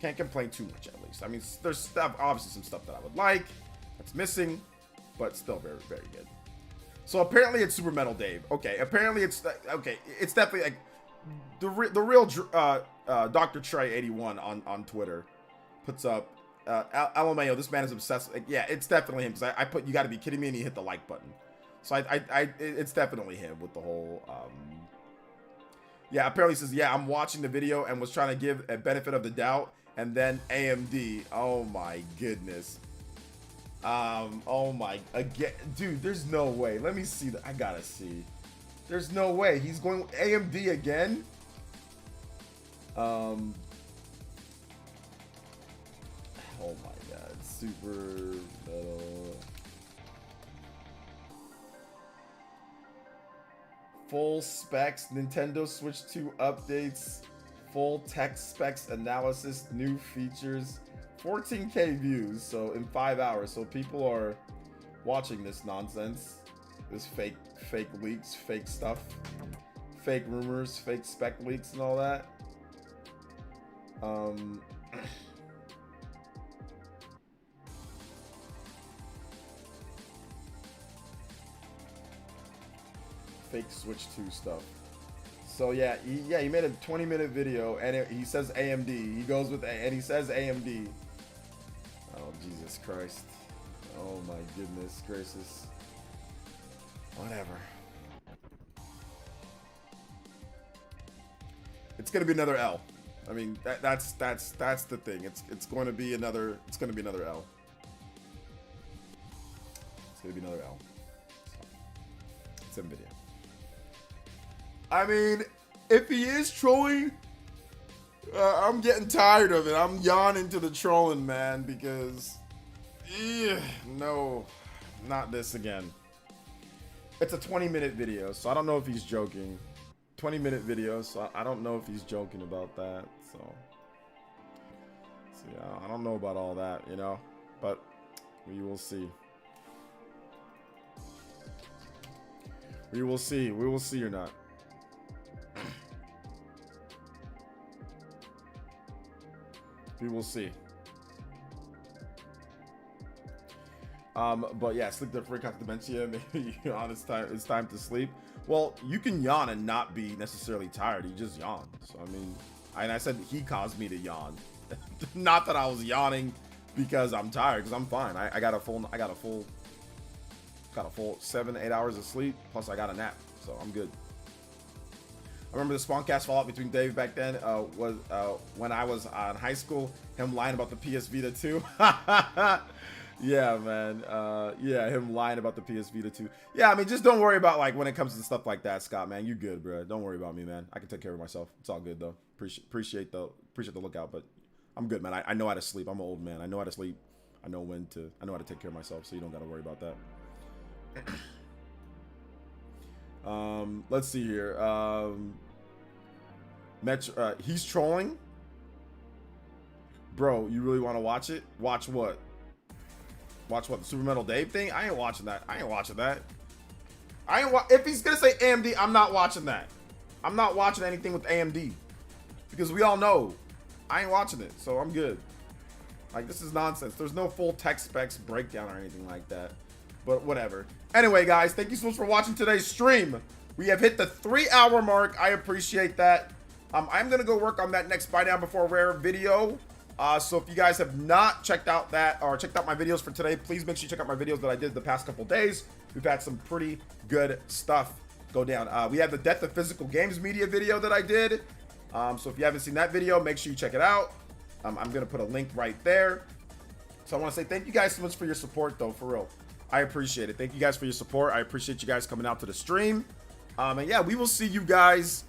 [SPEAKER 1] Can't complain too much, at least. I mean, there's stuff, obviously some stuff that I would like that's missing, but still very, very good. So apparently it's Super Metal Dave. Okay, apparently it's okay. It's definitely like the real Dr. Trey 81 on Twitter puts up LMAO. This man is obsessed. Like, yeah, it's definitely him because I put you got to be kidding me, and he hit the like button. So it's definitely him with the whole. Yeah, apparently he says, yeah, I'm watching the video and was trying to give a benefit of the doubt, and then AMD. Oh my goodness. Oh my, again, dude, there's no way. Let me see that. I gotta see. There's no way he's going AMD again. Oh my god, Super Metal. Full specs, Nintendo Switch 2 updates, full tech specs analysis, new features, 14K views, so in 5 hours. So people are watching this nonsense, this fake leaks, fake stuff, fake rumors, fake spec leaks and all that. Fake Switch 2 stuff. So yeah, he made a 20-minute video, and he says AMD. He goes with and he says AMD. Oh Jesus Christ! Oh my goodness gracious! Whatever. It's gonna be another L. I mean, that's the thing. It's going to be another. It's going to be another L. It's going to be another L. So, it's NVIDIA. I mean, if he is trolling, I'm getting tired of it. I'm yawning to the trolling, man, because no, not this again. It's a 20-minute video, so I don't know if he's joking. 20-minute video, so I don't know if he's joking about that. So yeah, I don't know about all that, you know, but we will see. We will see. We will see or not. We will see. But yeah, sleep there for got dementia. Maybe you yawn. It's time to sleep. Well, you can yawn and not be necessarily tired. You just yawn. So I mean, I said he caused me to yawn. Not that I was yawning because I'm tired. Because I'm fine. I got a full 7-8 hours of sleep. Plus I got a nap. So I'm good. remember the Spawncast fallout between Dave back then was when I was in high school, him lying about the PS Vita 2. Yeah, man. Yeah, him lying about the PS Vita 2. Yeah, I mean, just don't worry about, like, when it comes to stuff like that, Scott, man. You good, bro. Don't worry about me, man. I can take care of myself. It's all good, though. Appreciate the lookout, but I'm good, man. I know how to sleep. I'm an old man. I know how to sleep. I know how to take care of myself, so you don't got to worry about that. Let's see here. He's trolling. Bro, you really want to watch it? Watch what? Watch what? The Super Metal Dave thing? I ain't watching that. If he's gonna say AMD, I'm not watching that. I'm not watching anything with AMD. Because we all know I ain't watching it, so I'm good. Like, this is nonsense. There's no full tech specs breakdown or anything like that. But whatever. Anyway, guys, thank you so much for watching today's stream. We have hit the 3-hour mark. I appreciate that. I'm gonna go work on that next Buy Down Before Rare video. So if you guys have not checked out that or checked out my videos for today, please make sure you check out my videos that I did the past couple days. We've had some pretty good stuff go down. We have the Death of Physical Games Media video that I did. So if you haven't seen that video, make sure you check it out. I'm going to put a link right there. So I want to say thank you guys so much for your support, though, for real. I appreciate it. Thank you guys for your support. I appreciate you guys coming out to the stream. And yeah, we will see you guys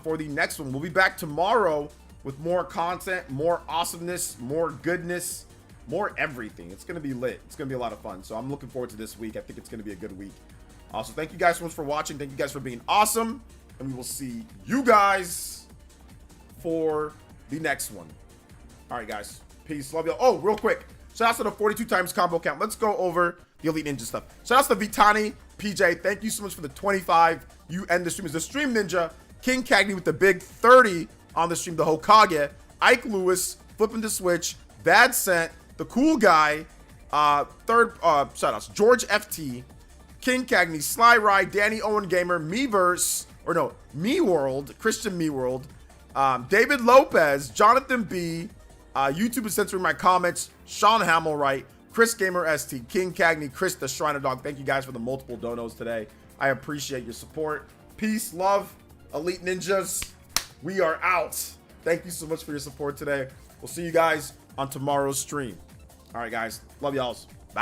[SPEAKER 1] for the next one. We'll be back tomorrow with more content, more awesomeness, more goodness, more everything. It's going to be lit. It's going to be a lot of fun. So I'm looking forward to this week. I think it's going to be a good week. Also, thank you guys so much for watching. Thank you guys for being awesome. And we will see you guys for the next one. All right, guys. Peace. Love you. Oh, real quick. Shout out to the 42 times combo count. Let's go over the Elite Ninja stuff. Shout out to Vitani, PJ. Thank you so much for the 25. You end the stream as the Stream Ninja. King Cagney with the big 30 on the stream. The Hokage. Ike Lewis. Flipping the Switch. Bad Scent. The Cool Guy. Shout outs. George FT. King Cagney. Sly Ride. Danny Owen Gamer. Meverse. Or no. Me World. Christian Me World. David Lopez. Jonathan B. YouTube is censoring my comments. Sean Hamilwright, Chris Gamer ST, King Cagney, Chris the Shriner Dog. Thank you guys for the multiple donos today. I appreciate your support. Peace, love, Elite Ninjas. We are out. Thank you so much for your support today. We'll see you guys on tomorrow's stream. All right, guys. Love y'all.